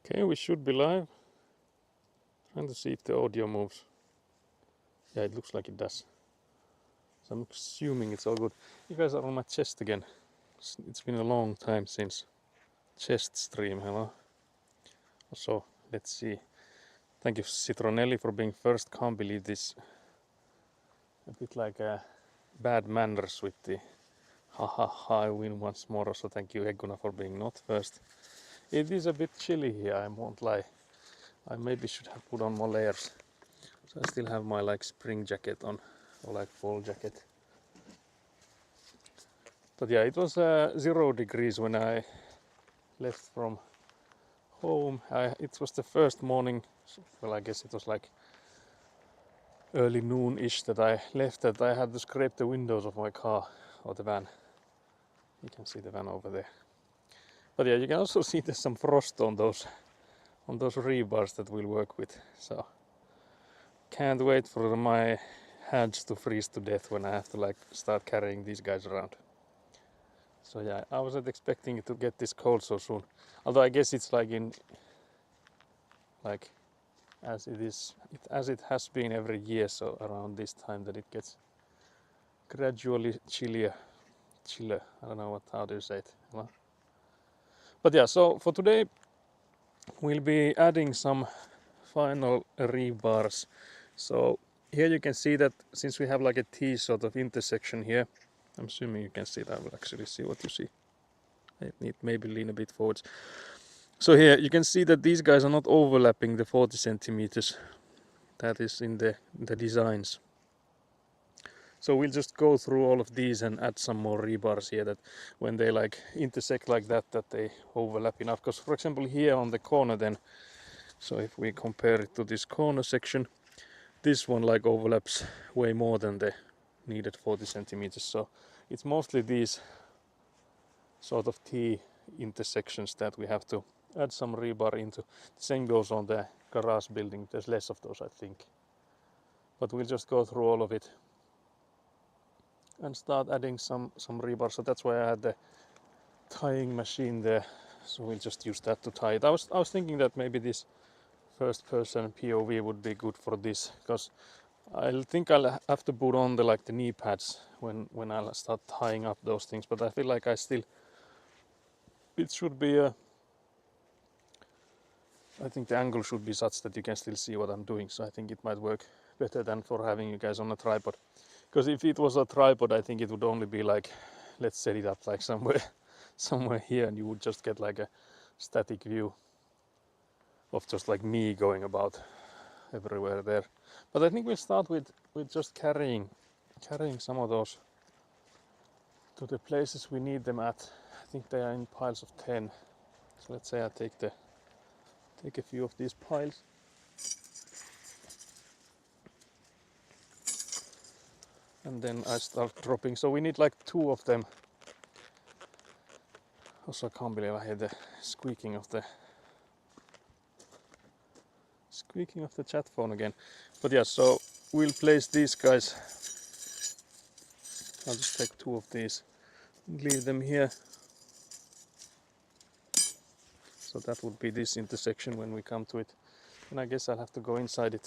Okay, we should be live. Trying to see if the audio moves. Yeah, it looks like it does. So I'm assuming it's all good. You guys are on my chest again. It's been a long time since chest stream. Hello. So let's see. Thank you Citronelli for being first. Can't believe this. A bit like bad manners with the ha ha ha, I win once more. Also thank you Eguna for being not first. It is a bit chilly here, I won't lie. I maybe should have put on more layers. So I still have my like spring jacket on, or like fall jacket. But yeah, it was 0 degrees when I left from home. It was the first morning, well I guess it was like early noon-ish that I left, that I had to scrape the windows of my car, or the van. You can see the van over there. But yeah, you can also see there's some frost on those rebars that we'll work with. So can't wait for my hands to freeze to death when I have to like start carrying these guys around. So yeah, I wasn't expecting it to get this cold so soon. Although I guess it's like as it has been every year, so around this time that it gets gradually chiller. I don't know how do you say it. Well, but yeah, so for today we'll be adding some final rebars. So here you can see that since we have like a T sort of intersection here, I'm assuming you can see that. I will actually see what you see. I need maybe lean a bit forwards. So here you can see that these guys are not overlapping the 40 centimeters that is in the designs. So we'll just go through all of these and add some more rebars here, that when they like intersect like that they overlap enough. Because for example here on the corner then, so if we compare it to this corner section, this one like overlaps way more than the needed 40 centimeters. So it's mostly these sort of T intersections that we have to add some rebar into. The same goes on the garage building. There's less of those, I think. But we'll just go through all of it and start adding some rebar. So that's why I had the tying machine there. So we'll just use that to tie it. I was thinking that maybe this first person POV would be good for this, because I think I'll have to put on the knee pads when I'll start tying up those things. But I feel like it should be I think the angle should be such that you can still see what I'm doing. So I think it might work better than for having you guys on a tripod. Because if it was a tripod, I think it would only be like, let's set it up like somewhere here, and you would just get like a static view of just like me going about everywhere there. But I think we'll start with just carrying some of those to the places we need them at. I think they are in piles of 10. So let's say I take a few of these piles. And then I start dropping. So we need like 2 of them. Also, I can't believe I hear the squeaking of the chat phone again. But yeah, so we'll place these guys. I'll just take 2 of these and leave them here. So that would be this intersection when we come to it. And I guess I'll have to go inside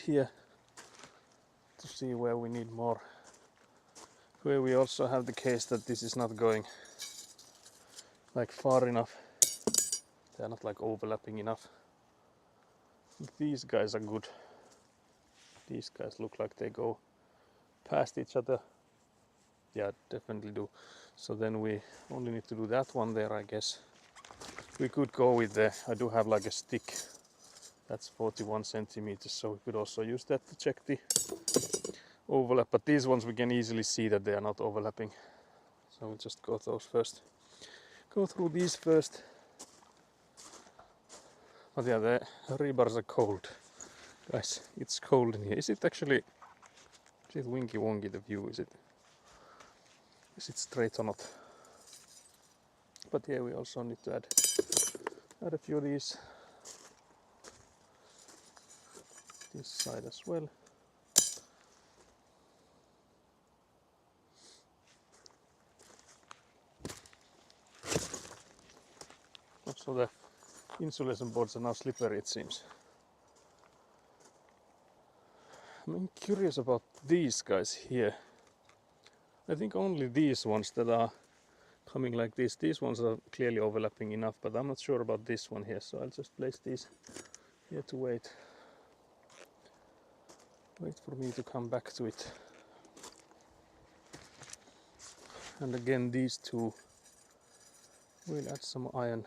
here to see where we need more. Where we also have the case that this is not going like far enough. They are not like overlapping enough. These guys are good. These guys look like they go past each other. Yeah, definitely do. So then we only need to do that one there, I guess. We could go with I do have like a stick that's 41 centimeters, so we could also use that to check the overlap. But these ones we can easily see that they are not overlapping. So we'll just go through these first. But yeah, the rebars are cold. Guys, it's cold in here. Is it winky wonky, the view? Is it straight or not? But here we also need to add a few of these this side as well. So the insulation boards are now slippery, it seems. I'm curious about these guys here. I think only these ones that are coming like this. These ones are clearly overlapping enough, but I'm not sure about this one here, so I'll just place these here to wait for me to come back to it. And again, these two, we'll add some iron.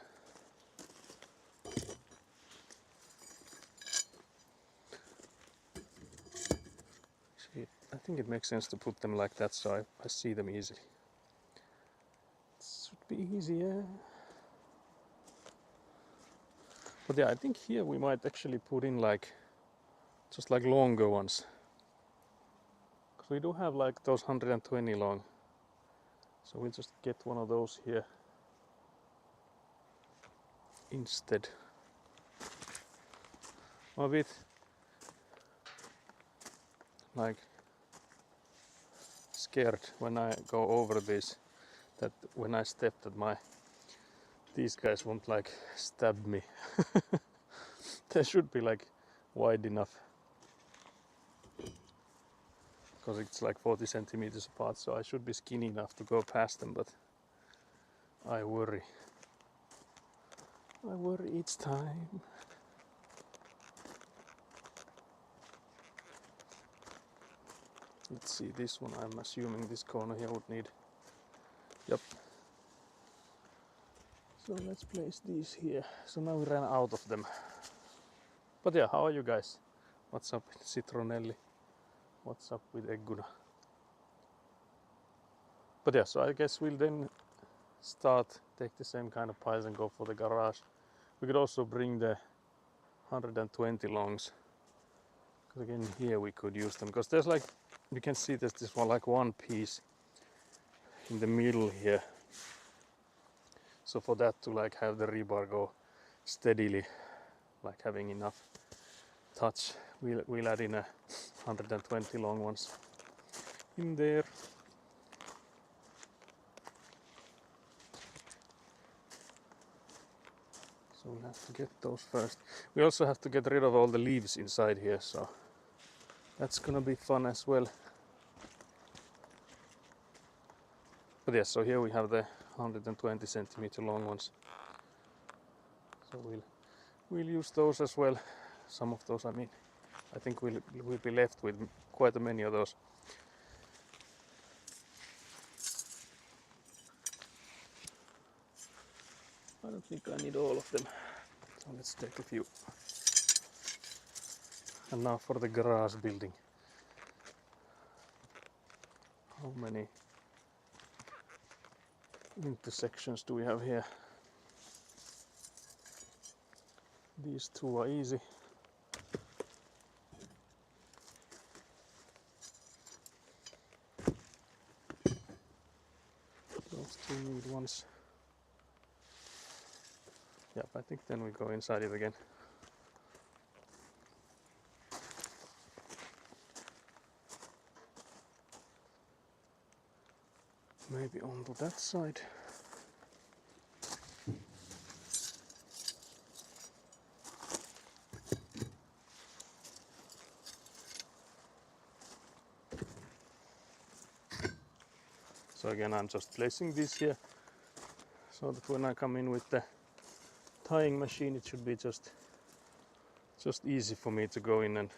Actually, I think it makes sense to put them like that so I see them easily. It should be easier. But yeah, I think here we might actually put in just like longer ones. Because we do have like those 120 long. So we'll just get one of those here instead. I'm a bit like scared when I go over this, that when I step that these guys won't like stab me. They should be like wide enough. Because it's like 40 centimeters apart, so I should be skinny enough to go past them, but I worry. I worry each time. Let's see, this one, I'm assuming this corner here would need. Yep. So let's place these here. So now we ran out of them. But yeah, how are you guys? What's up with Citronelli? What's up with Egguna? But yeah, so I guess we'll then take the same kind of piles and go for the garage. We could also bring the 120 longs. Because again, here we could use them. Because there's like, you can see there's this one, like one piece in the middle here. So for that to like have the rebar go steadily, like having enough touch, we'll add in a 120 long ones in there. So we'll have to get those first. We also have to get rid of all the leaves inside here, so that's gonna be fun as well. But yeah, so here we have the 120 centimeter long ones. So we'll use those as well. Some of those, I mean, I think we'll be left with quite many of those. I don't think I need all of them. So let's take a few. And now for the garage building. How many intersections do we have here? These two are easy. Those two need ones. Yep, I think then we go inside it again. Maybe onto that side. So again, I'm just placing this here so that when I come in with the tying machine, it should be just easy for me to go in and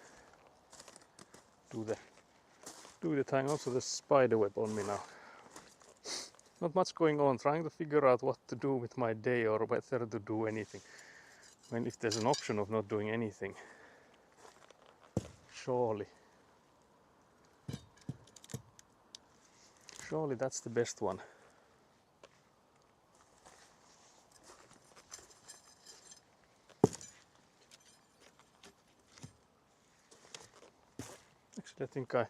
do the tying. Also, the spider web on me now. Not much going on, trying to figure out what to do with my day or whether to do anything. When if there's an option of not doing anything, surely that's the best one. Actually, I think I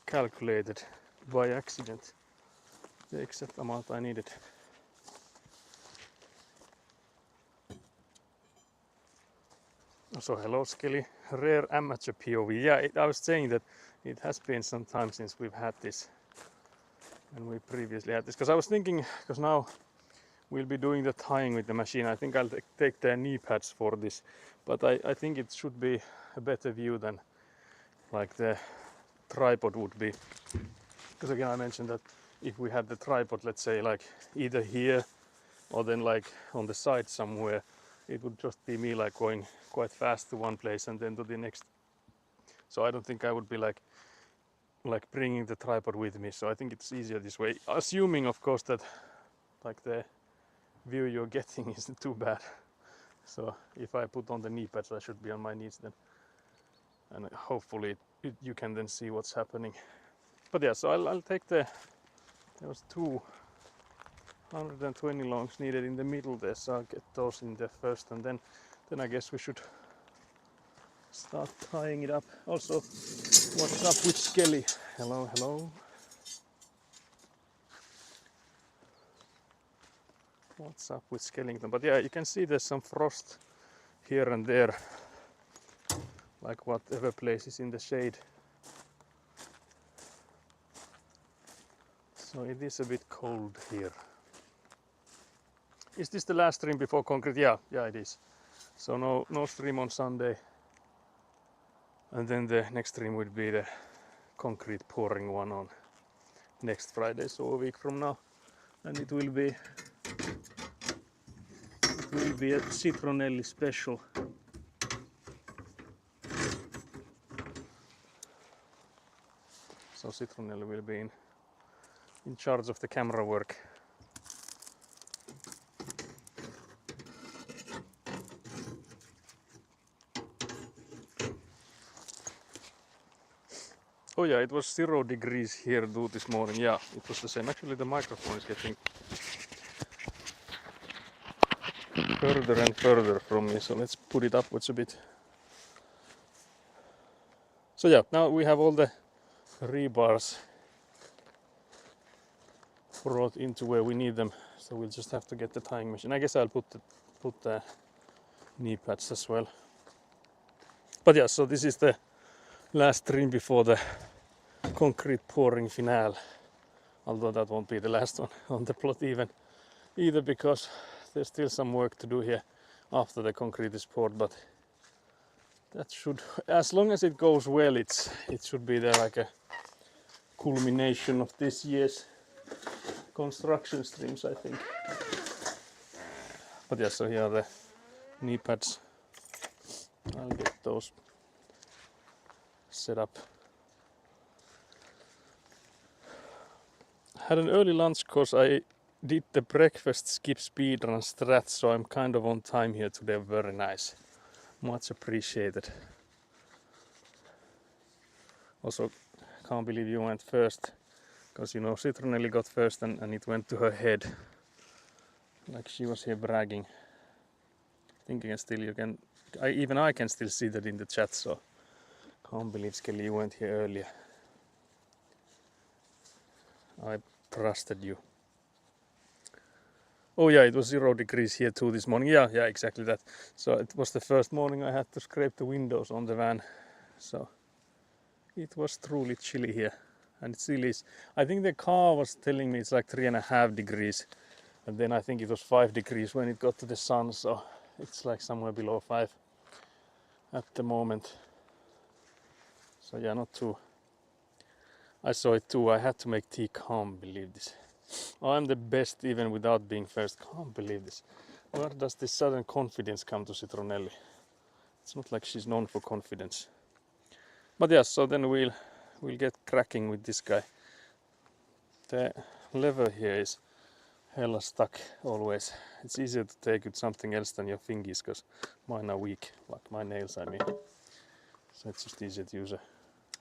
calculated by accident the exact amount I needed. So hello Skelly, rare amateur POV. Yeah, I was saying that it has been some time since we've had this, when we previously had this. Because I was thinking, because now we'll be doing the tying with the machine. I think I'll take the knee pads for this, but I think it should be a better view than like the tripod would be. Because again, I mentioned that if we had the tripod, let's say like either here or then like on the side somewhere, it would just be me like going quite fast to one place and then to the next. So I don't think I would be like bringing the tripod with me. So I think it's easier this way, assuming of course that like the view you're getting isn't too bad. So if I put on the knee pads, I should be on my knees then, and hopefully you can then see what's happening. But yeah, so I'll take there was 220 longs needed in the middle there, so I'll get those in there first, and then I guess we should start tying it up. Also, what's up with Skelly? Hello, hello. What's up with Skellington? But yeah, you can see there's some frost here and there, like whatever place is in the shade. So it is a bit cold here. Is this the last stream before concrete? Yeah, it is. So no stream on Sunday. And then the next stream would be the concrete pouring one on next Friday, so a week from now. And it will be a Citronelli special. So Citronelli will be in charge of the camera work. Oh yeah, it was 0 degrees here too this morning. Yeah, it was the same. Actually the microphone is getting further and further from me, so let's put it upwards a bit. So yeah, now we have all the rebars brought into where we need them, so we'll just have to get the tying machine. I guess I'll put the knee pads as well. But yeah, so this is the last stream before the concrete pouring finale, although that won't be the last one on the plot either, because there's still some work to do here after the concrete is poured. But that should, as long as it goes well, it should be there like a culmination of this year's construction streams, I think. But yeah, so here are the knee pads. I'll get those set up. Had an early lunch because I did the breakfast skip speed run strat, so I'm kind of on time here today. Very nice, much appreciated. Also, can't believe you went first, because you know Citronelli got first and it went to her head, like she was here bragging. Thinking still you can, even I can still see that in the chat, so can't believe Skelly you went here earlier. I trusted you. Oh yeah, it was 0 degrees here too this morning. Yeah, exactly that. So it was the first morning I had to scrape the windows on the van. So it was truly chilly here, and it still is. I think the car was telling me it's like 3.5 degrees, and then I think it was 5 degrees when it got to the sun, so it's like somewhere below 5 at the moment. So yeah, not too. I saw it too. I had to make tea. Can't believe this. Oh, I'm the best even without being first. Can't believe this. Where does this sudden confidence come to Citronelli? It's not like she's known for confidence. But yeah, so then we'll get cracking with this guy. The lever here is hella stuck always. It's easier to take with something else than your fingers, because mine are weak, like my nails I mean. So it's just easier to use a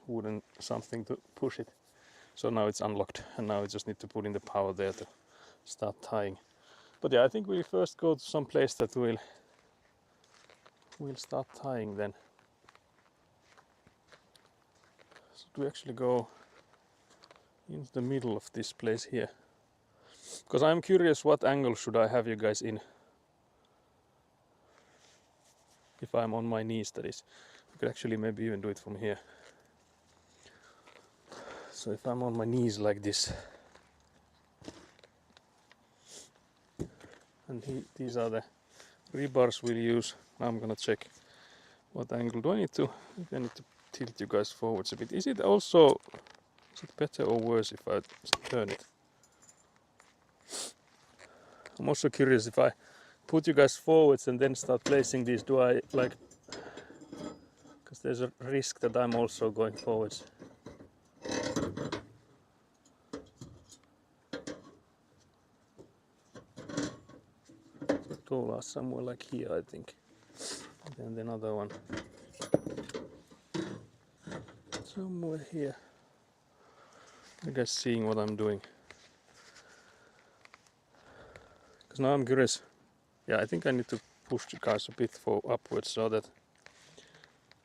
wooden something to push it. So now it's unlocked, and now we just need to put in the power there to start tying. But yeah, I think we'll first go to some place that we'll start tying then. So do we actually go into the middle of this place here? Because I'm curious what angle should I have you guys in. If I'm on my knees, that is. I could actually maybe even do it from here. So if I'm on my knees like this, and these are the rebars we'll use. Now I'm gonna check what angle do I need to tilt you guys forwards a bit. Is it better or worse if I turn it? I'm also curious if I put you guys forwards and then start placing these, do I like, because there's a risk that I'm also going forwards. Go somewhere like here, I think. And then another one somewhere here. You guys seeing what I'm doing? Because now I'm curious. Yeah, I think I need to push the guys a bit upwards so that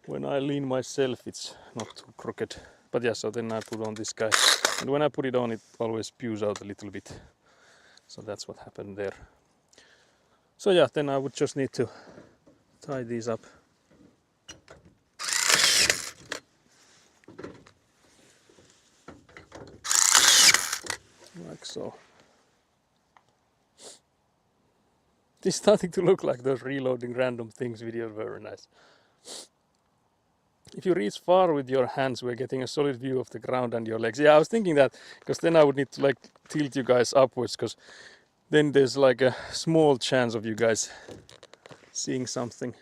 when I lean myself it's not too crooked. But yeah, so then I put on this guy. And when I put it on, it always spews out a little bit. So that's what happened there. So yeah, then I would just need to tie these up. Like so. This is starting to look like those reloading random things videos, very nice. If you reach far with your hands, we're getting a solid view of the ground and your legs. Yeah, I was thinking that, because then I would need to like tilt you guys upwards, because then there's like a small chance of you guys seeing something.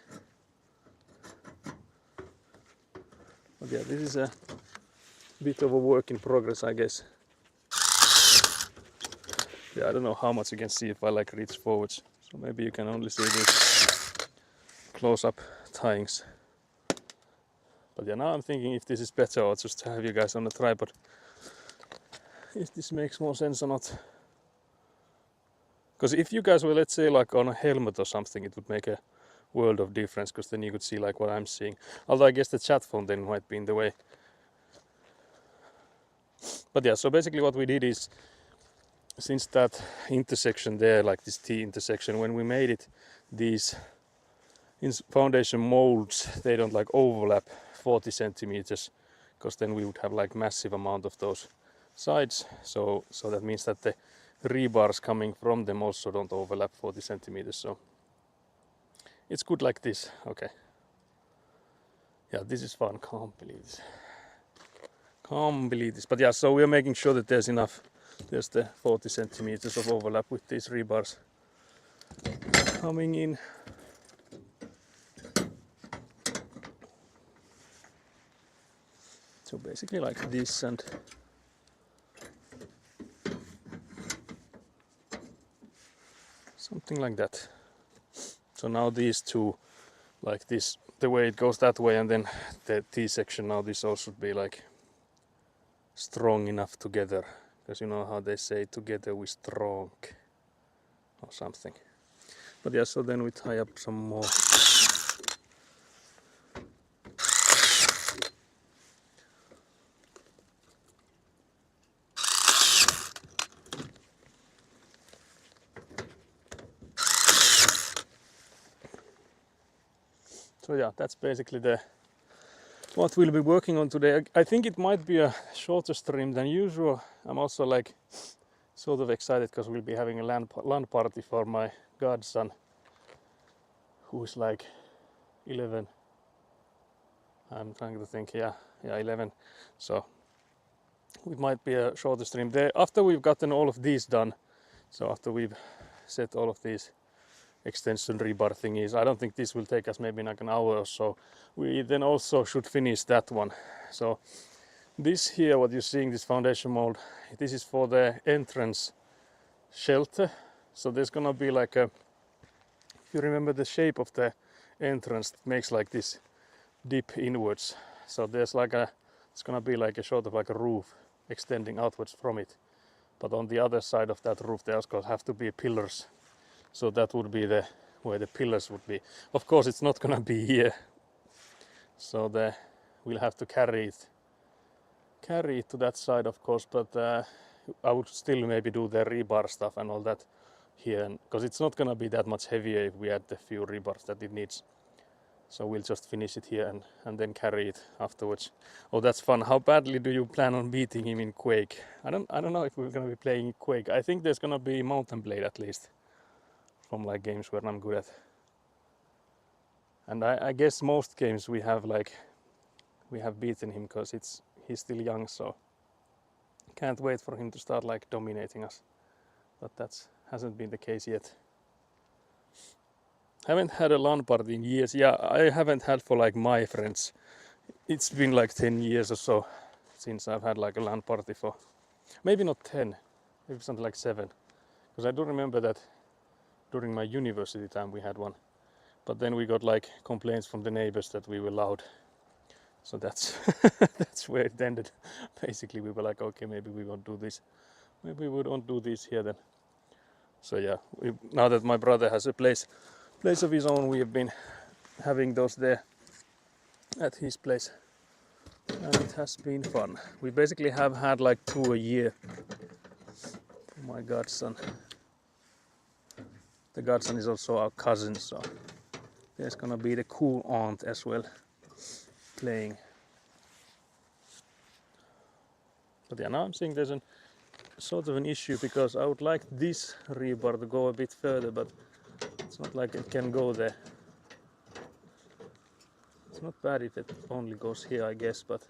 But yeah, this is a bit of a work in progress, I guess. Yeah, I don't know how much you can see if I like reach forwards. So maybe you can only see these close-up tyings. But yeah, now I'm thinking if this is better or just to have you guys on the tripod. If this makes more sense or not. Because if you guys were, let's say, like on a helmet or something, it would make a world of difference, because then you could see like what I'm seeing. Although I guess the chat phone then might be in the way. But yeah, so basically what we did is, since that intersection there, like this T intersection, when we made it, these foundation molds, they don't like overlap 40 centimeters, because then we would have like massive amount of those sides. So that means that the rebars coming from them also don't overlap 40 centimeters. So it's good like this. Okay. Yeah, this is fun. Can't believe this. Can't believe this. But yeah, so we're making sure that there's enough. There's the 40 centimeters of overlap with these rebars coming in. So basically like this, and something like that. So now these two, like this, the way it goes that way, and then the T section, now this all should be like strong enough together, because you know how they say together we strong or something. But yeah, so then we tie up some more. So yeah, that's basically what we'll be working on today. I think it might be a shorter stream than usual. I'm also like sort of excited because we'll be having a LAN party for my godson, who is like 11. I'm trying to think, yeah, 11. So it might be a shorter stream there after we've gotten all of these done. So after we've set all of these extension rebar thingies, I don't think this will take us maybe like an hour or so. We then also should finish that one. So this here, what you're seeing, this foundation mold, this is for the entrance shelter. So there's gonna be like a, if you remember the shape of the entrance, it makes like this dip inwards. So there's like it's gonna be like a sort of like a roof extending outwards from it. But on the other side of that roof, there of course have to be pillars. So that would be where the pillars would be. Of course, it's not gonna be here. So we'll have to carry it to that side, of course. But I would still maybe do the rebar stuff and all that here, because it's not gonna be that much heavier if we add the few rebars that it needs. So we'll just finish it here and then carry it afterwards. Oh, that's fun. How badly do you plan on beating him in Quake? I don't know if we're gonna be playing Quake. I think there's gonna be Mountain Blade at least. from like games where I'm good at. And I guess most games we have beaten him because he's still young, so can't wait for him to start like dominating us. But that hasn't been the case yet. Haven't had a LAN party in years. Yeah, I haven't had for like my friends. It's been like 10 years or so since I've had like a LAN party for, maybe not 10, maybe something like 7. Because I do remember that during my university time we had one. But then we got like complaints from the neighbors that we were loud. So that's that's where it ended. Basically we were like, okay, maybe we won't do this. Maybe we don't do this here then. So yeah, now that my brother has a place of his own, we have been having those there at his place. And it has been fun. We basically have had like 2 a year for my godson. The godson is also our cousin, so there's gonna be the cool aunt as well playing. But yeah, now I'm seeing there's a sort of an issue because I would like this rebar to go a bit further, but it's not like it can go there. It's not bad if it only goes here, I guess, but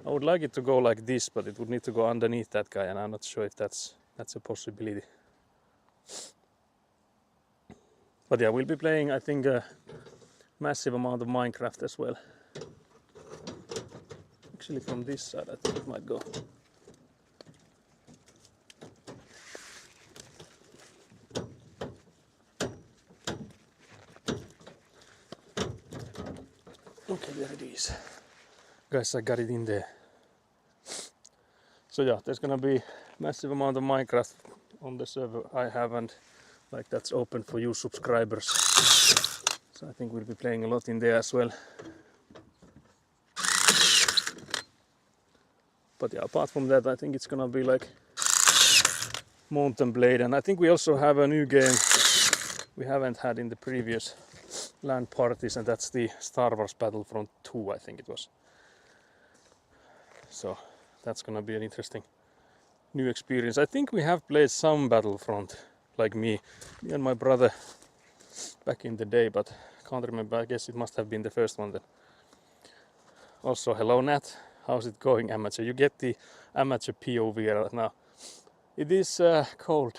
I would like it to go like this, but it would need to go underneath that guy, and I'm not sure if that's a possibility. But yeah, we'll be playing, I think, a massive amount of Minecraft as well. Actually, from this side, I think it might go. Okay, there it is. Guys, I got it in there. So yeah, there's gonna be massive amount of Minecraft on the server I have, and like that's open for you subscribers. So I think we'll be playing a lot in there as well. But yeah, apart from that, I think it's gonna be like Mountain Blade, and I think we also have a new game we haven't had in the previous LAN parties, and that's the Star Wars Battlefront 2, I think it was. So that's gonna be an interesting new experience. I think we have played some Battlefront, like me and my brother back in the day, but can't remember. I guess it must have been the first one then. Also, hello Nat, how's it going, amateur? You get the amateur POV right now. It is cold.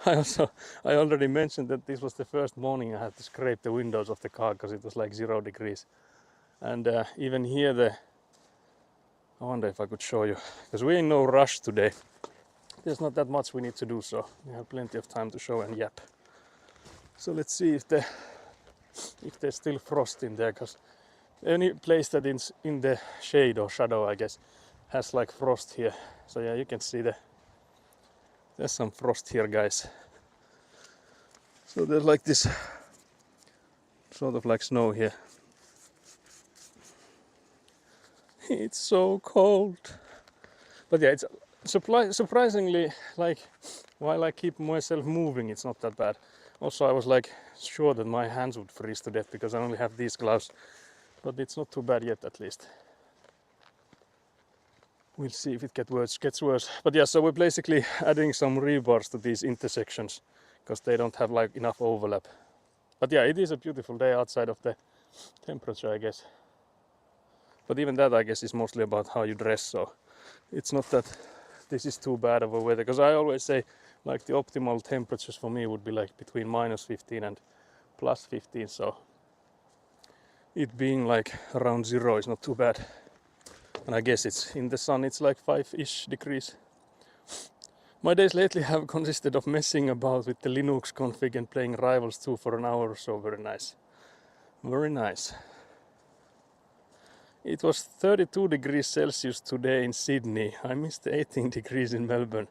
I already mentioned that this was the first morning I had to scrape the windows of the car because it was like 0 degrees. And even here I wonder if I could show you, because we're in no rush today. There's not that much we need to do, so we have plenty of time to show and yap. So let's see if there's still frost in there, because any place that is in the shade or shadow, I guess, has like frost here. So yeah, you can see there's some frost here, guys. So there's like this sort of like snow here. It's so cold. But yeah, it's surprisingly, like, while I keep myself moving, it's not that bad. Also, I was like sure that my hands would freeze to death because I only have these gloves. But it's not too bad yet, at least. We'll see if it gets worse. But yeah, so we're basically adding some rebars to these intersections because they don't have like enough overlap. But yeah, it is a beautiful day outside of the temperature, I guess. But even that, I guess, is mostly about how you dress. So it's not that this is too bad of a weather, because I always say like the optimal temperatures for me would be like between -15 and +15. So it being like around 0 is not too bad. And I guess it's in the sun, it's like 5-ish degrees. My days lately have consisted of messing about with the Linux config and playing Rivals 2 for an hour or so. Very nice. Very nice. It was 32 degrees Celsius today in Sydney. I missed 18 degrees in Melbourne.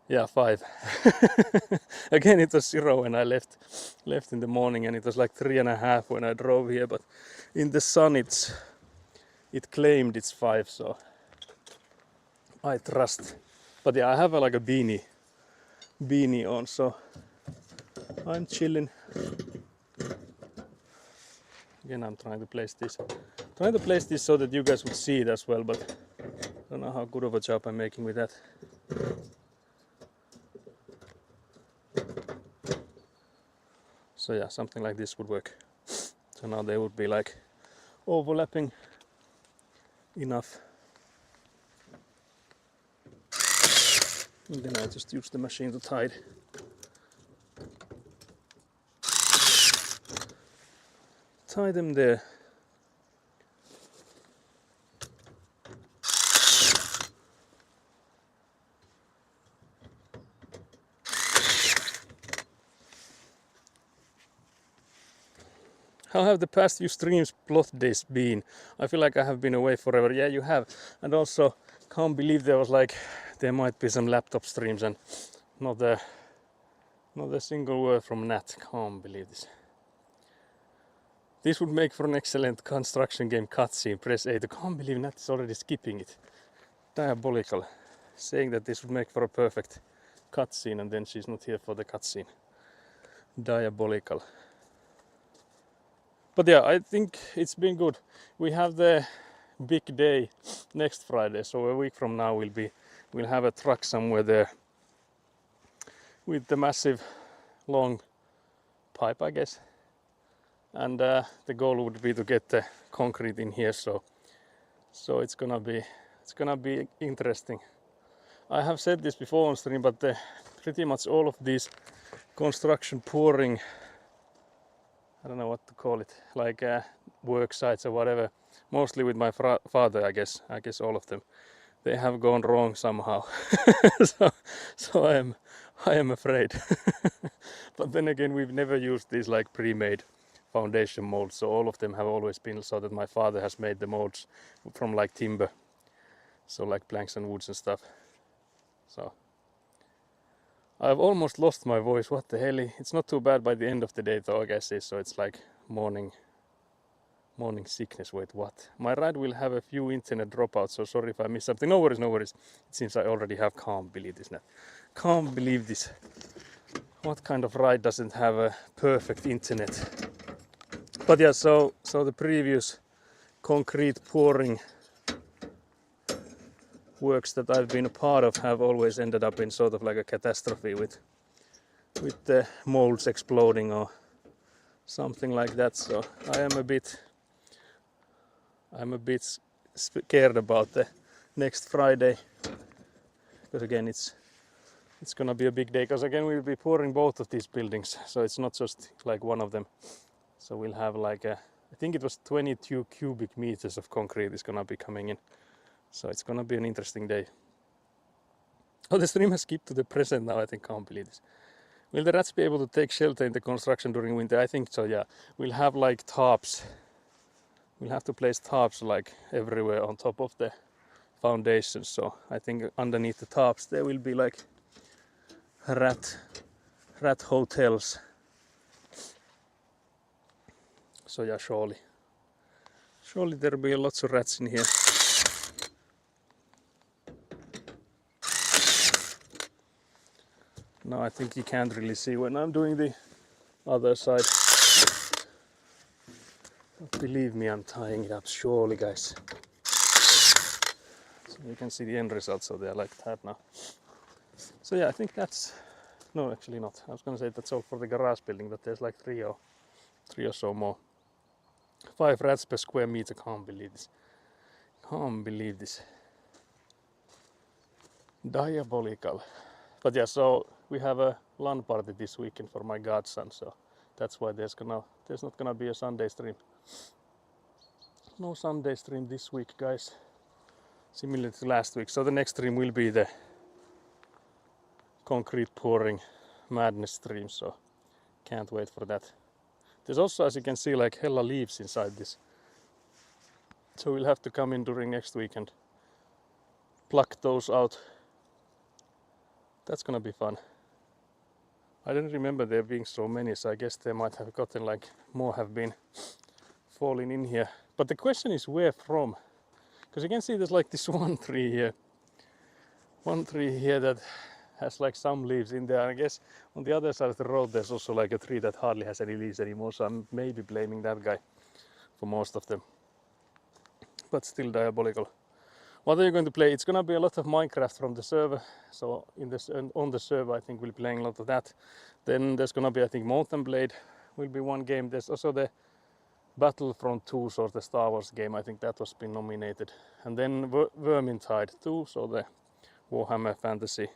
Yeah, 5. Again, it was 0 when I left in the morning, and it was like 3.5 when I drove here. But in the sun, it claimed it's 5, so I trust. But yeah, I have like a beanie on, so I'm chilling. Again, I'm trying to place this so that you guys would see it as well, but I don't know how good of a job I'm making with that. So yeah, something like this would work. So now they would be like overlapping enough. And then I just use the machine to tie them there. How have the past few streams plot days been? I feel like I have been away forever. Yeah, you have. And also, can't believe there might be some laptop streams and not a single word from Nat. Can't believe this. This would make for an excellent construction game cutscene. Press A. I can't believe Nat is already skipping it. Diabolical. Saying that this would make for a perfect cutscene and then she's not here for the cutscene. Diabolical. But yeah, I think it's been good. We have the big day next Friday, so a week from now we'll have a truck somewhere there with the massive long pipe, I guess. And the goal would be to get the concrete in here, so it's gonna be interesting. I have said this before on stream, but pretty much all of these construction pouring, I don't know what to call it, like work sites or whatever, mostly with my father, I guess all of them, they have gone wrong somehow. so I am afraid. But then again, we've never used these like pre-made foundation molds, so all of them have always been so that my father has made the molds from like timber, so like planks and woods and stuff. So I've almost lost my voice. What the hell? It's not too bad by the end of the day though, I guess. So it's like morning sickness. Wait, what? My ride will have a few internet dropouts, so sorry if I missed something. No worries. It seems I already have. Can't believe this now. Can't believe this. What kind of ride doesn't have a perfect internet? But yeah, so the previous concrete pouring works that I've been a part of have always ended up in sort of like a catastrophe with the molds exploding or something like that. So I'm a bit scared about the next Friday, because again it's gonna be a big day, because again we'll be pouring both of these buildings, so it's not just like one of them. So we'll have like I think it was 22 cubic meters of concrete is gonna be coming in. So it's gonna be an interesting day. Oh, the stream has skipped to the present now. I think. Can't believe this. Will the rats be able to take shelter in the construction during winter? I think so, yeah. We'll have like tarps. We'll have to place tarps like everywhere on top of the foundation. So I think underneath the tarps there will be like rat hotels. So yeah, surely there will be lots of rats in here. Now I think you can't really see when I'm doing the other side. But believe me, I'm tying it up, surely guys. So you can see the end result, so they're like that now. So yeah, I think that's, no actually not. I was gonna say that's all for the garage building, but there's like three or so more. 5 rats per square meter. Can't believe this. Diabolical. But yeah, so we have a LAN party this weekend for my godson, so that's why there's not gonna be a Sunday stream. No Sunday stream this week, guys. Similar to last week. So the next stream will be the concrete pouring madness stream, so can't wait for that. There's also, as you can see, like hella leaves inside this. So we'll have to come in during next week and pluck those out. That's gonna be fun. I didn't remember there being so many, so I guess they might have gotten like more have been falling in here. But the question is where from? Because you can see there's like this one tree here that has like some leaves in there. I guess on the other side of the road there's also like a tree that hardly has any leaves anymore, so I'm maybe blaming that guy for most of them. But still diabolical. What are you going to play? It's gonna be a lot of Minecraft from the server. So on the server I think we'll be playing a lot of that. Then there's gonna be, I think, Mountain Blade will be one game. There's also the Battlefront 2, so the Star Wars game. I think that was been nominated. And then Vermintide 2, so the Warhammer Fantasy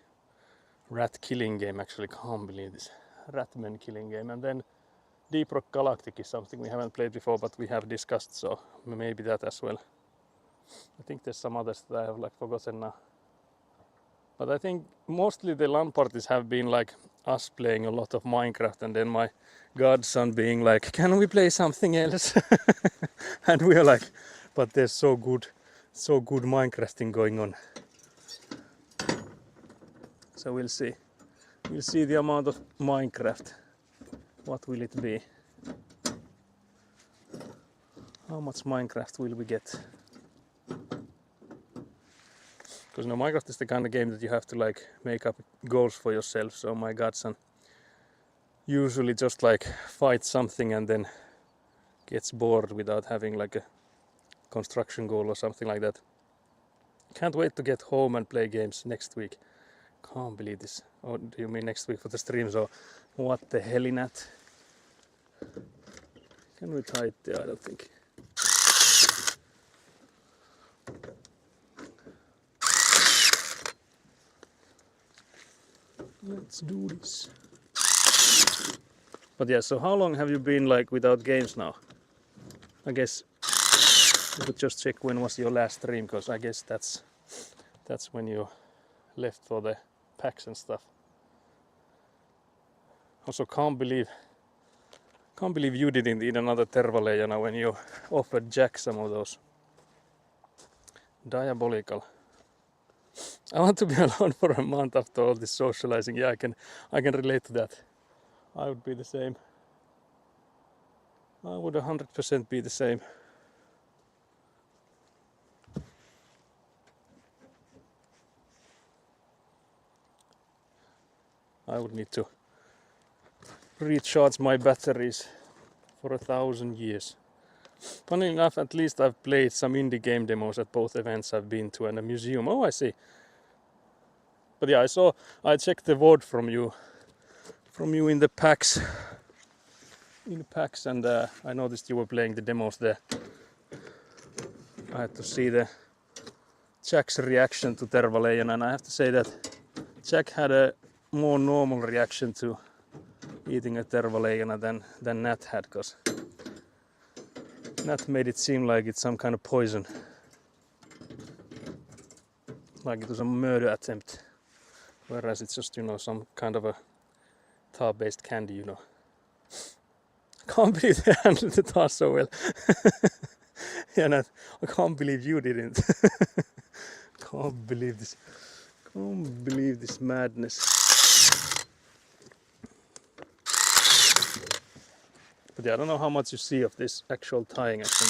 rat killing game. Actually, can't believe this ratman killing game. And then Deep Rock Galactic is something we haven't played before, but we have discussed, so maybe that as well. I think there's some others that I have like forgotten now. But I think mostly the LAN parties have been like us playing a lot of Minecraft, and then my godson being like, can we play something else? And we are like, but there's so good Minecrafting going on. So we'll see. We'll see the amount of Minecraft. What will it be? How much Minecraft will we get? Because Minecraft is the kind of game that you have to like make up goals for yourself. So my godson usually just like fights something and then gets bored without having like a construction goal or something like that. Can't wait to get home and play games next week. Can't believe this. Oh, do you mean next week for the streams or what the hell in that? Can we tie it there? I don't think. Let's do this. But yeah, so how long have you been like without games now? I guess you could just check when was your last stream, because I guess that's when you left for the packs and stuff. Also can't believe you didn't eat another Tervaleijana when you offered Jack some of those. Diabolical. I want to be alone for a month after all this socializing. Yeah, I can relate to that. I would be the same. I would 100% be the same. I would need to recharge my batteries for 1,000 years. Funny enough, at least I've played some indie game demos at both events I've been to and a museum. Oh, I see. But yeah, I checked the vote from you in the packs. And I noticed you were playing the demos there. I had to see the Jack's reaction to Tervaleijana, and I have to say that Jack had a more normal reaction to eating a Tervaleijana than Nat had, because Nat made it seem like it's some kind of poison. Like it was a murder attempt. Whereas it's just, some kind of a tar-based candy, Can't believe they handled the tar so well. Yeah, Nat, I can't believe you didn't. Can't believe this. Can't believe this madness. But yeah, I don't know how much you see of this actual tying action.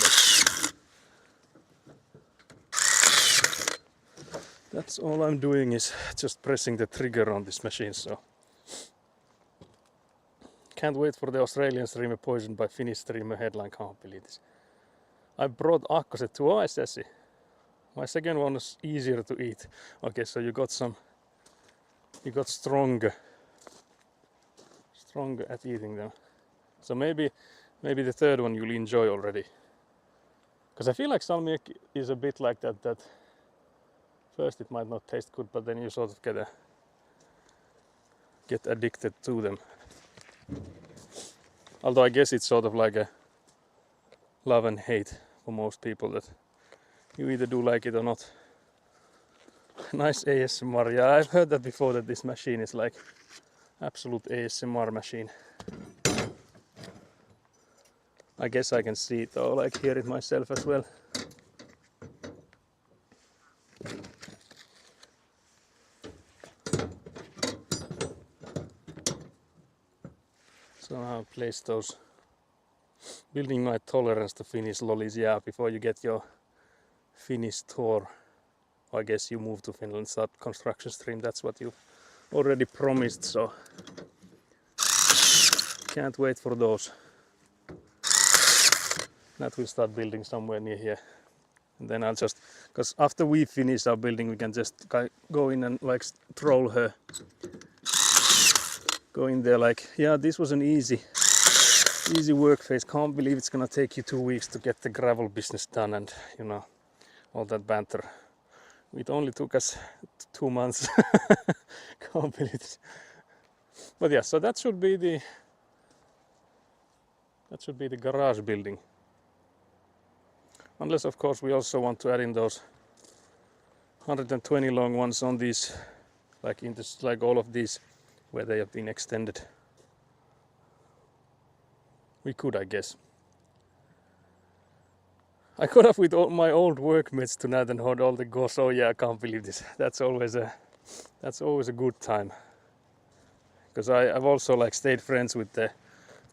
That's all I'm doing is just pressing the trigger on this machine, so. Can't wait for the Australian streamer poisoned by Finnish streamer headline. Can't believe this. I brought Akkoset to OSS. My second one was easier to eat. Okay, so you got stronger at eating them. So maybe the third one you'll enjoy already. Because I feel like salmiakki is a bit like that first it might not taste good, but then you sort of get addicted to them. Although I guess it's sort of like a love and hate for most people, that you either do like it or not. Nice ASMR. Yeah, I've heard that before, that this machine is like absolute ASMR machine. I guess I can see it or like hear it myself as well. So I'll place those. Building my tolerance to Finnish lollies, yeah, before you get your Finnish tour. I guess you move to Finland, start construction stream, that's what you already promised, so can't wait for those. That will start building somewhere near here. And then I'll just, because after we finish our building, we can just go in and like troll her. Go in there like, yeah, this wasn't easy. easy work phase. Can't believe it's gonna take you 2 weeks to get the gravel business done and all that banter. It only took us 2 months. Can't believe it. But yeah, so that should be the garage building. Unless of course we also want to add in those 120 long ones on these, like all of these where they have been extended. We could, I guess. I got up with all my old workmates tonight and heard all the goss. Oh yeah, I can't believe this. That's always a good time. Because I've also stayed friends with the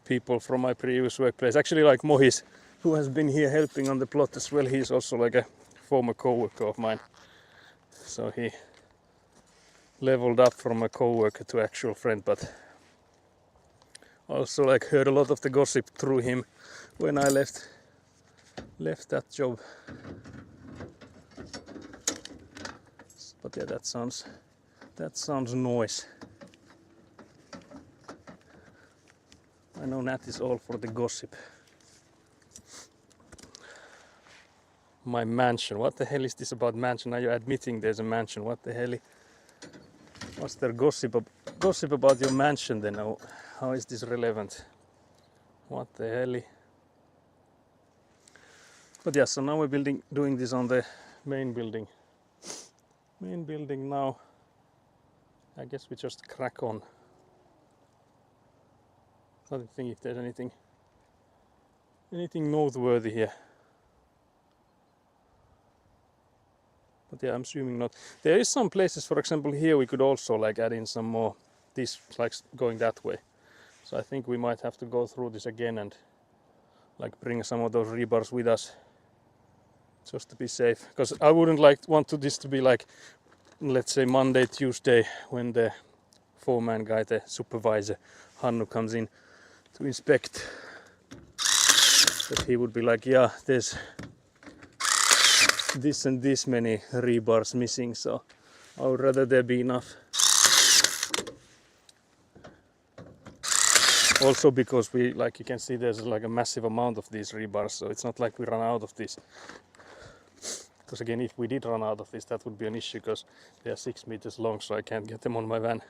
people from my previous workplace. Actually, like Mohis, who has been here helping on the plot as well. He's also like a former co-worker of mine. So he leveled up from a co-worker to actual friend, but also heard a lot of the gossip through him when I left that job. But yeah, that sounds noise. I know Nat is all for the gossip. My mansion. What the hell is this about mansion? Are you admitting there's a mansion? What the hell? What's there gossip about your mansion then? How is this relevant? What the hell? But yeah, so now we're doing this on the main building. Main building now. I guess we just crack on. I don't think if there's anything noteworthy here. But yeah, I'm assuming not. There is some places, for example here we could also add in some more, this going that way. So I think we might have to go through this again and bring some of those rebars with us, just to be safe. Because I wouldn't want this to be let's say Monday, Tuesday, when the foreman guy, the supervisor, Hannu, comes in to inspect, that he would be like, yeah, there's this and this many rebars missing, so I would rather there be enough. Also because we, you can see, there's a massive amount of these rebars, so it's not like we run out of this. Because again, if we did run out of this, that would be an issue, because they are 6 meters long, so I can't get them on my van.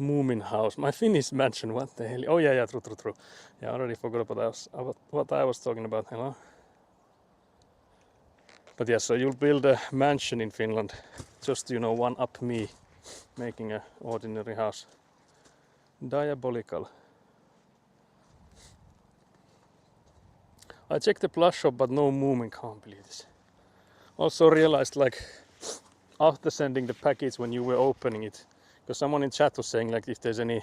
Moomin house, my Finnish mansion, what the hell? Oh yeah, true. Yeah, I already forgot about what I was talking about, hello? But yeah, so you'll build a mansion in Finland, just one up me, making an ordinary house. Diabolical. I checked the plus shop, but no Moomin, can't believe this. Also realized after sending the package when you were opening it, because someone in chat was saying if there's any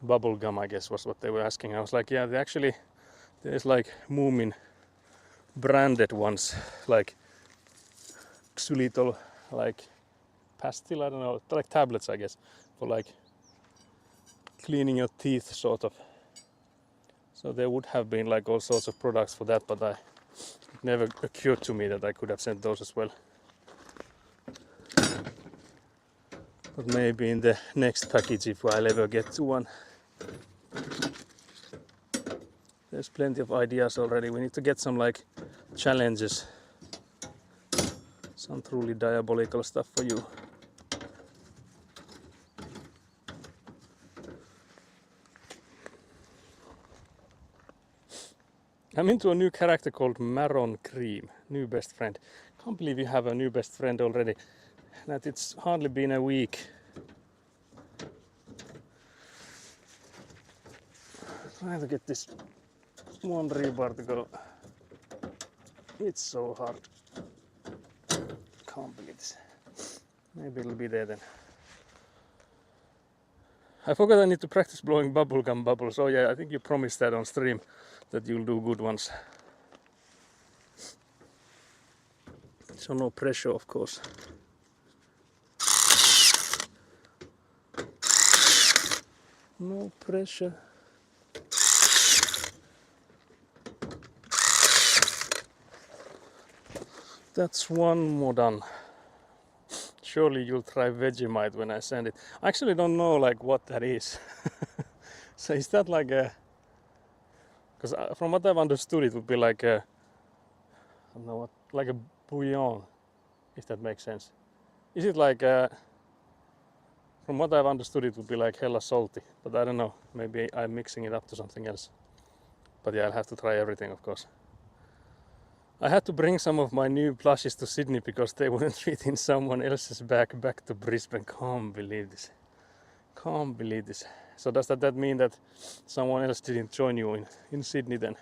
bubble gum, I guess was what they were asking. I was like, yeah, there's Moomin branded ones, xylitol, pastil, I don't know, tablets, I guess, for cleaning your teeth, sort of. So there would have been all sorts of products for that, but it never occurred to me that I could have sent those as well. But maybe in the next package, if I'll ever get to one. There's plenty of ideas already. We need to get some challenges. Some truly diabolical stuff for you. I'm into a new character called Maron Cream, new best friend. Can't believe you have a new best friend already. That it's hardly been a week. Trying to get this one rebar to go. It's so hard. Can't believe this. Maybe it'll be there then. I forgot I need to practice blowing bubblegum bubbles. Oh yeah, I think you promised that on stream, that you'll do good ones. So no pressure, of course. No pressure. That's one more done. Surely you'll try Vegemite when I send it. I actually don't know what that is. So is that like a? Because from what I've understood, it would be like a, I don't know what, like a bouillon, if that makes sense. Is it like a? From what I've understood, it would be like hella salty, but I don't know. Maybe I'm mixing it up to something else. But yeah, I'll have to try everything, of course. I had to bring some of my new plushies to Sydney because they wouldn't fit in someone else's bag back to Brisbane. Can't believe this. Can't believe this. So does that mean that someone else didn't join you in Sydney then?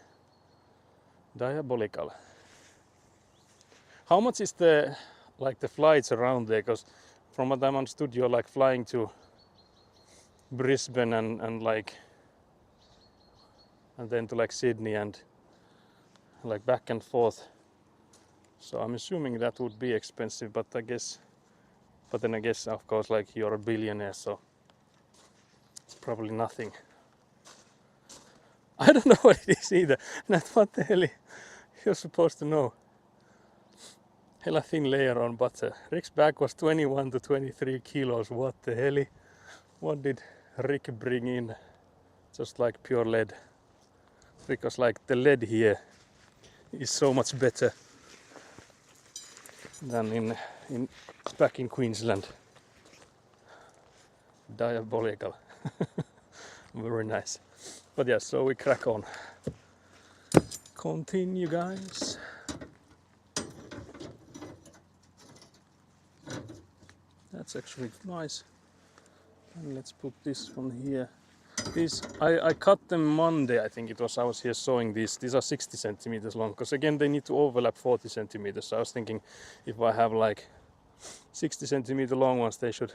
Diabolical. How much is the flights around there? Because from what I understood, you're like flying to Brisbane and then to like Sydney and like back and forth. So I'm assuming that would be expensive, but then I guess of course like you're a billionaire, so it's probably nothing. I don't know what it is either. Not what the hell you're supposed to know. Hella thin layer on butter. Rick's bag was 21 to 23 kilos. What the hell? What did Rick bring in? Just like pure lead. Because like the lead here is so much better than in back in Queensland. Diabolical. Very nice. But yeah, so we crack on. Continue, guys. That's actually nice. And let's put this one here. These I cut them Monday, I think it was. I was here sewing these. These are 60 centimeters long, because again they need to overlap 40 centimeters. So I was thinking if I have like 60 centimeter long ones, they should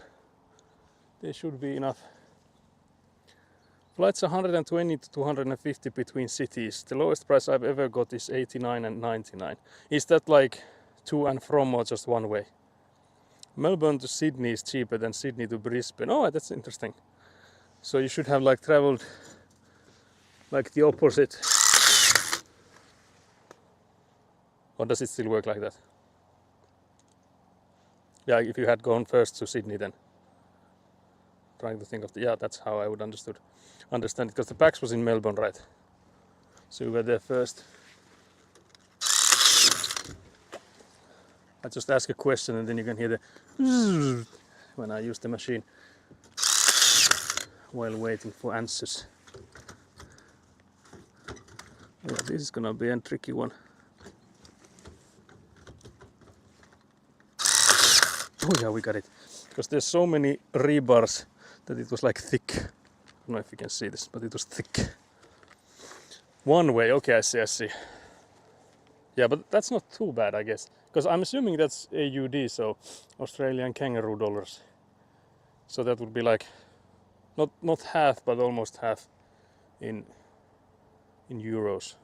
be enough. Flights 120 to 250 between cities. The lowest price I've ever got is 89 and 99. Is that like to and from or just one way? Melbourne to Sydney is cheaper than Sydney to Brisbane. Oh, that's interesting. So you should have like traveled like the opposite. Or does it still work like that? Yeah, if you had gone first to Sydney then. Trying to think of yeah, that's how I would understand it, because the PAX was in Melbourne, right? So we were there first. I just ask a question and then you can hear the when I use the machine while waiting for answers. Yeah, this is gonna be a tricky one. Oh yeah, we got it. Because there's so many rebars that it was like thick. I don't know if you can see this, but it was thick. One way, okay, I see. Yeah, but that's not too bad, I guess. Because I'm assuming that's AUD, so Australian kangaroo dollars. So that would be like, not half, but almost half in euros.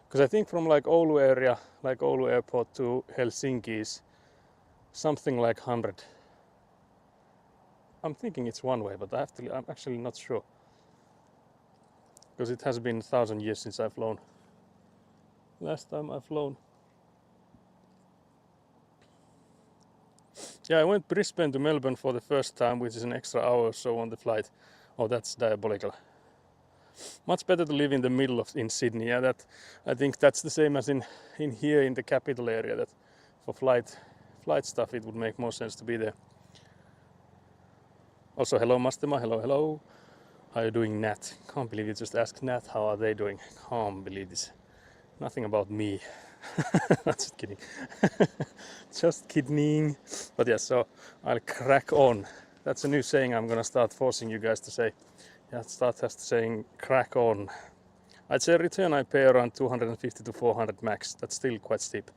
Because I think from like Oulu area, like Oulu airport to Helsinki is something like 100. I'm thinking it's one way, but I'm actually not sure. Because it has been 1,000 years since I've flown. Last time I've flown. Yeah, I went Brisbane to Melbourne for the first time, which is an extra hour or so on the flight. Oh, that's diabolical. Much better to live in the middle in Sydney. Yeah, that I think that's the same as in here in the capital area. That for flight stuff, it would make more sense to be there. Also, hello Mastema, hello. How are you doing, Nat? Can't believe you just asked Nat how are they doing. Can't believe this. Nothing about me. Just kidding. Just kidding. But yeah, so I'll crack on. That's a new saying I'm gonna start forcing you guys to say. Yeah, start saying crack on. I'd say return I pay around 250 to 400 max. That's still quite steep.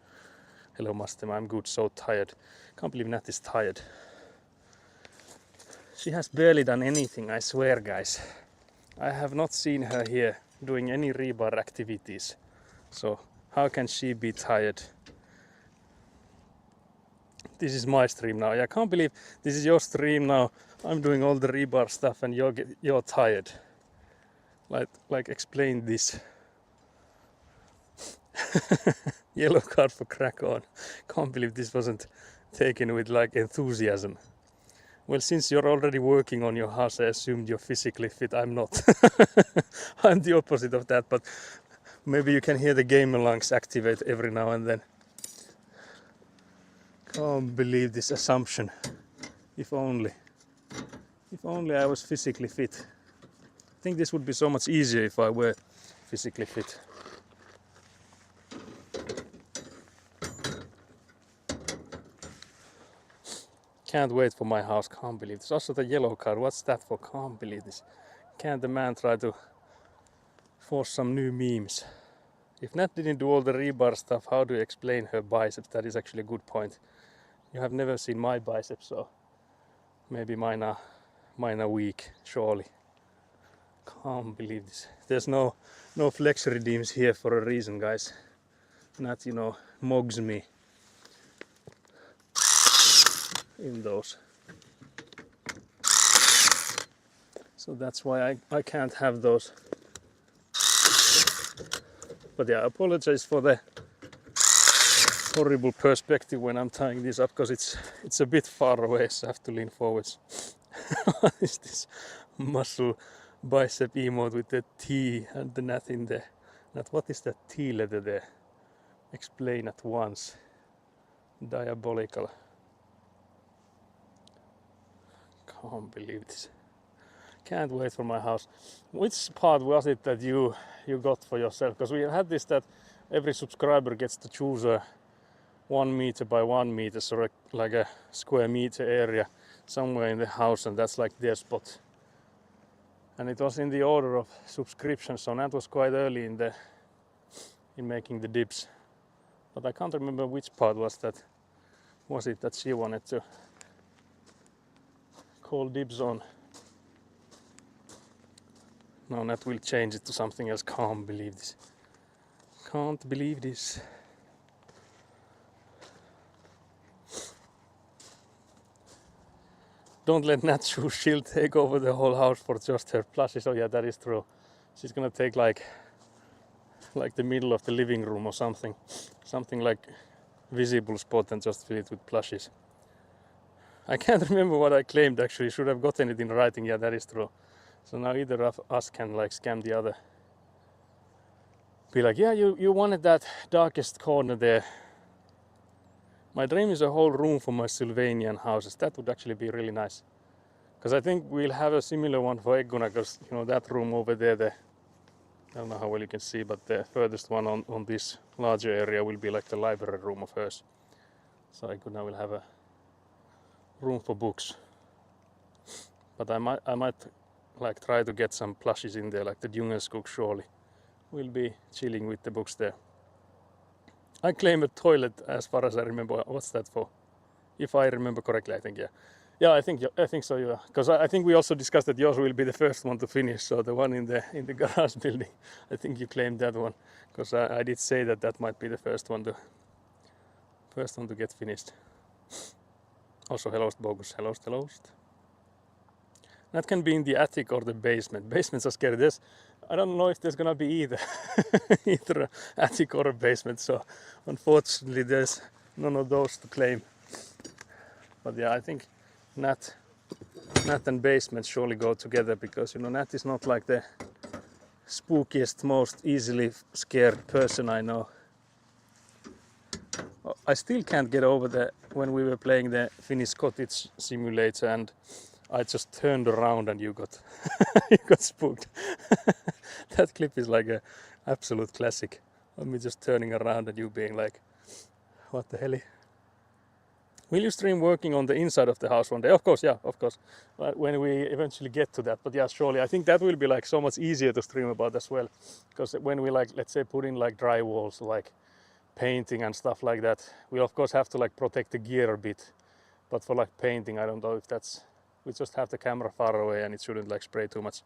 Hello Mastema, I'm good, so tired. Can't believe Nat is tired. She has barely done anything, I swear, guys. I have not seen her here doing any rebar activities. So how can she be tired? This is my stream now. I can't believe this is your stream now. I'm doing all the rebar stuff and you're tired. Like explain this. Yellow card for crack on. Can't believe this wasn't taken with like enthusiasm. Well, since you're already working on your house, I assumed you're physically fit. I'm not. I'm the opposite of that, but maybe you can hear the gamer lungs activate every now and then. Can't believe this assumption. If only I was physically fit. I think this would be so much easier if I were physically fit. Can't wait for my house. Can't believe this. Also the yellow card. What's that for? Can't believe this. Can't the man try to force some new memes? If Nat didn't do all the rebar stuff, how do you explain her biceps? That is actually a good point. You have never seen my biceps, so maybe mine are weak, surely. Can't believe this. There's no flex redeems here for a reason, guys. Nat, mogs me in those. So that's why I can't have those. But yeah, I apologize for the horrible perspective when I'm tying this up, because it's a bit far away, so I have to lean forwards. What is this muscle bicep emote with the T and the Nat in there? Nat, what is that T letter there? Explain at once. Diabolical. Can't believe this. Can't wait for my house. Which part was it that you got for yourself? Because we had this that every subscriber gets to choose a 1 meter by 1 meter, so like a square meter area somewhere in the house, and that's like their spot. And it was in the order of subscription, so that was quite early in making the dibs. But I can't remember which part was that. Was it that she wanted to call dibs on? No, Nat will change it to something else. Can't believe this. Can't believe this. Don't let Nat choose. She'll take over the whole house for just her plushies. Oh yeah, that is true. She's gonna take like the middle of the living room or something. Something like visible spot and just fill it with plushies. I can't remember what I claimed actually. Should have gotten it in writing. Yeah, that is true. So now either of us can like scam the other. Be like, yeah, you wanted that darkest corner there. My dream is a whole room for my Sylvanian houses. That would actually be really nice. Because I think we'll have a similar one for Egguna, because that room over there, I don't know how well you can see, but the furthest one on this larger area will be like the library room of hers. So Egguna will have a room for books. But I might like try to get some plushies in there, like the Djungelskog surely will be chilling with the books there. I claim a toilet as far as I remember. What's that for? If I remember correctly, I think yeah. Yeah, I think so. Yeah, because I think we also discussed that yours will be the first one to finish. So the one in the garage building, I think you claimed that one, because I did say that might be the first one to get finished. Also, hellost bogus, hellost. That can be in the attic or the basement. Basements are scary. I don't know if there's gonna be either an attic or a basement. So unfortunately, there's none of those to claim. But yeah, I think Nat and basement surely go together, because Nat is not like the spookiest, most easily scared person I know. I still can't get over when we were playing the Finnish cottage simulator and I just turned around and you got spooked. That clip is like a absolute classic of me just turning around and you being like, what the hell? Will you stream working on the inside of the house one day? Of course, yeah, of course. When we eventually get to that. But yeah, surely. I think that will be like so much easier to stream about as well. Because when we like, let's say, put in like dry walls, like painting and stuff like that, we of course have to like protect the gear a bit. But for like painting, I don't know if we just have the camera far away and it shouldn't like spray too much.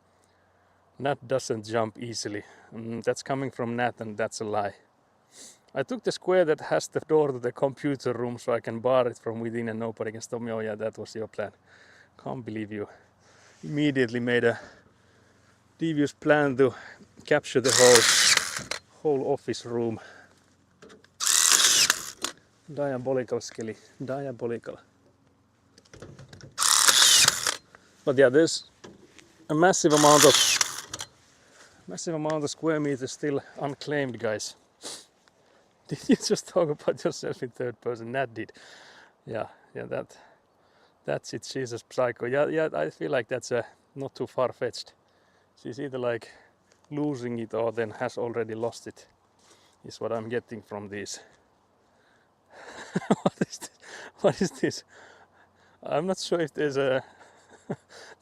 Nat doesn't jump easily. That's coming from Nat and that's a lie. I took the square that has the door to the computer room so I can bar it from within and nobody can stop me. Oh yeah, that was your plan. Can't believe you immediately made a devious plan to capture the whole office room. Diabolical, Skelly. Diabolical. But yeah, there's a massive amount of square meters still unclaimed, guys. Did you just talk about yourself in third person? Nat did. Yeah, that's it. She's a psycho. Yeah, I feel like that's not too far-fetched. She's either like losing it or then has already lost it, is what I'm getting from these. What is this? I'm not sure if there's a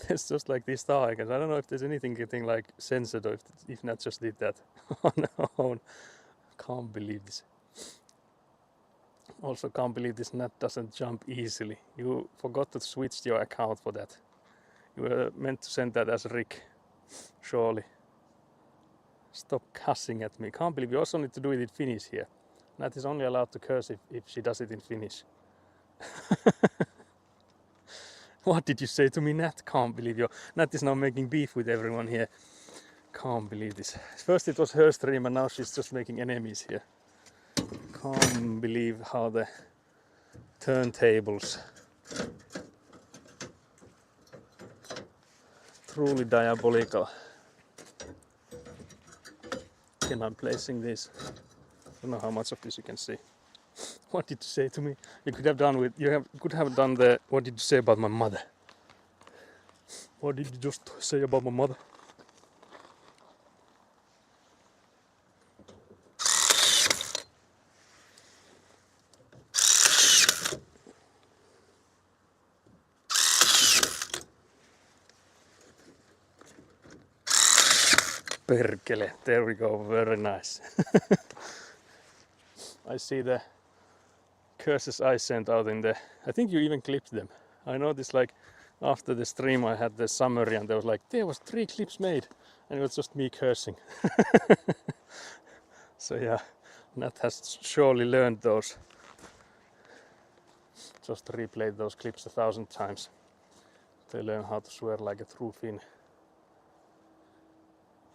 there's just like these star icons. I don't know if there's anything getting like censored or if Nat just did that on her own. Can't believe this. Also can't believe this Nat doesn't jump easily. You forgot to switch your account for that. You were meant to send that as Rick, surely. Stop cussing at me. Can't believe you also need to do it in Finnish here. Nat is only allowed to curse if she does it in Finnish. What did you say to me, Nat? Can't believe you. Nat is now making beef with everyone here. Can't believe this. First it was her stream and now she's just making enemies here. Can't believe how the turntables. Truly diabolical. Again, I'm placing this. I don't know how much of this you can see. What did you say to me? You could have done the what did you say about my mother? What did you just say about my mother? Perkele, there we go, very nice. I see the curses I sent out in the, I think you even clipped them. I noticed like after the stream I had the summary and there was like, there was 3 clips made and it was just me cursing. So yeah, Nat has surely learned those. Just replayed those clips 1,000 times. They learn how to swear like a true Finn.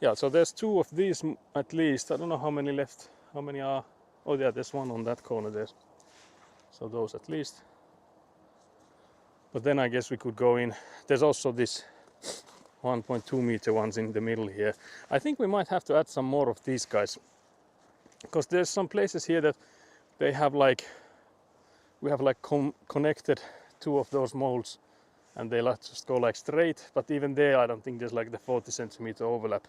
Yeah, so there's 2 of these at least. I don't know how many left. How many are? Oh yeah, there's one on that corner there. So those at least. But then I guess we could go in. There's also this 1.2 meter ones in the middle here. I think we might have to add some more of these guys. Because there's some places here that they have like, we have like connected 2 of those molds and they like just go like straight. But even there I don't think there's like the 40 centimeter overlap.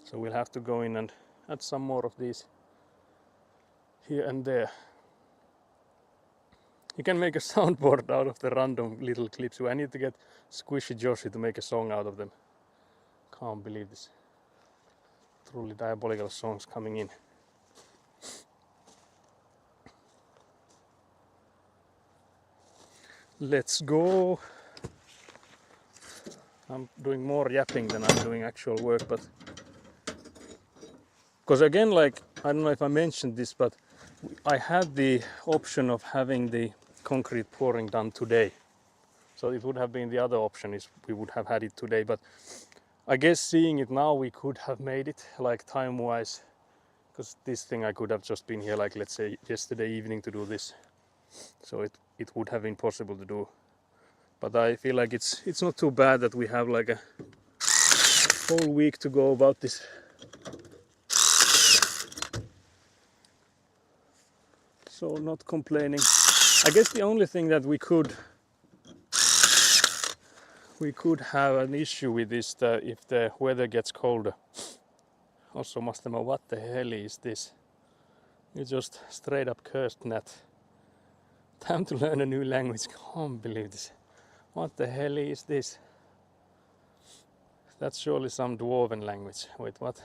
So we'll have to go in and add some more of these here and there. You can make a soundboard out of the random little clips. I need to get Squishy Joshi to make a song out of them. Can't believe this. Truly diabolical songs coming in. Let's go. I'm doing more yapping than I'm doing actual work, but because again, like, I don't know if I mentioned this, but I had the option of having the concrete pouring done today. So it would have been the other option is we would have had it today, but I guess seeing it now we could have made it like time wise, because this thing I could have just been here like let's say yesterday evening to do this. So it would have been possible to do. But I feel like it's not too bad that we have like a whole week to go about this. So not complaining. I guess the only thing that we could have an issue with is if the weather gets colder. Also Mastema, what the hell is this? You just straight up cursed Nat. Time to learn a new language. Can't believe this. What the hell is this? That's surely some dwarven language. Wait, what?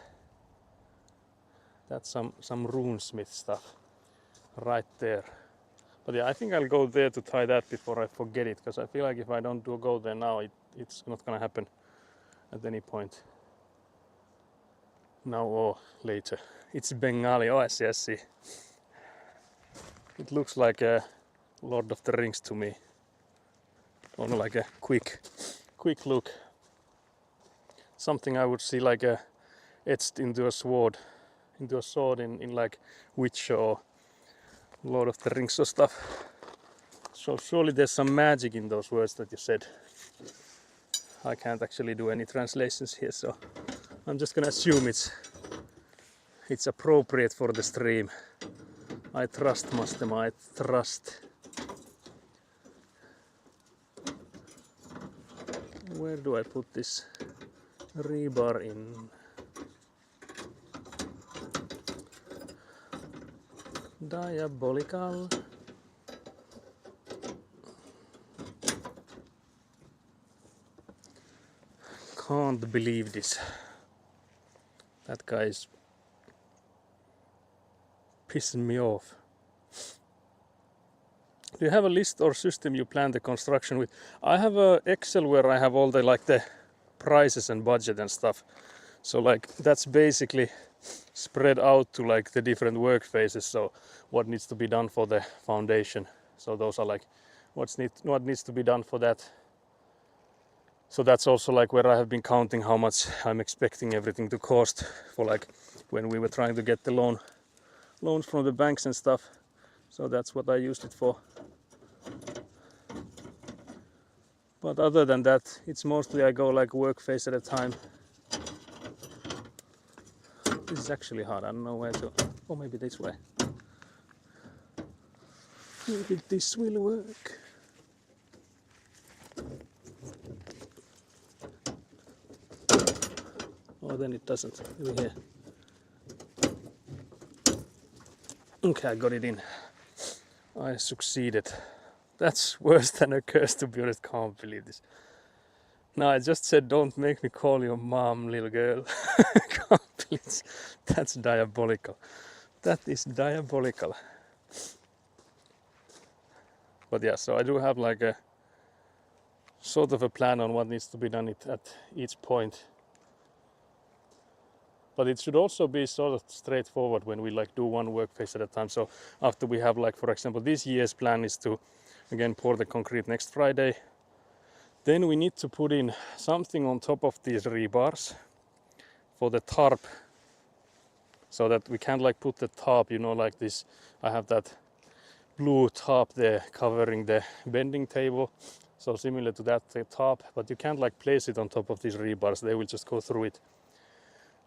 That's some runesmith stuff right there. But yeah, I think I'll go there to tie that before I forget it, because I feel like if I don't go there now, it's not gonna happen at any point. Now or later. It's Bengali. Oh, I see. It looks like a Lord of the Rings to me. Or like a quick look. Something I would see like a etched into a sword in like Witcher or Lord of the Rings or stuff. So surely there's some magic in those words that you said. I can't actually do any translations here, so I'm just gonna assume it's appropriate for the stream. I trust Mastema, I trust. Where do I put this rebar in? Diabolical. Can't believe this. That guy is pissing me off. Do you have a list or system you plan the construction with? I have a Excel where I have all the like the prices and budget and stuff. So like that's basically spread out to like the different work phases. So what needs to be done for the foundation. So those are like what needs to be done for that. So that's also like where I have been counting how much I'm expecting everything to cost for like when we were trying to get the loans from the banks and stuff. So that's what I used it for. But other than that, it's mostly I go like work phase at a time. This is actually hard, I don't know where to, or maybe this way. Maybe this will work. Oh, then it doesn't. Maybe here. Okay, I got it in. I succeeded. That's worse than a curse, to be honest. Can't believe this. No, I just said don't make me call your mom, little girl. Can't believe this. That's diabolical. That is diabolical. But yeah, so I do have like a sort of a plan on what needs to be done at each point. But it should also be sort of straightforward when we like do one work phase at a time. So after we have like, for example, this year's plan is to again pour the concrete next Friday. Then we need to put in something on top of these rebars for the tarp. So that we can't like put the tarp, you know, like this. I have that blue tarp there covering the bending table. So similar to that tarp, but you can't like place it on top of these rebars. They will just go through it.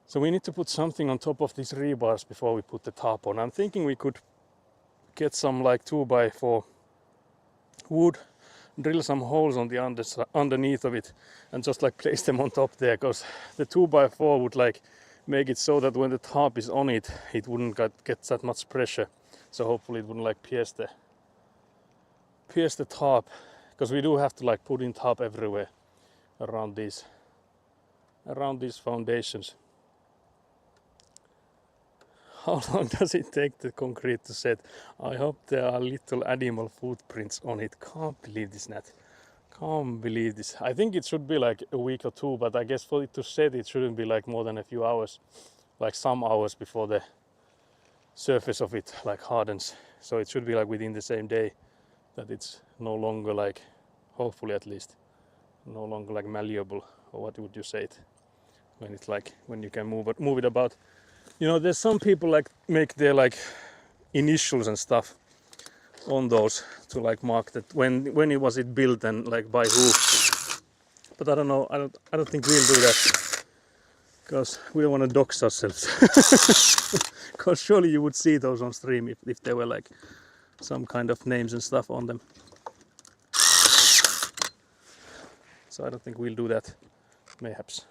So we need to put something on top of these rebars before we put the tarp on. I'm thinking we could get some like 2x4 wood, drill some holes on the underneath of it and just like place them on top there, because the 2x4 would like make it so that when the tarp is on it, it wouldn't get that much pressure. So hopefully it wouldn't like pierce the tarp, because we do have to like put in tarp everywhere around these foundations. How long does it take the concrete to set? I hope there are little animal footprints on it. Can't believe this, Nat. Can't believe this. I think it should be like a week or two, but I guess for it to set, it shouldn't be like more than a few hours, like some hours before the surface of it like hardens. So it should be like within the same day that it's no longer like, hopefully at least, no longer like malleable, or what would you say it? When it's like, when you can move it about. You know, there's some people like make their like initials and stuff on those to like mark that when it was built and like by who. But I don't know. I don't think we'll do that, because we don't want to dox ourselves. Because surely you would see those on stream if there were like some kind of names and stuff on them. So I don't think we'll do that. Mayhaps.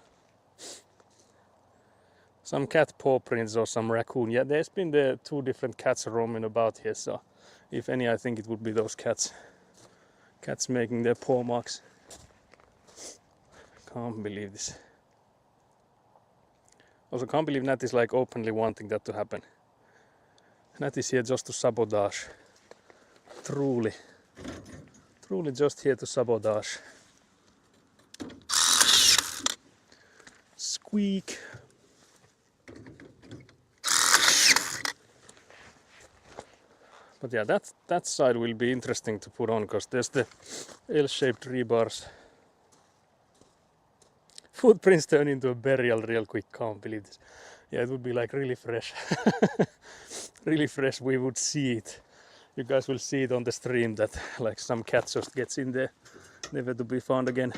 Some cat paw prints or some raccoon. Yeah, there's been the 2 different cats roaming about here, so if any, I think it would be those cats making their paw marks. Can't believe this. Also can't believe Nat is like openly wanting that to happen. Nat is here just to sabotage. Truly just here to sabotage. Squeak. But yeah, that side will be interesting to put on, because there's the L-shaped rebars. Footprints turn into a burial real quick, can't believe this. Yeah, it would be like really fresh. Really fresh, we would see it. You guys will see it on the stream that like some cat just gets in there, never to be found again.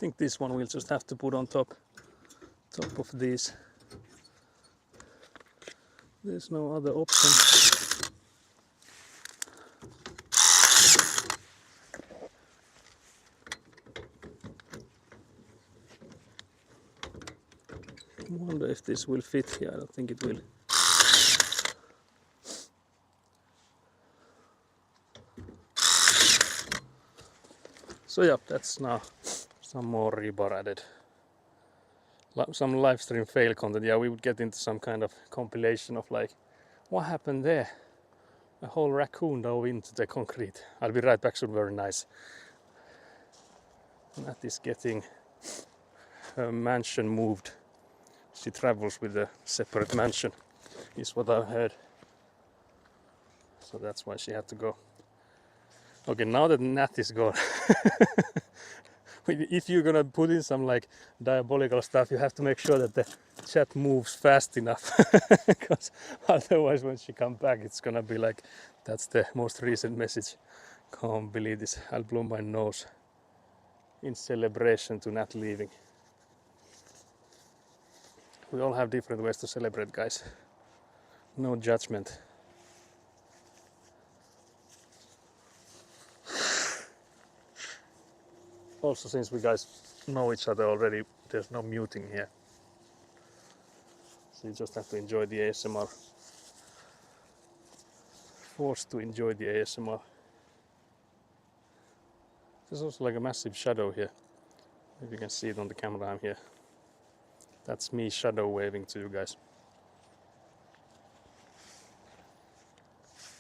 think this one we'll just have to put on top of these. There's no other option. I wonder if this will fit here. I don't think it will. So yeah, that's now some more rebar added. Some live stream fail content. Yeah, we would get into some kind of compilation of like, what happened there? A whole raccoon dove into the concrete. I'll be right back soon. Very nice. That is getting her mansion moved. She travels with a separate mansion, is what I've heard. So that's why she had to go. Okay, now that Nat is gone, if you're gonna put in some like diabolical stuff, you have to make sure that the chat moves fast enough, because otherwise when she comes back it's gonna be like, that's the most recent message. Can't believe this. I'll blow my nose in celebration to Nat leaving. We all have different ways to celebrate, guys. No judgment. Also, since we guys know each other already, there's no muting here. So you just have to enjoy the ASMR. Forced to enjoy the ASMR. There's also like a massive shadow here. If you can see it on the camera, I'm here. That's me shadow waving to you guys.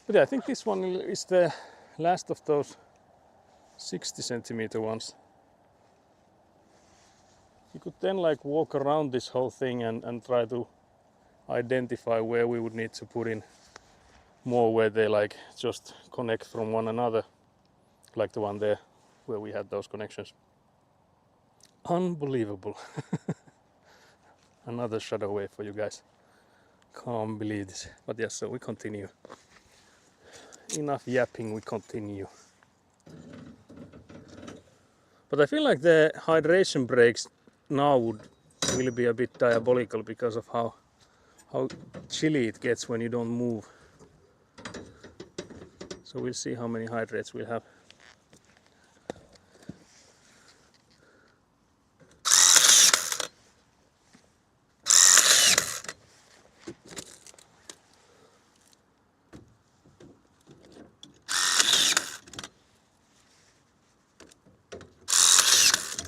But yeah, I think this one is the last of those 60 centimeter ones. You could then like walk around this whole thing and try to identify where we would need to put in more, where they like just connect from one another, like the one there where we had those connections. Unbelievable. Another shadow wave for you guys. Can't believe this. But yes, so we continue. Enough yapping, we continue. But I feel like the hydration breaks now will be a bit diabolical because of how chilly it gets when you don't move. So we'll see how many hydrates we'll have.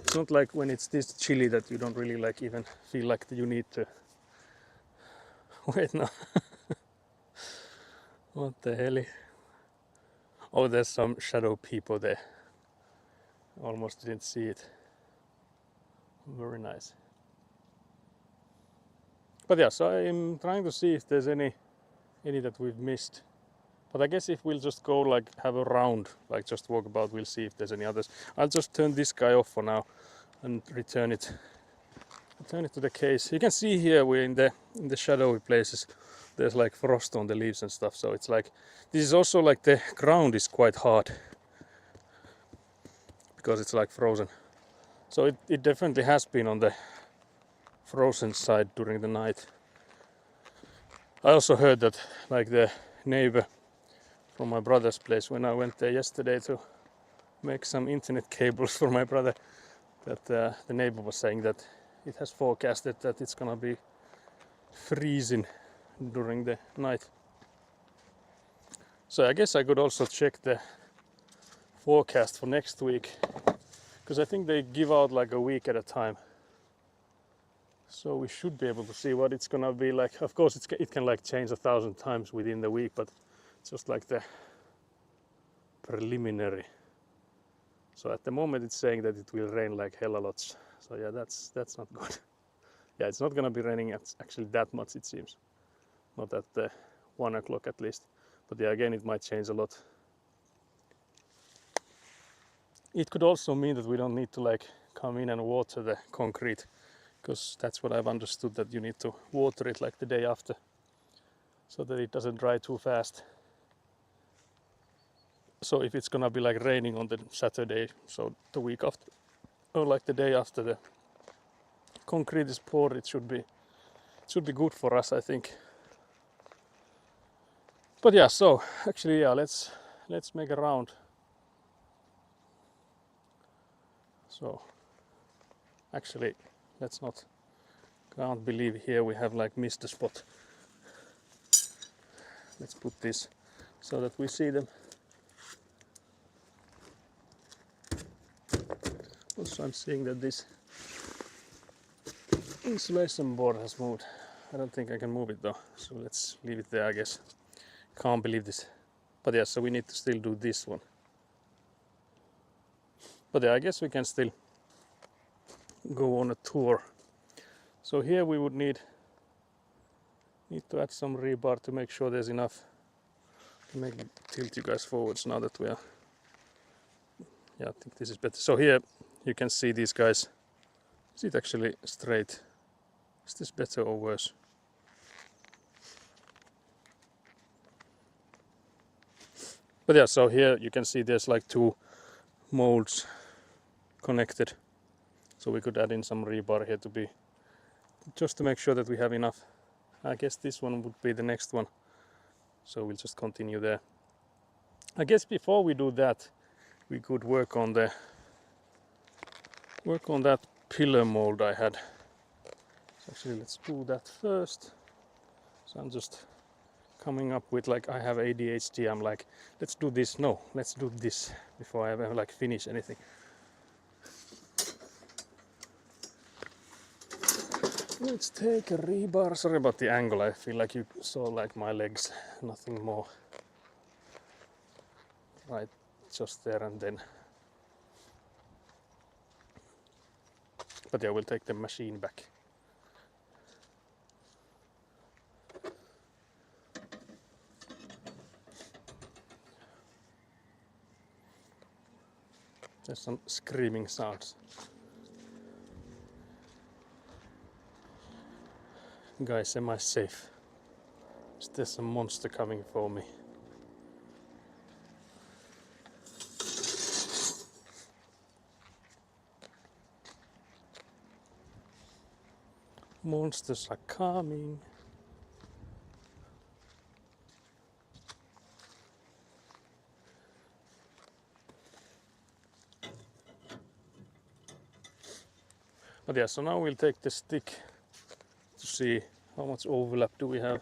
It's not like when it's this chilly that you don't really like even feel like you need to. Wait, no. What the hell? Oh, there's some shadow people there. Almost didn't see it. Very nice. But yeah, so I'm trying to see if there's any that we've missed. But I guess if we'll just go like have a round, like just walk about, we'll see if there's any others. I'll just turn this guy off for now and return it to the case. You can see here we're in the shadowy places. There's like frost on the leaves and stuff, so it's like this is also like the ground is quite hard because it's like frozen. So it definitely has been on the frozen side during the night. I also heard that like the neighbor from my brother's place, when I went there yesterday to make some internet cables for my brother, that the neighbor was saying that it has forecasted that it's gonna be freezing during the night. So I guess I could also check the forecast for next week, because I think they give out like a week at a time. So we should be able to see what it's gonna be like. Of course it can like change 1,000 times within the week, but just like the preliminary. So at the moment it's saying that it will rain like hell a lot. So yeah, that's not good. Yeah, it's not gonna be raining actually that much, it seems. Not at 1 o'clock at least. But yeah, again, it might change a lot. It could also mean that we don't need to like come in and water the concrete, because that's what I've understood, that you need to water it like the day after so that it doesn't dry too fast. So if it's gonna be like raining on the Saturday, so the week after, or like the day after the concrete is poured, it should be good for us, I think. But yeah, so actually, yeah, let's make a round. So actually, let's not. Can't believe here we have like missed the spot. Let's put this so that we see them. Also, I'm seeing that this insulation board has moved. I don't think I can move it though, so let's leave it there, I guess. Can't believe this. But yeah, so we need to still do this one. But yeah, I guess we can still go on a tour. So here we would need to add some rebar to make sure there's enough. Maybe tilt you guys forwards now that we are. Yeah, I think this is better. So here you can see these guys. Is it actually straight? Is this better or worse? But yeah, so here you can see there's like two molds connected. So we could add in some rebar here to be, just to make sure that we have enough. I guess this one would be the next one. So we'll just continue there. I guess before we do that, we could work on that pillar mold I had. So actually let's do that first. So I'm just coming up with, like, I have ADHD. I'm like, let's do this. No, let's do this before I ever like finish anything. Let's take a rebar. Sorry about the angle. I feel like you saw like my legs, nothing more. Right, just there and then. But yeah, we'll take the machine back. There's some screaming sounds. Guys, am I safe? Is there some monster coming for me? Monsters are coming. But yeah, so now we'll take the stick to see how much overlap do we have.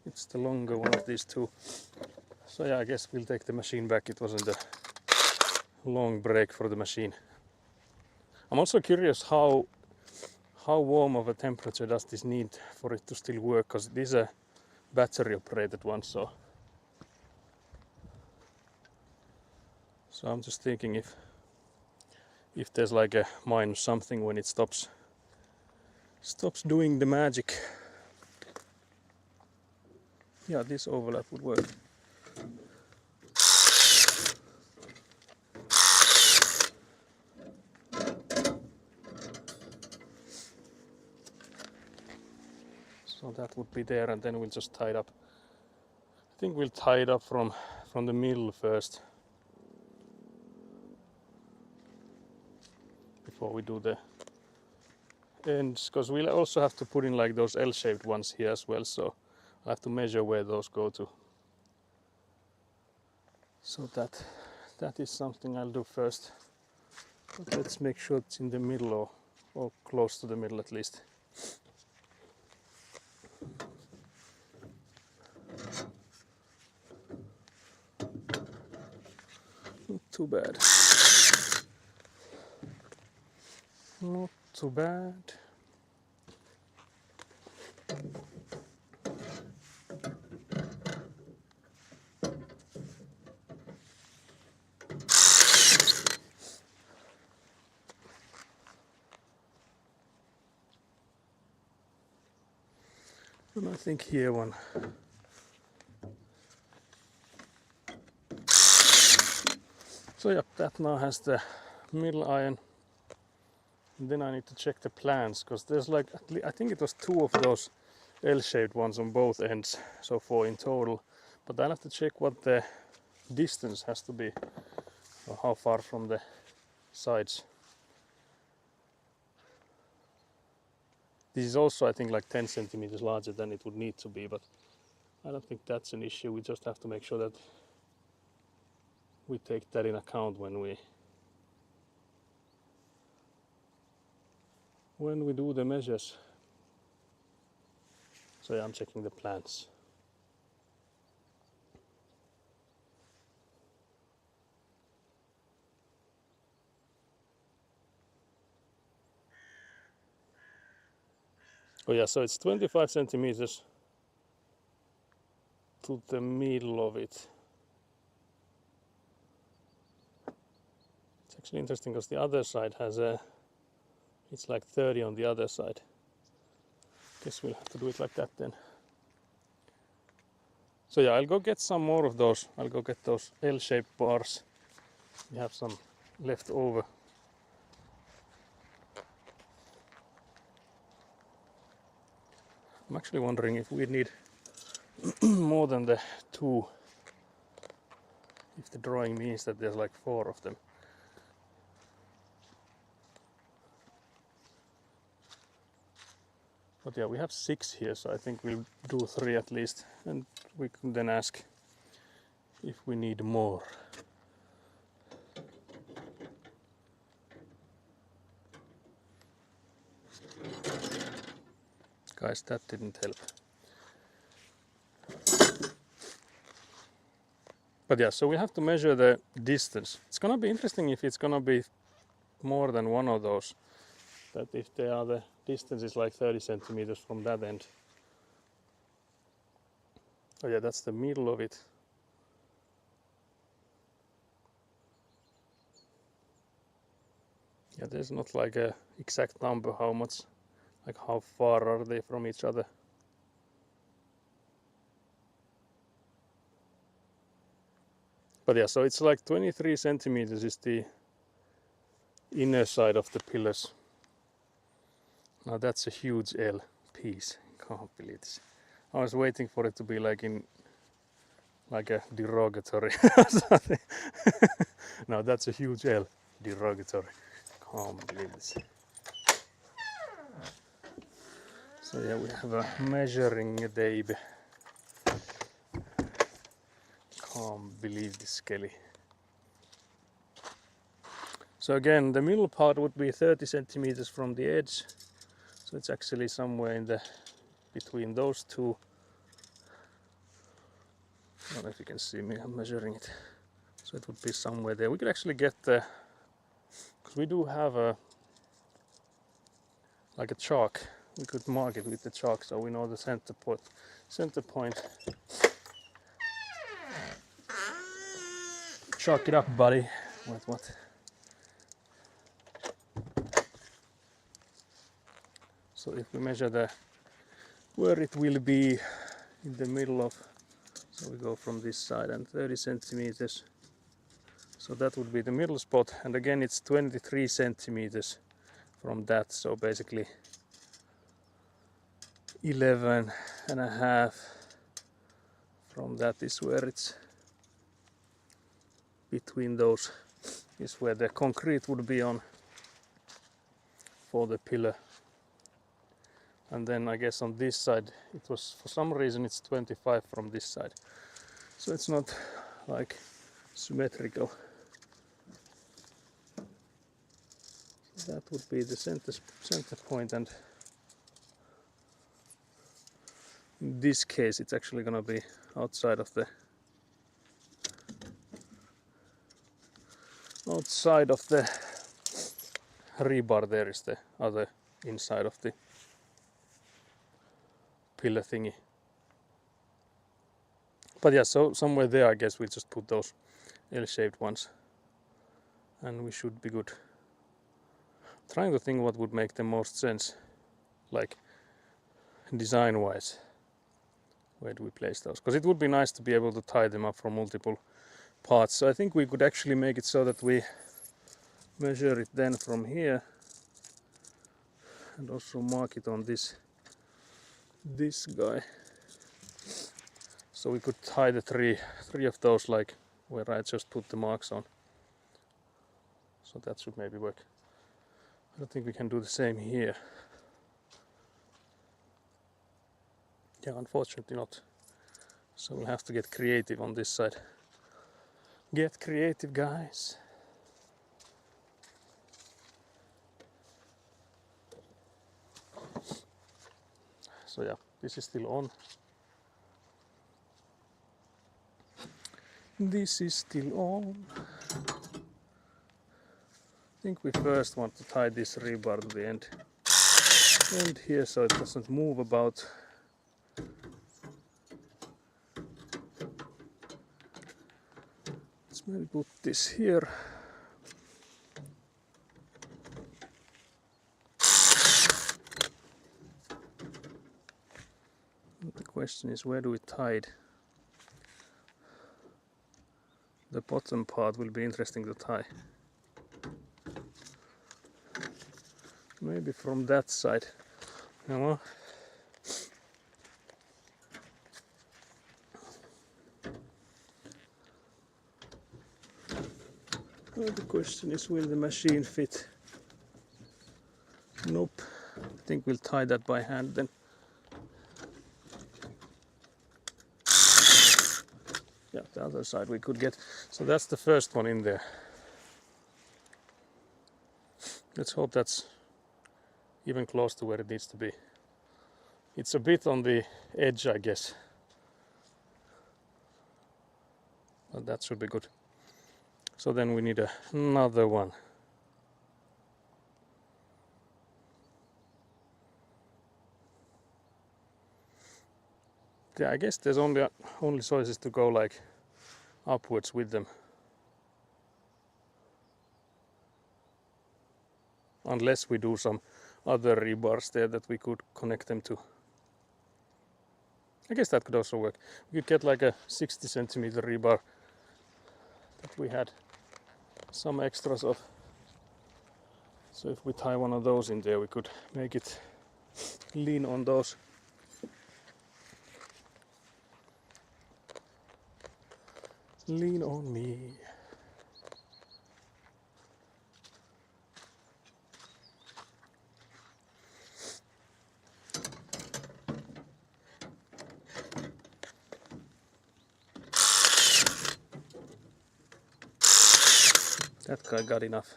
It's the longer one of these two. So yeah, I guess we'll take the machine back. It wasn't a long break for the machine. I'm also curious how warm of a temperature does this need for it to still work, because it is a battery operated one. So I'm just thinking if there's like a minus something when it stops doing the magic. Yeah, this overlap would work. So that would be there, and then we'll just tie it up. I think we'll tie it up from the middle first before we do the ends, because we'll also have to put in like those L-shaped ones here as well, so I'll have to measure where those go to. So that is something I'll do first. But let's make sure it's in the middle, or close to the middle at least. Not too bad. Not too bad. And I think here one. So yeah, that now has the middle iron. And then I need to check the plans, because there's like, I think it was 2 of those L-shaped ones on both ends, so 4 in total. But I'll have to check what the distance has to be, or how far from the sides. This is also, I think, like 10 centimeters larger than it would need to be, but I don't think that's an issue. We just have to make sure that we take that in account when we do the measures. So yeah, I'm checking the plans. Oh yeah, so it's 25 centimeters to the middle of it. It's actually interesting because the other side has it's like 30 on the other side. Guess we'll have to do it like that then. So yeah, I'll go get some more of those. I'll go get those L-shaped bars. We have some left over. I'm actually wondering if we need more than the 2. If the drawing means that there's like 4 of them. But yeah, we have 6 here, so I think we'll do 3 at least. And we can then ask if we need more. Guys, that didn't help. But yeah, so we have to measure the distance. It's gonna be interesting if it's gonna be more than one of those. That if they are, the distance is like 30 centimeters from that end. Oh yeah, that's the middle of it. Yeah, there's not like a exact number how much, like how far are they from each other. But yeah, so it's like 23 centimeters is the inner side of the pillars. Now that's a huge L piece. Can't believe this. I was waiting for it to be like in like a derogatory or something. Now that's a huge L. Derogatory. Can't believe this. So yeah, we have a measuring tape. Can't believe this, Kelly. So again, the middle part would be 30 centimeters from the edge. So it's actually somewhere in the between those two. I don't know if you can see me, I'm measuring it. So it would be somewhere there. We could actually get the, because we do have a like a chalk. We could mark it with the chalk so we know the center point. Chalk it up, buddy. What? So if we measure the where it will be in the middle of, so we go from this side and 30 centimeters. So that would be the middle spot, and again it's 23 centimeters from that, so basically 11 and a half from that is where it's between those, is where the concrete would be on for the pillar. And then I guess on this side it was, for some reason it's 25 from this side, so it's not like symmetrical. So that would be the center point, and in this case it's actually gonna be outside of the rebar. There is the other inside of the pillar thingy. But yeah, so somewhere there I guess we just put those L-shaped ones and we should be good. Trying to think what would make the most sense, like design wise. Where do we place those? Because it would be nice to be able to tie them up from multiple parts. So I think we could actually make it so that we measure it then from here and also mark it on this guy. So we could tie the three of those like where I just put the marks on. So that should maybe work. I don't think we can do the same here. Yeah, unfortunately not. So we'll have to get creative on this side. Get creative, guys. So yeah, this is still on. This is still on. I think we first want to tie this rebar to the end here so it doesn't move about. Let's maybe put this here. The question is, where do we tie it? The bottom part will be interesting to tie. Maybe from that side. No. Well, the question is, will the machine fit? Nope. I think we'll tie that by hand then. Yeah, the other side we could get. So that's the first one in there. Let's hope that's even close to where it needs to be. It's a bit on the edge, I guess. But that should be good. So then we need another one. Yeah, I guess there's only choices to go like upwards with them. Unless we do some other rebars there that we could connect them to. I guess that could also work. We could get like a 60 centimeter rebar that we had some extras of. So if we tie one of those in there, we could make it lean on those. Lean on me. That guy got enough.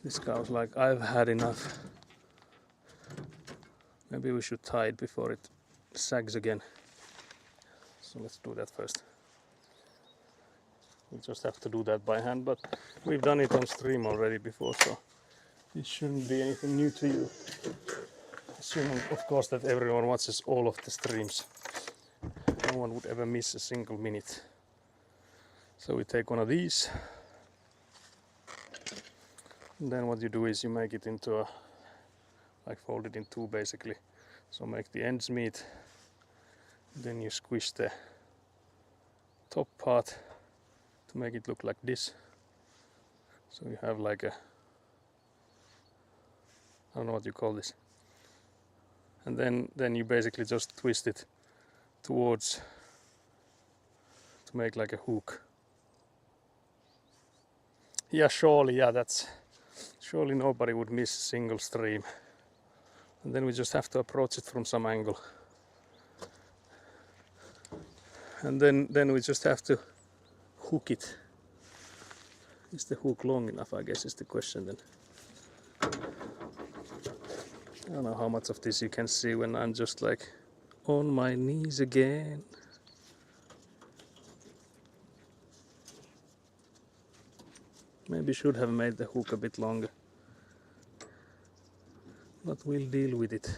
This guy was like, I've had enough. Maybe we should tie it before it sags again. So let's do that first. We just have to do that by hand, but we've done it on stream already before, so it shouldn't be anything new to you. Assuming, of course, that everyone watches all of the streams. No one would ever miss a single minute. So we take one of these. And then what you do is you make it into a, like fold it in two basically. So make the ends meet. Then you squish the top part to make it look like this. So you have like a, I don't know what you call this. And then you basically just twist it towards to make like a hook. Yeah, surely, yeah, that's surely nobody would miss a single stream. And then we just have to approach it from some angle. And then we just have to hook it. Is the hook long enough, I guess, is the question then. I don't know how much of this you can see when I'm just like on my knees again. Maybe should have made the hook a bit longer. But we'll deal with it.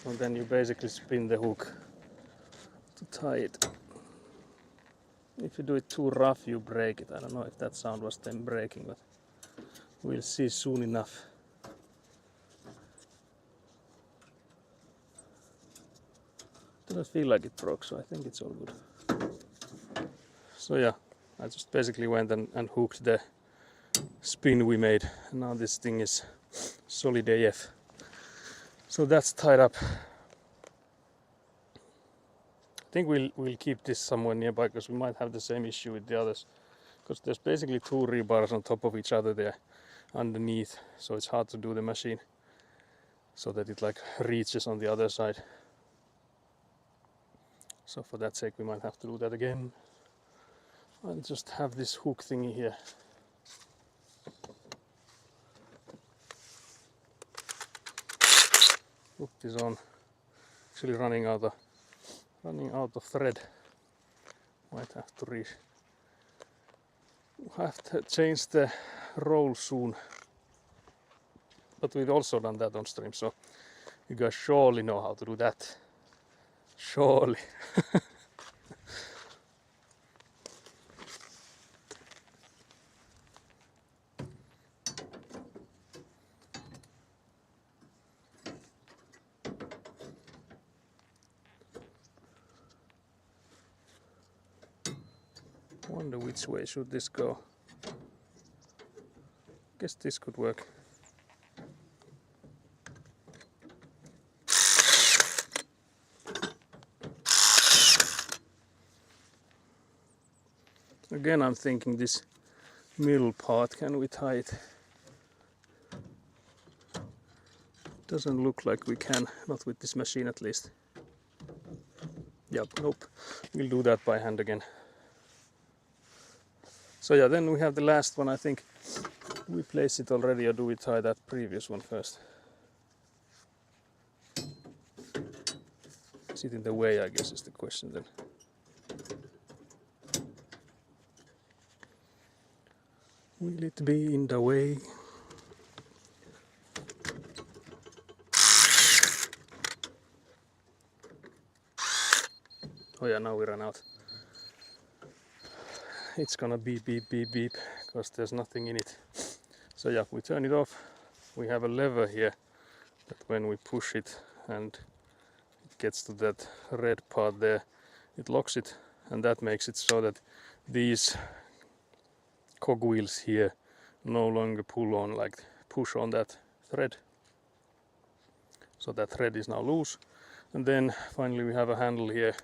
And then you basically spin the hook to tie it. If you do it too rough, you break it. I don't know if that sound was them breaking, but we'll see soon enough. Doesn't feel like it broke, so I think it's all good. So yeah, I just basically went and hooked the spin we made. And now this thing is solid AF. So that's tied up. I think we'll keep this somewhere nearby because we might have the same issue with the others. Because there's basically two rebars on top of each other there underneath, so it's hard to do the machine so that it like reaches on the other side. So for that sake we might have to do that again. I'll just have this hook thingy here. Put this on. Actually running out of thread. Might have to change the roll soon. But we've also done that on stream, so you guys surely know how to do that. Surely. Wonder which way should this go. Guess this could work. Again, I'm thinking this middle part, can we tie it? Doesn't look like we can, not with this machine at least. Yep, nope. We'll do that by hand again. So yeah, then we have the last one. I think we place it already, or do we tie that previous one first? Is it in the way, I guess is the question then. Will it be in the way? Oh yeah, now we ran out. It's gonna beep, beep, beep, beep, because there's nothing in it. So yeah, we turn it off. We have a lever here that when we push it and it gets to that red part there, it locks it, and that makes it so that these cogwheels here no longer push on that thread. So that thread is now loose. And then finally we have a handle here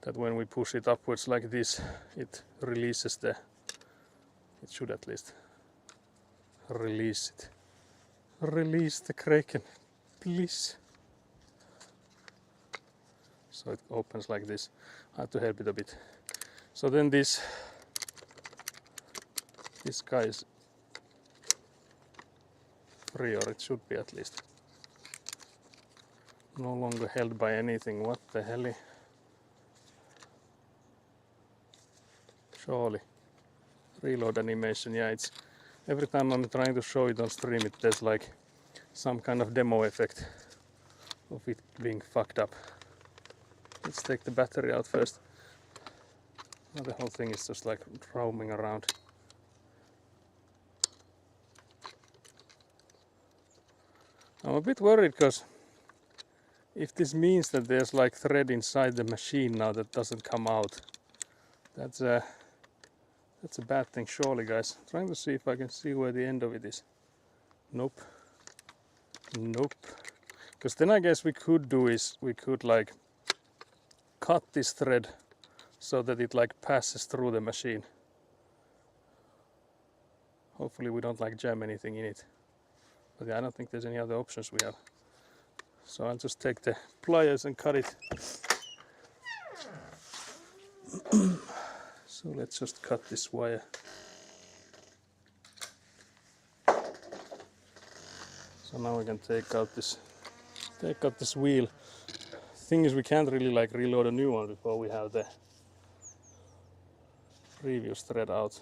that when we push it upwards like this, it releases it should at least release it. Release the kraken, please. So it opens like this. I have to help it a bit. So then this guy is free, or it should be at least. No longer held by anything. What the hell? Surely. Reload animation, yeah, it's every time I'm trying to show it on stream, there's like some kind of demo effect of it being fucked up. Let's take the battery out first. Now the whole thing is just like roaming around. I'm a bit worried because if this means that there's like thread inside the machine now that doesn't come out, that's a bad thing, surely, guys. I'm trying to see if I can see where the end of it is. Nope. Nope. Because then I guess we could do is we could like cut this thread so that it like passes through the machine. Hopefully we don't like jam anything in it. But yeah, I don't think there's any other options we have. So I'll just take the pliers and cut it. So let's just cut this wire. So now we can take out this wheel. Thing is, we can't really like reload a new one before we have the previous thread out.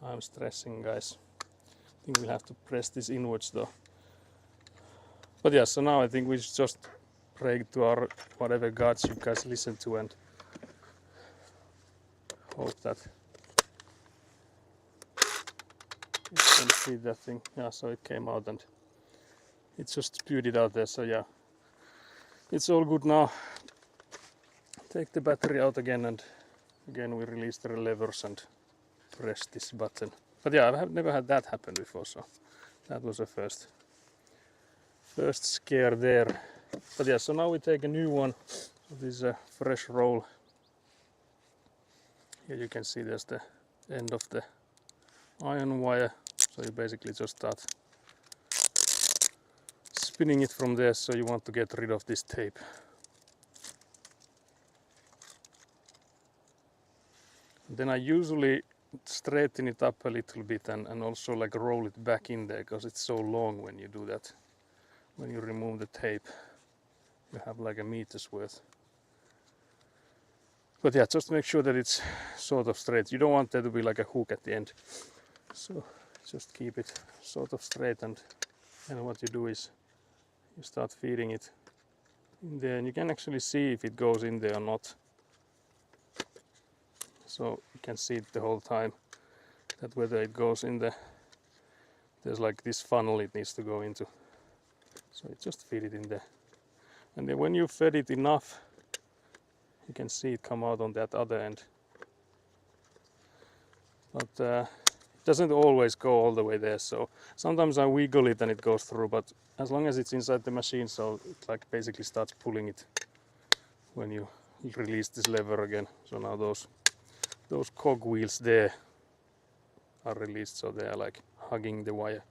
I'm stressing, guys. I think we'll have to press this inwards though. But yeah, so now I think we should just pray to our whatever gods you guys listen to and hope that you can see that thing. Yeah, so it came out and it just spewed it out there. So yeah, it's all good now. Take the battery out again, and again we release the levers and press this button. But yeah, I have never had that happen before, so that was a first scare there. But yeah, so now we take a new one. So this is a fresh roll. Here you can see there's the end of the iron wire. So you basically just start spinning it from there, so you want to get rid of this tape. Then I usually straighten it up a little bit and also like roll it back in there, because it's so long when you do that. When you remove the tape, you have like a meter's worth. But yeah, just make sure that it's sort of straight. You don't want there to be like a hook at the end. So just keep it sort of straight, and what you do is you start feeding it in there, and you can actually see if it goes in there or not. So you can see it the whole time, that whether it goes in there's like this funnel it needs to go into. So you just feed it in there. And then when you fed it enough, you can see it come out on that other end. But it doesn't always go all the way there, so sometimes I wiggle it and it goes through, but as long as it's inside the machine, so it like basically starts pulling it when you release this lever again. So now those cog wheels there are released, so they are like hugging the wire.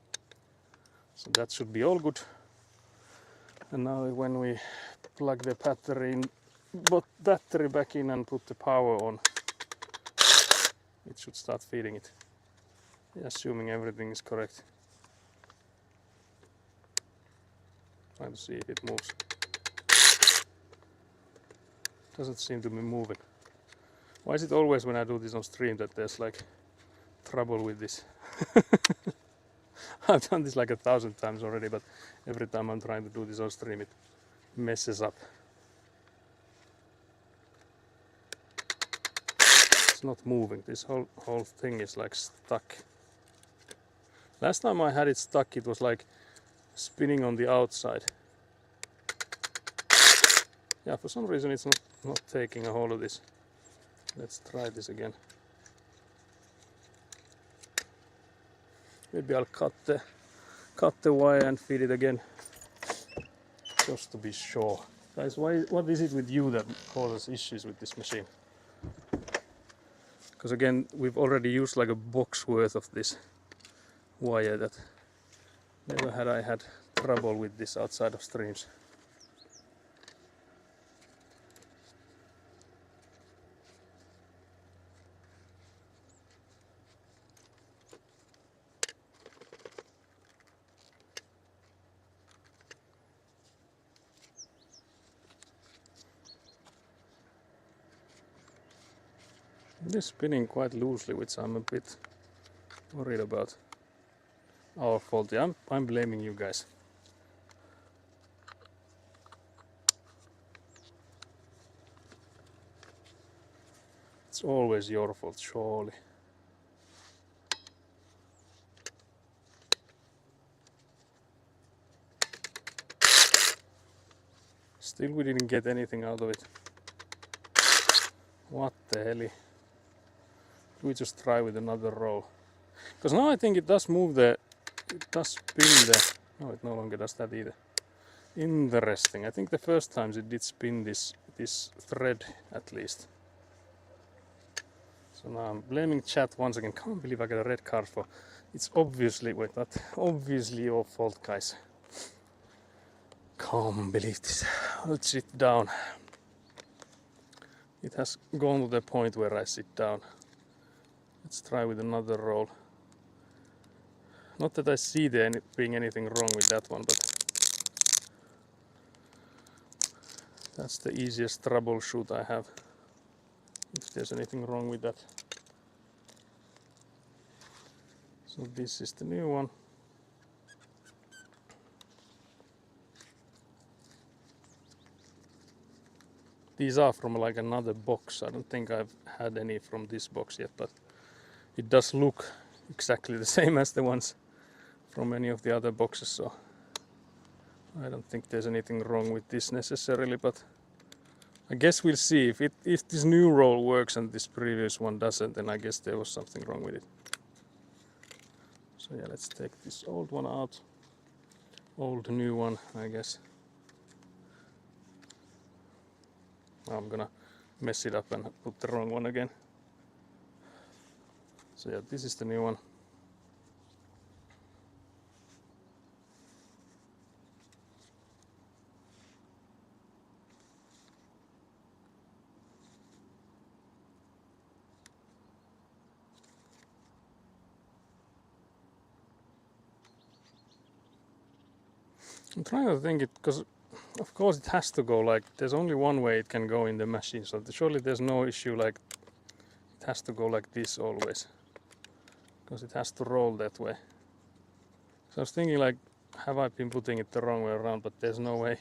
So that should be all good. And now when we plug the battery back in and put the power on, it should start feeding it, assuming everything is correct. Trying to see if it moves. Doesn't seem to be moving. Why is it always when I do this on stream that there's like trouble with this? I've done this like 1,000 times already, but every time I'm trying to do this on stream it messes up. It's not moving. This whole thing is like stuck. Last time I had it stuck, it was like spinning on the outside. Yeah, for some reason it's not taking a hold of this. Let's try this again. Maybe I'll cut the wire and feed it again, just to be sure. Guys, what is it with you that causes issues with this machine? Because again, we've already used like a box worth of this wire. That never had I had trouble with this outside of streams. It is spinning quite loosely, which I'm a bit worried about. Our fault. Yeah, I'm blaming you guys. It's always your fault, surely. Still we didn't get anything out of it. What the hell? We just try with another roll. Because now I think it does move it does spin no, it no longer does that either. Interesting. I think the first times it did spin this thread at least. So now I'm blaming chat once again. Can't believe I got a red card for. It's obviously, wait, not obviously your fault, guys. Can't believe this. Let's sit down. It has gone to the point where I sit down. Let's try with another roll. Not that I see there being anything wrong with that one, but that's the easiest troubleshoot I have, if there's anything wrong with that. So this is the new one. These are from like another box. I don't think I've had any from this box yet, but it does look exactly the same as the ones from any of the other boxes, so I don't think there's anything wrong with this necessarily, but I guess we'll see. If this new roll works and this previous one doesn't, then I guess there was something wrong with it. So yeah, let's take this old one out. Old new one, I guess. Now I'm gonna mess it up and put the wrong one again. So yeah, this is the new one. I'm trying to think it, because of course it has to go like, there's only one way it can go in the machine, so surely there's no issue like it has to go like this always, because it has to roll that way. So I was thinking like, have I been putting it the wrong way around, but there's no way.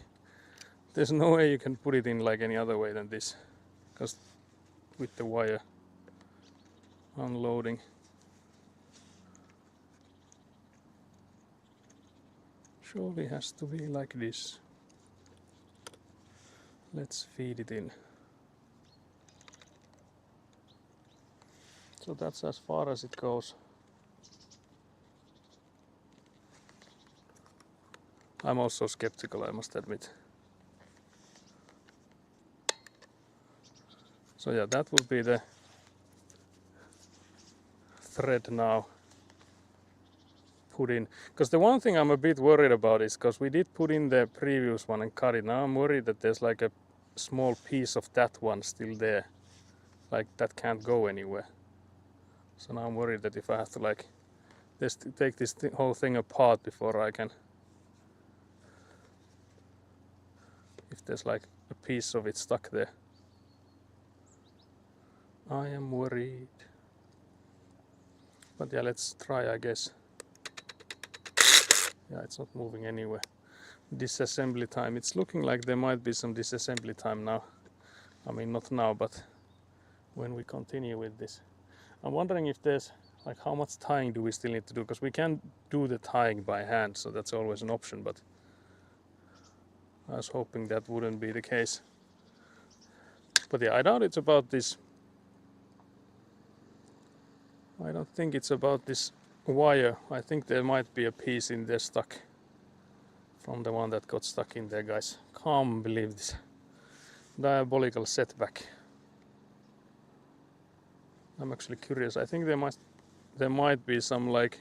There's no way you can put it in like any other way than this, because with the wire unloading. Surely has to be like this. Let's feed it in. So that's as far as it goes. I'm also skeptical, I must admit. So yeah, that will be the thread now put in. Because the one thing I'm a bit worried about is, because we did put in the previous one and cut it, now I'm worried that there's like a small piece of that one still there, like that can't go anywhere. So now I'm worried that if I have to like just take this whole thing apart before I can, if there's like a piece of it stuck there. I am worried. But yeah, let's try, I guess. Yeah, it's not moving anywhere. Disassembly time. It's looking like there might be some disassembly time now. I mean, not now, but when we continue with this. I'm wondering if there's, like, how much tying do we still need to do? Because we can do the tying by hand, so that's always an option, but I was hoping that wouldn't be the case. But yeah, I doubt it's about this. I don't think it's about this wire. I think there might be a piece in there stuck from the one that got stuck in there, guys. Can't believe this. Diabolical setback. I'm actually curious. I think there might be some, like,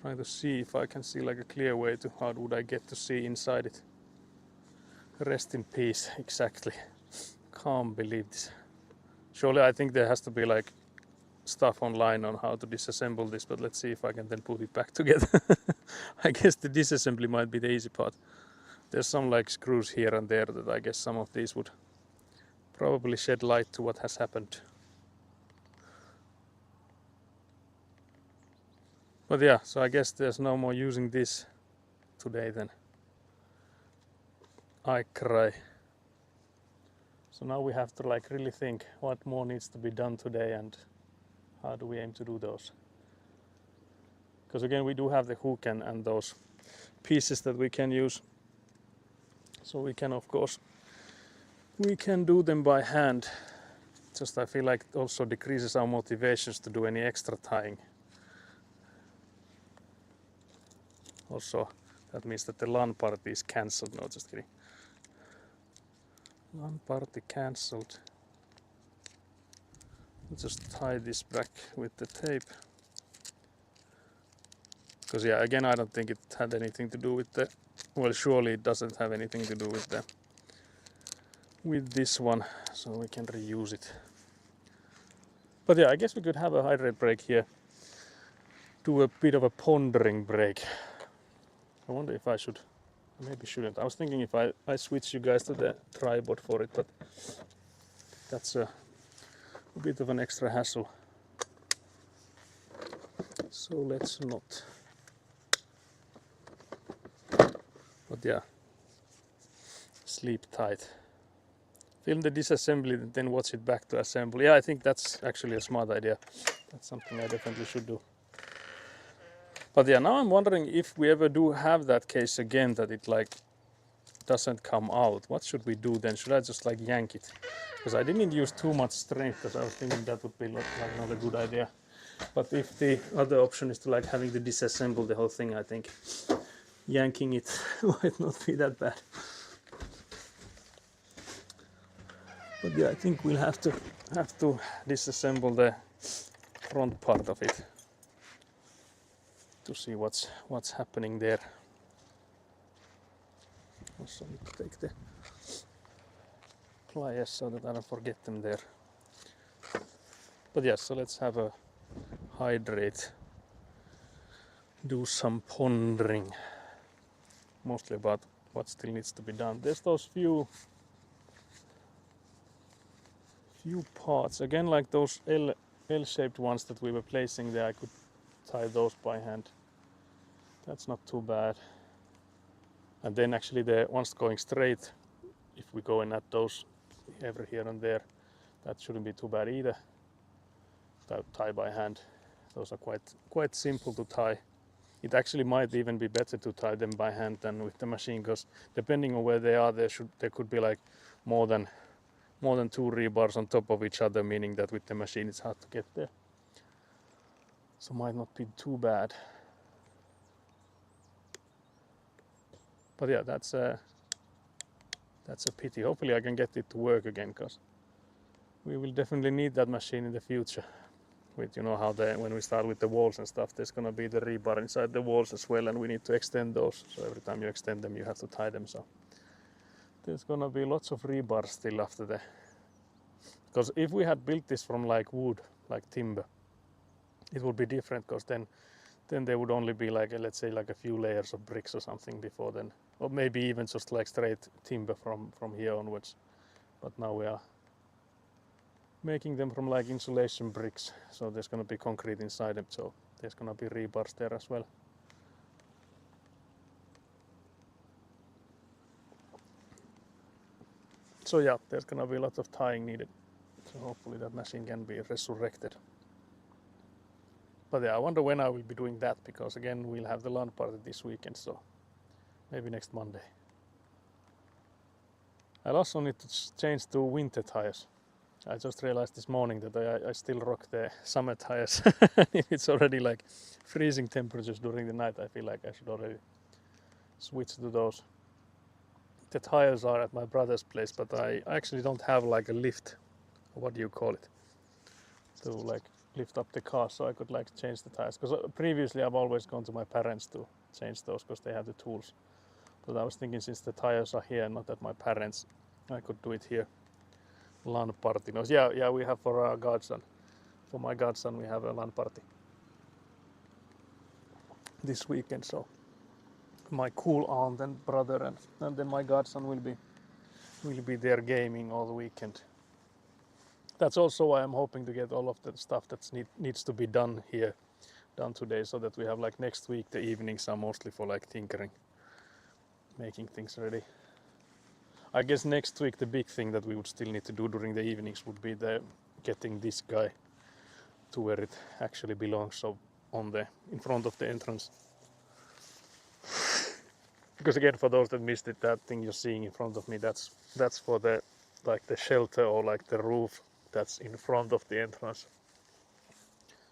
trying to see if I can see like a clear way to how would I get to see inside it. Rest in peace, exactly. Can't believe this. Surely I think there has to be like stuff online on how to disassemble this, but let's see if I can then put it back together. I guess the disassembly might be the easy part. There's some like screws here and there that I guess some of these would probably shed light to what has happened. But yeah, so I guess there's no more using this today then. I cry. So now we have to like really think what more needs to be done today and how do we aim to do those. Because again, we do have the hook and those pieces that we can use. So we can, of course, we can do them by hand. Just I feel like it also decreases our motivations to do any extra tying. Also, that means that the LAN party is cancelled. No, just kidding. LAN party cancelled. Let's just tie this back with the tape. Because yeah, again, I don't think it had anything to do with the, well, surely it doesn't have anything to do with the, with this one, so we can reuse it. But yeah, I guess we could have a hydrate break here. Do a bit of a pondering break. I wonder if I should, maybe shouldn't. I was thinking if I switch you guys to the tripod for it, but that's a bit of an extra hassle. So let's not. But yeah, sleep tight. Film the disassembly, then watch it back to assemble. Yeah, I think that's actually a smart idea. That's something I definitely should do. But yeah, now I'm wondering if we ever do have that case again that it like doesn't come out. What should we do then? Should I just like yank it? Because I didn't use too much strength, because I was thinking that would be like not a good idea. But if the other option is to like having to disassemble the whole thing, I think yanking it might not be that bad. But yeah, I think we'll have to disassemble the front part of it to see what's happening there. Also need to take the pliers so that I don't forget them there. But yes, so let's have a hydrate, do some pondering, mostly about what still needs to be done. There's those few parts, again like those L-shaped ones that we were placing there. I could tie those by hand. That's not too bad. And then actually the ones going straight, if we go and add those every here and there, that shouldn't be too bad either. Tie by hand. Those are quite simple to tie. It actually might even be better to tie them by hand than with the machine, because depending on where they are, there could be like more than 2 rebars on top of each other, meaning that with the machine it's hard to get there. So might not be too bad. But yeah, that's a pity. Hopefully I can get it to work again, because we will definitely need that machine in the future. With how when we start with the walls and stuff, there's gonna be the rebar inside the walls as well, and we need to extend those. So every time you extend them, you have to tie them. So there's gonna be lots of rebar still after the. Because if we had built this from like wood, like timber, it would be different. Because then there would only be like let's say like a few layers of bricks or something before then, or maybe even just like straight timber from here onwards. But now we are making them from like insulation bricks, so there's gonna be concrete inside them, so there's gonna be rebars there as well. So yeah, there's gonna be a lot of tying needed, so hopefully that machine can be resurrected. But yeah, I wonder when I will be doing that, because again we'll have the LAN party this weekend, so maybe next Monday. I'll also need to change to winter tires. I just realized this morning that I still rock the summer tires. If it's already like freezing temperatures during the night, I feel like I should already switch to those. The tires are at my brother's place, but I actually don't have like a lift, what do you call it, to like lift up the car, so I could like change the tires. Because previously I've always gone to my parents to change those, because they have the tools. But I was thinking, since the tires are here, not at my parents, I could do it here. LAN party. No, yeah, we have for our godson. For my godson, we have a LAN party this weekend. So my cool aunt and brother and then my godson will be there gaming all the weekend. That's also why I'm hoping to get all of the stuff that needs to be done here done today, so that we have like next week the evenings are mostly for like tinkering, making things ready. I guess next week the big thing that we would still need to do during the evenings would be the getting this guy to where it actually belongs, so in front of the entrance. Because again, for those that missed it, that thing you're seeing in front of me, that's for the shelter, or like the roof that's in front of the entrance.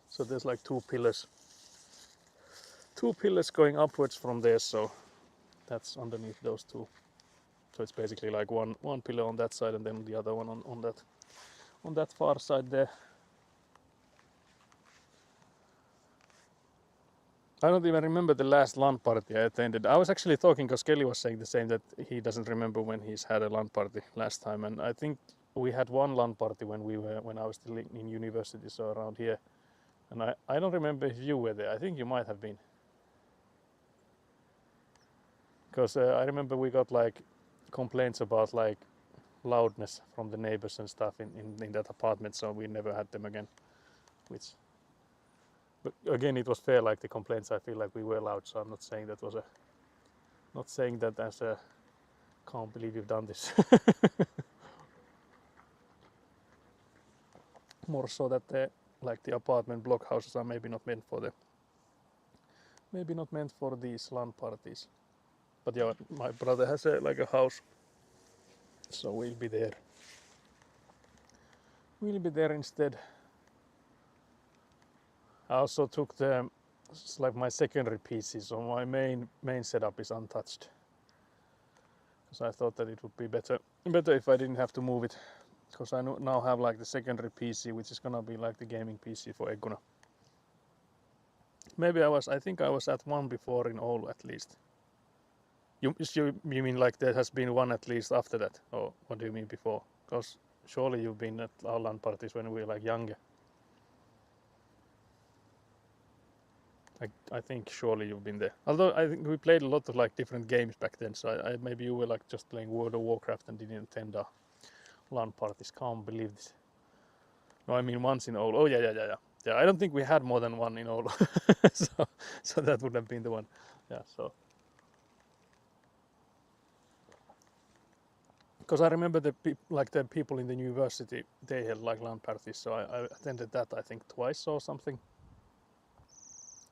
So there's like two pillars going upwards from there, so that's underneath those two. So it's basically like one pillar on that side, and then the other one on that far side there. I don't even remember the last LAN party I attended. I was actually talking, because Kelly was saying the same, that he doesn't remember when he's had a LAN party last time, and I think we had one LAN party when I was still in university, so around here. And I don't remember if you were there. I think you might have been. Because I remember we got like complaints about like loudness from the neighbors and stuff in that apartment, so we never had them again. But again, it was fair, like the complaints, I feel like we were loud, so I'm not saying that as a can't believe you've done this. More so that the apartment block houses are maybe not meant for these LAN parties. But yeah, my brother has a house, so we'll be there. We'll be there instead. I also took it's like my secondary PC, so my main setup is untouched. Because I thought that it would be better if I didn't have to move it because I now have like the secondary PC, which is gonna be like the gaming PC for Eguna. Maybe I think I was at one before in Oulu at least. You mean like there has been one at least after that, or what do you mean before? Because surely you've been at our LAN parties when we were like younger. I think surely you've been there. Although I think we played a lot of like different games back then, so maybe you were like just playing World of Warcraft and didn't attend our LAN parties. Can't believe this. No, I mean once in Oulu. Oh yeah. Yeah, I don't think we had more than one in Oulu, so that would have been the one. Yeah, so. Because I remember the people in the university, they had like LAN parties, so I attended that I think twice or something.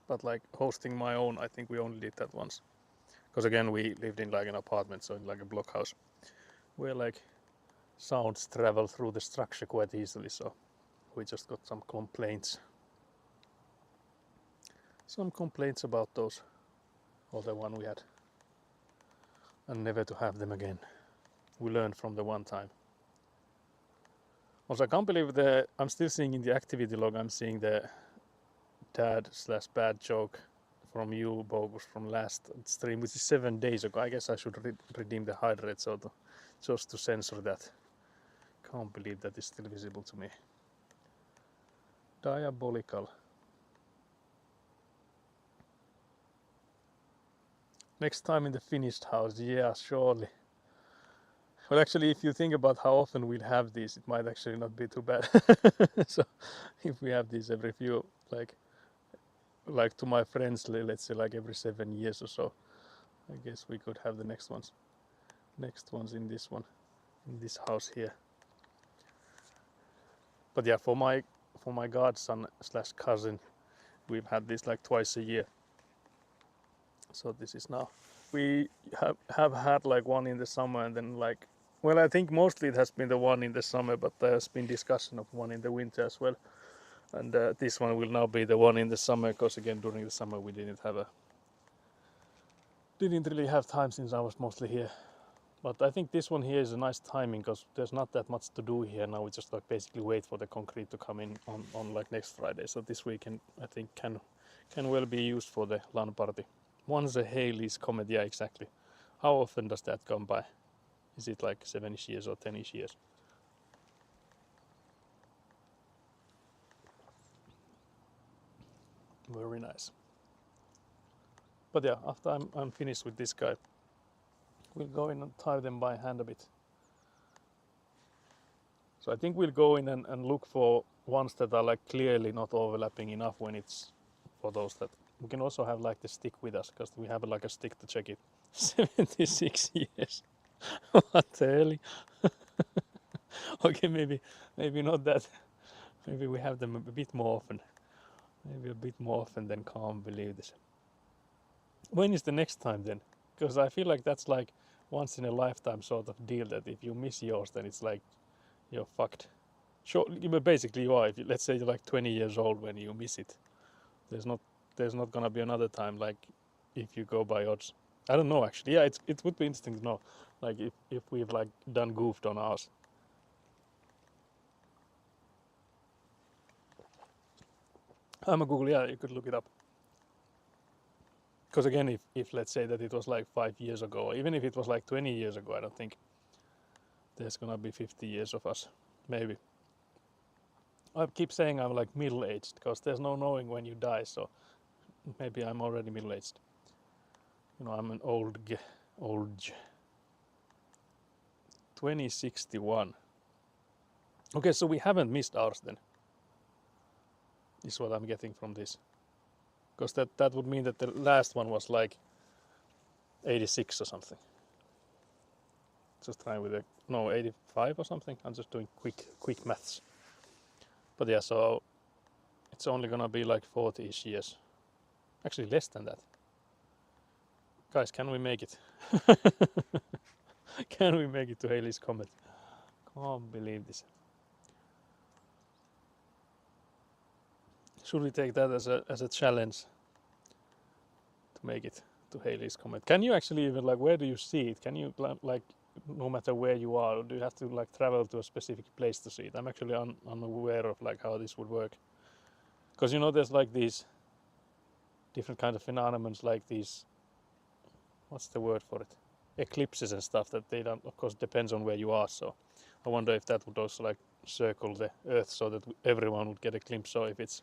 But like hosting my own, I think we only did that once. Because again, we lived in like an apartment, so in like a block house, where like sounds travel through the structure quite easily. So we just got some complaints about those, or the one we had, and never to have them again. We learned from the one time. Also, I can't believe I'm still seeing in the activity log, I'm seeing the dad/bad joke from you, Bogus, from last stream, which is 7 days ago. I guess I should redeem the hydrate just to censor that. Can't believe that is still visible to me. Diabolical. Next time in the finished house, yeah, surely. Well, actually, if you think about how often we'd have these, it might actually not be too bad. So, if we have these every few, like to my friends, let's say like every 7 years or so, I guess we could have the next ones in this one, in this house here. But yeah, for my godson/cousin, we've had this like twice a year. So this is now, we have had like one in the summer, and then like, well, I think mostly it has been the one in the summer, but there has been discussion of one in the winter as well. And this one will now be the one in the summer, because again, during the summer we didn't really have time since I was mostly here. But I think this one here is a nice timing, because there's not that much to do here now. We just like basically wait for the concrete to come in on like next Friday. So this weekend I think can well be used for the LAN party. Once a Halley's Comet, yeah, exactly. How often does that come by? Is it like 7-ish years or 10-ish years? Very nice. But yeah, after I'm finished with this guy, we'll go in and tie them by hand a bit. So I think we'll go in and look for ones that are like clearly not overlapping enough when it's for those that we can also have like the stick with us, because we have like a stick to check it. 76 years. What the hell? Okay, maybe not that. Maybe we have them a bit more often. Maybe a bit more often than can't believe this. When is the next time then? Because I feel like that's like once in a lifetime sort of deal, that if you miss yours, then it's like you're fucked. Sure, but basically you are. If you, let's say you're like 20 years old when you miss it, there's not gonna be another time like if you go by odds. I don't know actually. Yeah, it would be interesting to know, like if we've like done goofed on ours. I'm a Google. Yeah, you could look it up. Because again, if let's say that it was like 5 years ago, or even if it was like 20 years ago, I don't think there's gonna be 50 years of us. Maybe. I keep saying I'm like middle-aged, because there's no knowing when you die, so maybe I'm already middle-aged. You know, I'm an old 2061. Okay, so we haven't missed ours then, is what I'm getting from this. Because that would mean that the last one was like 86 or something. Just trying with 85 or something. I'm just doing quick maths. But yeah, so it's only gonna be like 40-ish years. Actually less than that. Guys, can we make it? Can we make it to Halley's Comet? Can't believe this. Should we take that as a challenge to make it to Halley's Comet? Can you actually even, like, where do you see it? Can you like no matter where you are, or do you have to like travel to a specific place to see it? I'm actually unaware of like how this would work, because you know there's like these different kind of phenomena, like these, what's the word for it, eclipses and stuff, that they don't, of course, depends on where you are. So I wonder if that would also like circle the earth so that everyone would get a glimpse. So if it's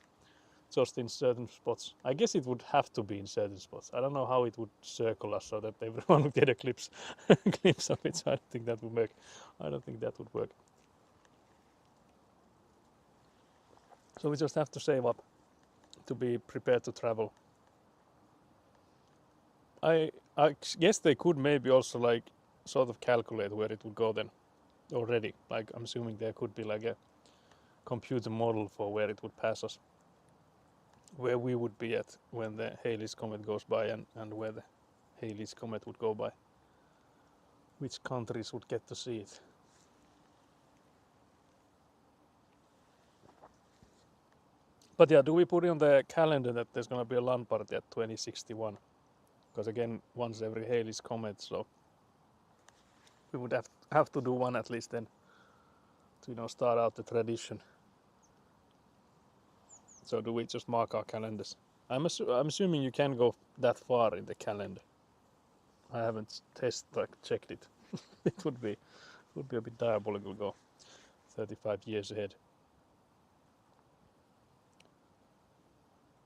just in certain spots, I guess it would have to be in certain spots. I don't know how it would circle us so that everyone would get a glimpse glimpse of it. So I don't think that would work. I don't think that would work. So we just have to save up to be prepared to travel. I guess they could maybe also like sort of calculate where it would go then already. Like I'm assuming there could be like a computer model for where it would pass us, where we would be at when the Halley's Comet goes by, and where the Halley's Comet would go by. Which countries would get to see it. But yeah, do we put it on the calendar that there's going to be a LAN party at 2061? Because again, once every Halley's Comet, so we would have to do one at least then to start out the tradition. So do we just mark our calendars? I'm assuming you can go that far in the calendar. I haven't checked it. It would be a bit diabolical to go 35 years ahead.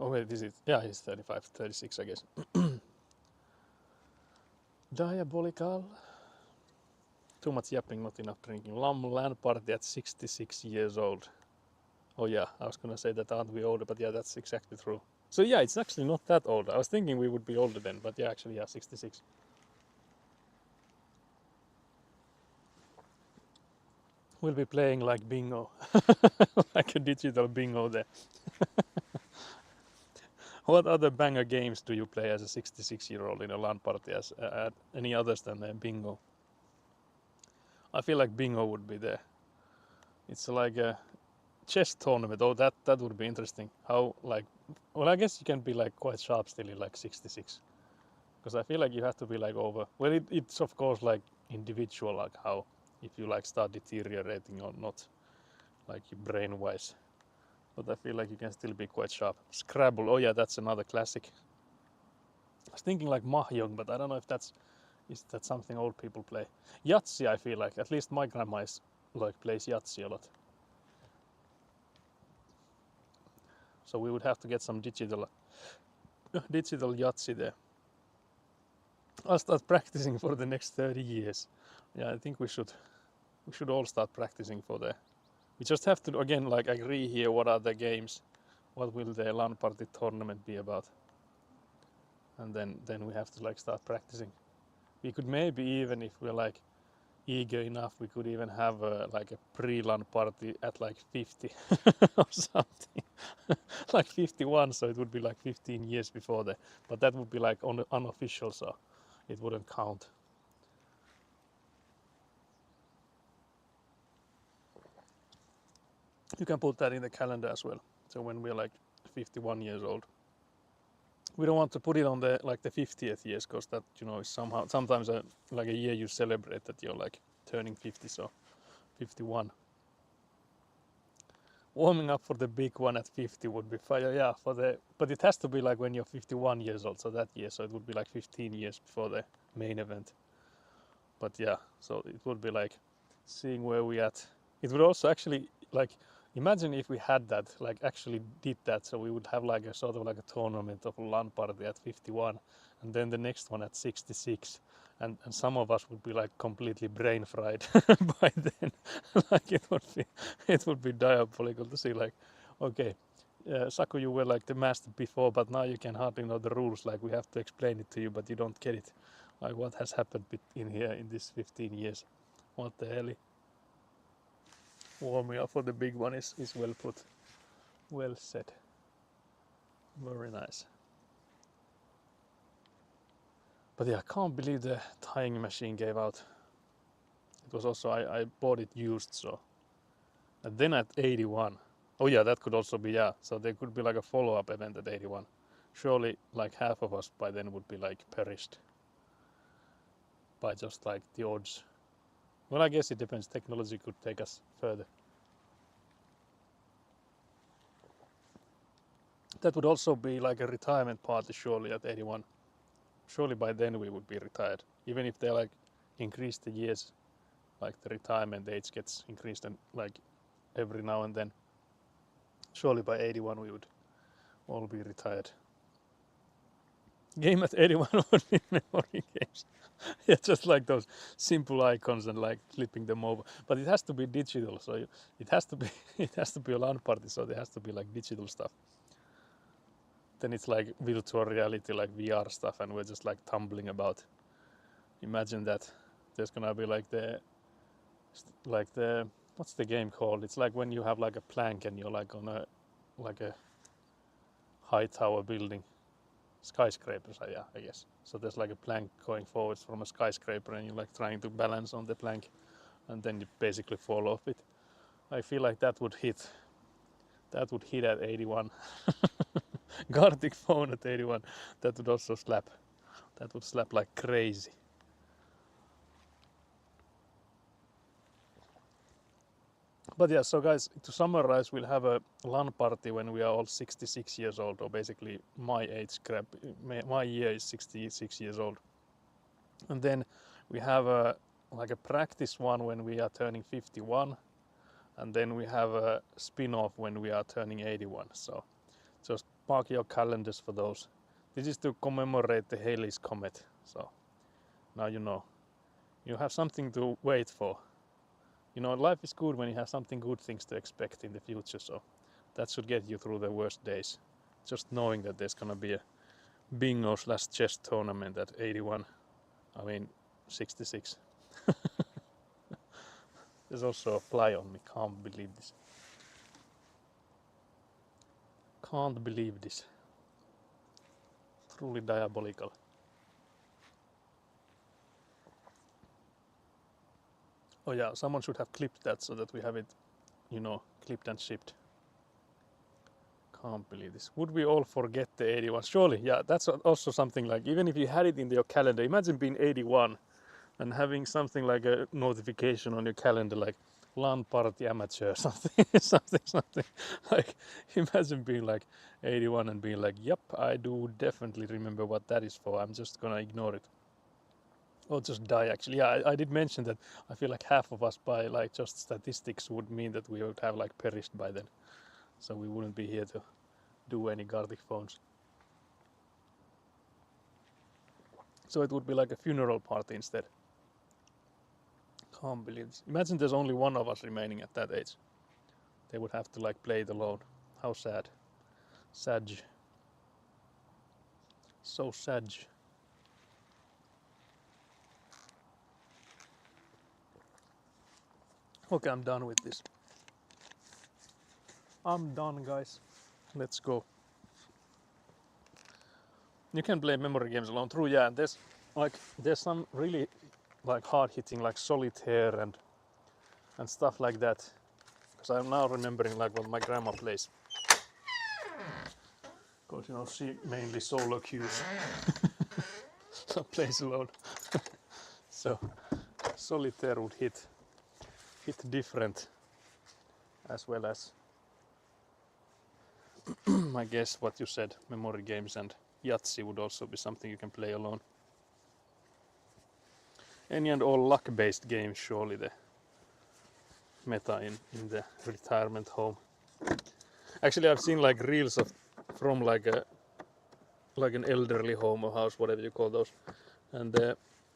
Oh wait, this is, yeah, it's 35, 36 I guess. Diabolical. Too much yapping, not enough drinking. LAN party at 66 years old. Oh yeah, I was gonna say that aren't we older, but yeah, that's exactly true. So yeah, it's actually not that old. I was thinking we would be older then, but yeah, actually, yeah, 66. We'll be playing like bingo, like a digital bingo there. What other banger games do you play as a 66-year-old in a LAN party as any others than bingo? I feel like bingo would be there. It's like a chess tournament. Oh, that would be interesting. How like, well, I guess you can be like quite sharp still in like 66, because I feel like you have to be like over. Well, it's of course like individual, like how if you like start deteriorating or not, like brain wise. But I feel like you can still be quite sharp. Scrabble. Oh yeah, that's another classic. I was thinking like mahjong, but I don't know if is that something old people play. Yahtzee, I feel like at least my grandma is like plays Yahtzee a lot. So we would have to get some digital Yahtzee there. I'll start practicing for the next 30 years. Yeah, I think we should all start practicing for that. We just have to again like agree here what are the games, what will the LAN party tournament be about, and then we have to like start practicing. We could maybe even, if we're like eager enough, we could even have like a pre-LAN party at like 50 or something. Like 51, so it would be like 15 years before that, but that would be like unofficial, so it wouldn't count. You can put that in the calendar as well, so when we're like 51 years old. We don't want to put it on the like the 50th years, because that is somehow sometimes like a year you celebrate that you're like turning 50, so 51. Warming up for the big one at 50 would be fire, yeah. But it has to be like when you're 51 years old, so that year, so it would be like 15 years before the main event. But yeah, so it would be like seeing where we at. It would also actually like, imagine if we had that, like actually did that, so we would have like a sort of like a tournament of LAN party at 51, and then the next one at 66, and some of us would be like completely brain fried by then. Like it would be diabolical to see like, okay, Saku, you were like the master before, but now you can hardly know the rules, like we have to explain it to you, but you don't get it. Like what has happened in here in this 15 years? What the hell? Warming up for the big one is well put. Well said. Very nice. But yeah, I can't believe the tying machine gave out. It was also, I bought it used, so. And then at 81. Oh yeah, that could also be, yeah. So there could be like a follow-up event at 81. Surely like half of us by then would be like perished by just like the odds. Well, I guess it depends. Technology could take us further. That would also be like a retirement party, surely, at 81. Surely by then we would be retired. Even if they like increase the years, like the retirement age gets increased and like every now and then. Surely by 81 we would all be retired. Game at 81 would be memory games. Yeah, just like those simple icons and like flipping them over. But it has to be digital, so it has to be it has to be a LAN party, so there has to be like digital stuff. Then it's like virtual reality, like VR stuff, and we're just like tumbling about. Imagine that. There's gonna be like the what's the game called? It's like when you have like a plank and you're like on a high tower building. Skyscrapers, yeah, I guess. So there's like a plank going forwards from a skyscraper and you're like trying to balance on the plank and then you basically fall off it. I feel like that would hit at 81. Gartic phone at 81. That would also slap. That would slap like crazy. But yeah, so guys, to summarize, we'll have a LAN party when we are all 66 years old, or basically my age crap. My year is 66 years old. And then we have a practice one when we are turning 51, and then we have a spin-off when we are turning 81. So just mark your calendars for those. This is to commemorate the Halley's Comet. So now you know. You have something to wait for. You know, life is good when you have something good things to expect in the future, so that should get you through the worst days. Just knowing that there's gonna be a bingo/chess tournament at 81. I mean, 66. There's also a fly on me. Can't believe this. Can't believe this. Truly diabolical. Oh yeah, someone should have clipped that so that we have it, you know, clipped and shipped. Can't believe this. Would we all forget the 81? Surely, yeah, that's also something like, even if you had it in your calendar, imagine being 81 and having something like a notification on your calendar like LAN party amateur, something, something. Like, imagine being like 81 and being like, yep, I do definitely remember what that is for. I'm just gonna ignore it. Or just die, actually. Yeah, I did mention that I feel like half of us, by like just statistics, would mean that we would have like perished by then. So we wouldn't be here to do any Gartic phones. So it would be like a funeral party instead. Can't believe this. Imagine there's only one of us remaining at that age. They would have to like play it alone. How sad. Sad. So sad. Okay, I'm done with this. I'm done, guys. Let's go. You can play memory games alone. True, yeah. There's some really like hard hitting like solitaire and stuff like that. Because I'm now remembering like what my grandma plays. Because you know she mainly solo queues. So plays alone. So solitaire would hit different, as well as I guess what you said, memory games and Yahtzee would also be something you can play alone. Any and all luck-based games, surely the meta in the retirement home. Actually, I've seen like reels from like an elderly home or house, whatever you call those, and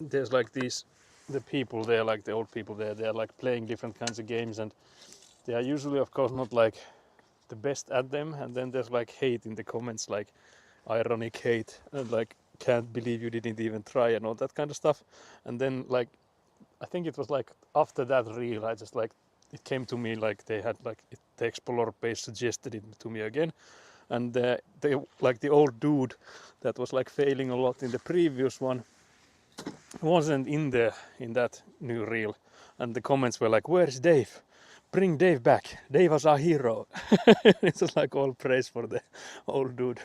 there's like the people there, like the old people there, they're like playing different kinds of games, and they are usually, of course, not like the best at them, and then there's like hate in the comments, like ironic hate, and like can't believe you didn't even try and all that kind of stuff. And then like I think it was like after that reel, I just like it came to me like they had like the Explorer page suggested it to me again, and they like the old dude that was like failing a lot in the previous one wasn't in that new reel, and the comments were like, "Where's Dave? Bring Dave back. Dave was our hero." It was like all praise for the old dude.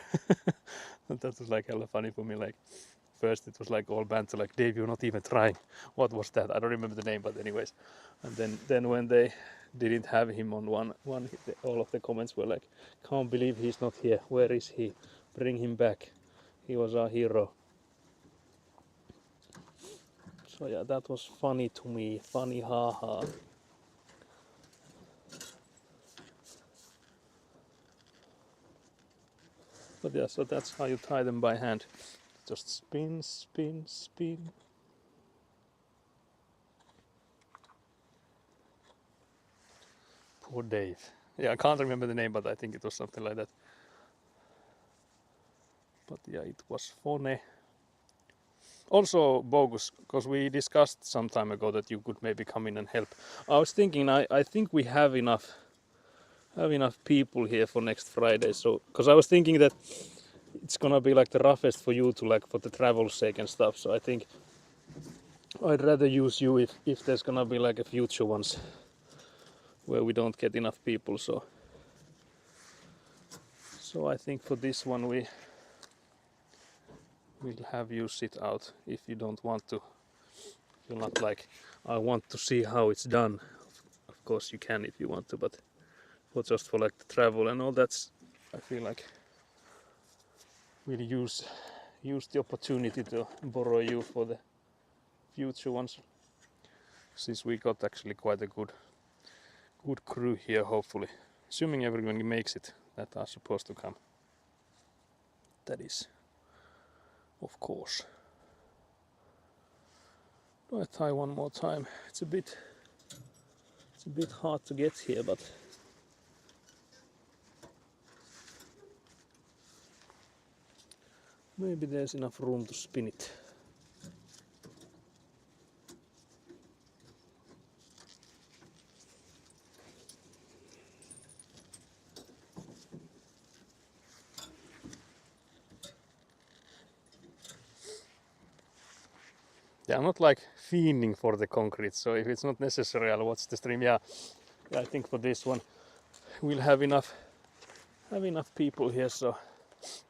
That was like hella funny for me. Like, first it was like all banter, like Dave, you're not even trying. What was that? I don't remember the name, but anyways. And then when they didn't have him on one, all of the comments were like, can't believe he's not here. Where is he? Bring him back. He was our hero. So yeah, that was funny to me. Funny, haha. But yeah, so that's how you tie them by hand. Just spin, spin, spin. Poor Dave. Yeah, I can't remember the name, but I think it was something like that. But yeah, it was funny. Also, Bogus, because we discussed some time ago that you could maybe come in and help. I was thinking, I think we have enough people here for next Friday. So, because I was thinking that it's gonna be like the roughest for you to like for the travel's sake and stuff. So I think I'd rather use you if there's gonna be like a future ones where we don't get enough people. So I think for this one we'll have you sit out if you don't want to. You're not like, I want to see how it's done. Of course you can if you want to, but for just for like the travel and all that's, I feel like we'll use the opportunity to borrow you for the future ones. Since we got actually quite a good crew here, hopefully. Assuming everyone makes it that are supposed to come. That is, of course. Do I tie one more time? It's a bit hard to get here, but maybe there's enough room to spin it. Yeah, I'm not like fiending for the concrete, so if it's not necessary, I'll watch the stream. Yeah, I think for this one we'll have enough people here, so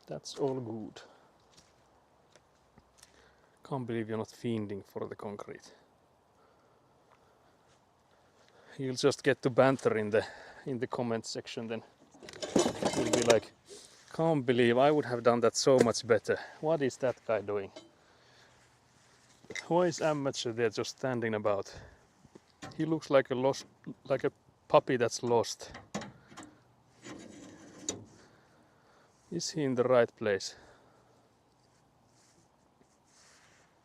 that's all good. Can't believe you're not fiending for the concrete. You'll just get to banter in the comment section, then you'll be like, can't believe I would have done that so much better. What is that guy doing? Why is amateur there just standing about? He looks like a puppy that's lost. Is he in the right place?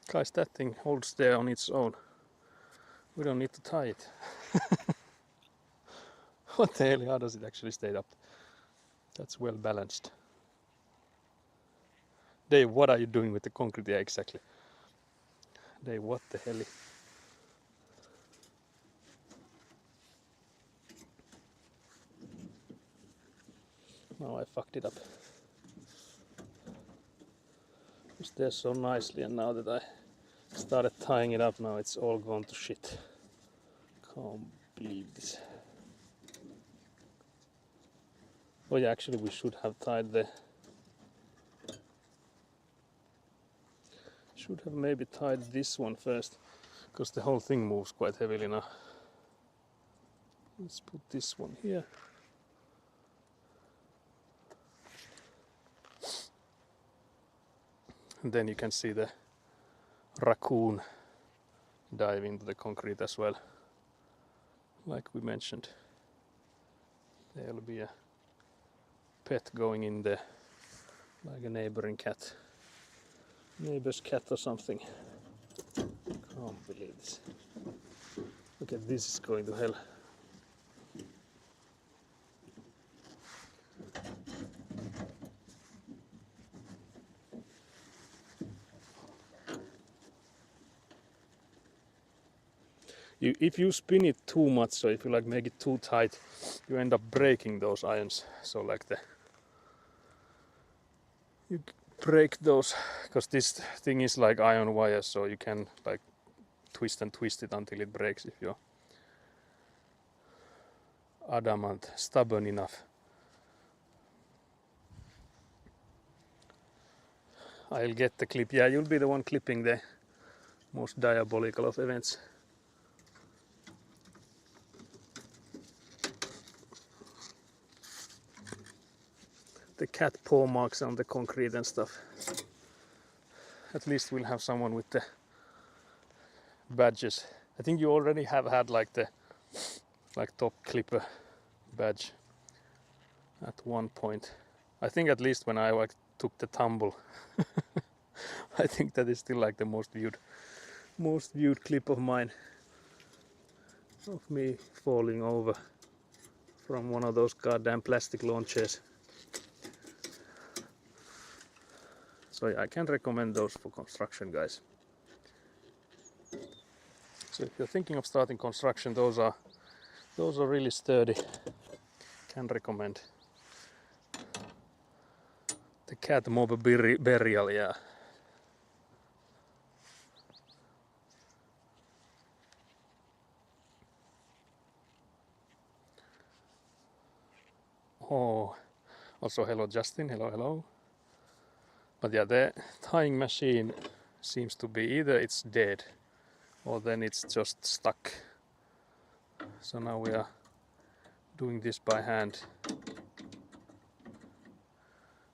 Guys, that thing holds there on its own. We don't need to tie it. What the hell, how does it actually stay up? That's well balanced. Dave, what are you doing with the concrete? Yeah, exactly. Dave, what the hell? Now I fucked it up. It was there so nicely, and now that I started tying it up, now it's all gone to shit. Can't believe this. Oh yeah, actually we should have tied should have maybe tied this one first, because the whole thing moves quite heavily now. Let's put this one here. And then you can see the raccoon dive into the concrete as well. Like we mentioned, there'll be a pet going in there, like a neighbor's cat or something. Can't believe this. Look at this, is going to hell. If you spin it too much, so if you like make it too tight, you end up breaking those irons. So like you break those, because this thing is like iron wire, so you can like twist and twist it until it breaks if you're adamant, stubborn enough. I'll get the clip. Yeah, you'll be the one clipping the most diabolical of events. The cat paw marks on the concrete and stuff. At least we'll have someone with the badges. I think you already have had like the top clipper badge at one point. I think at least when I took the tumble. I think that is still like the most viewed clip of mine, of me falling over from one of those goddamn plastic lawn chairs. So yeah, I can recommend those for construction, guys. So if you're thinking of starting construction, those are really sturdy. Can recommend. The cat mob burial, yeah. Oh, also hello Justin, hello. But yeah, the tying machine seems to be either it's dead or then it's just stuck. So now we are doing this by hand,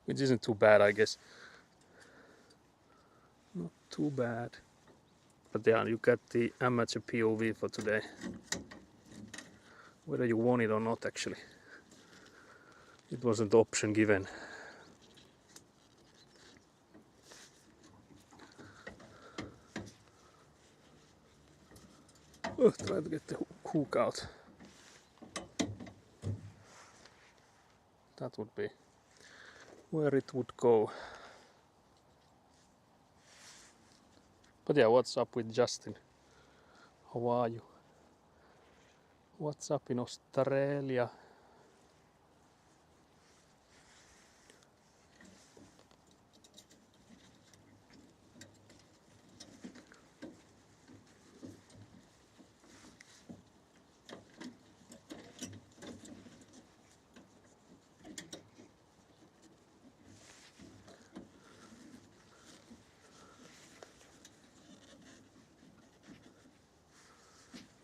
which isn't too bad, I guess. Not too bad. But yeah, you got the amateur POV for today. Whether you want it or not, actually. It wasn't the option given. Oh, try to get the hook out. That would be where it would go. But yeah, what's up with Justin? How are you? What's up in Australia?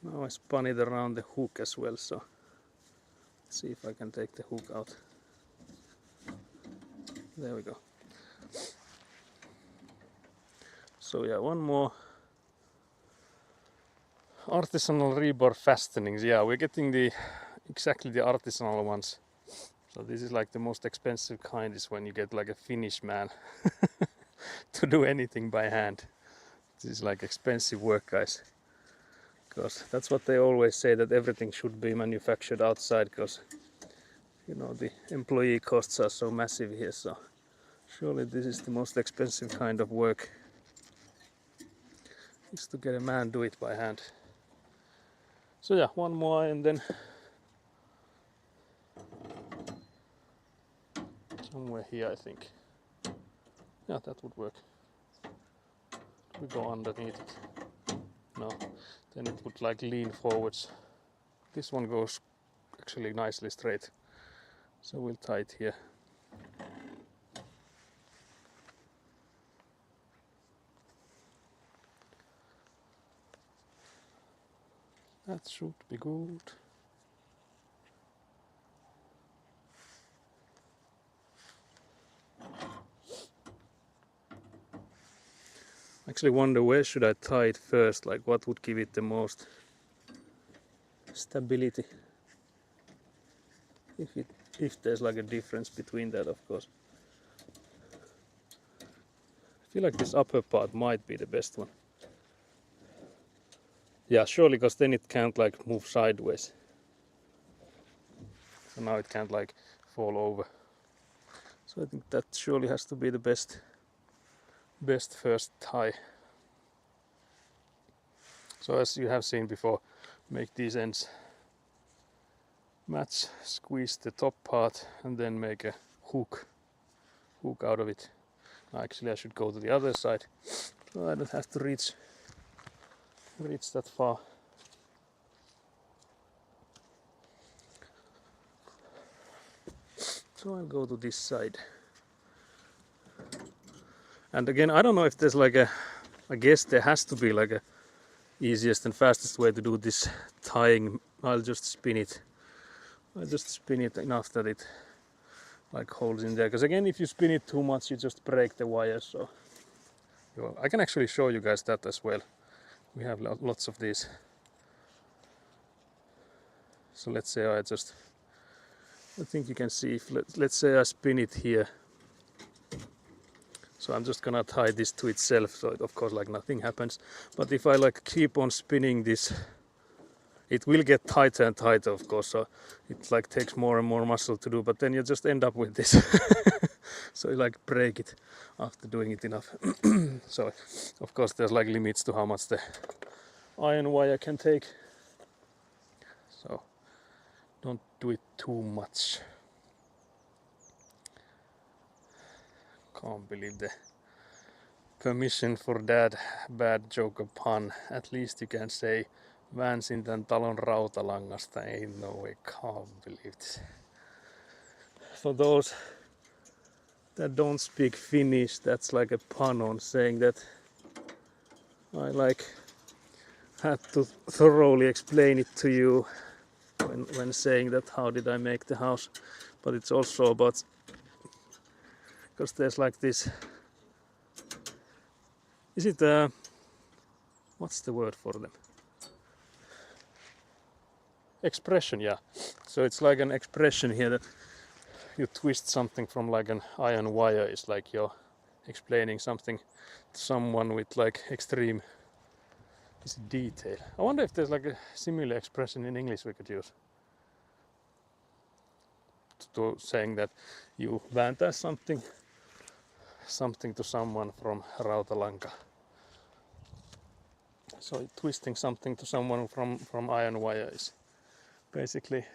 Now I spun it around the hook as well, so let's see if I can take the hook out. There we go. So yeah, one more. Artisanal rebar fastenings. Yeah, we're getting exactly the artisanal ones. So this is like the most expensive kind, is when you get like a Finnish man to do anything by hand. This is like expensive work, guys. Because that's what they always say, that everything should be manufactured outside, because you know the employee costs are so massive here. So surely this is the most expensive kind of work, is to get a man do it by hand. So yeah, one more and then somewhere here, I think. Yeah, that would work. We go underneath it. No, then it would like lean forwards. This one goes actually nicely straight. So we'll tie it here. That should be good. Actually wonder where should I tie it first, like what would give it the most stability. If there's like a difference between that, of course. I feel like this upper part might be the best one. Yeah, surely, because then it can't like move sideways. So now it can't like fall over. So I think that surely has to be the best first tie. So as you have seen before, make these ends match, squeeze the top part and then make a hook out of it. Actually I should go to the other side, so I don't have to reach that far. So I'll go to this side. And again, I don't know if there's like a, I guess there has to be like a easiest and fastest way to do this tying. I'll just spin it enough that it like holds in there, because again, if you spin it too much you just break the wire. So I can actually show you guys that as well. We have lots of these. So let's say I think you can see if let's say I spin it here. So I'm just gonna tie this to itself, so of course like nothing happens. But if I like keep on spinning this, it will get tighter and tighter, of course, so it like takes more and more muscle to do, but then you just end up with this. So you like break it after doing it enough. So of course there's like limits to how much the iron wire can take, so don't do it too much. Can't believe the permission for that bad joke of pun. At least you can say väänsin tän talon rautalangasta. Ei no way, can't believe this. For those that don't speak Finnish, that's like a pun on saying that I like had to thoroughly explain it to you when saying that how did I make the house. But it's also about, because there's like this, is it what's the word for them? Expression, yeah. So it's like an expression here that you twist something from like an iron wire. It's like you're explaining something to someone with like extreme detail. I wonder if there's like a similar expression in English we could use to saying that you vääntää something to someone from rautalanka. So twisting something to someone from iron wire is basically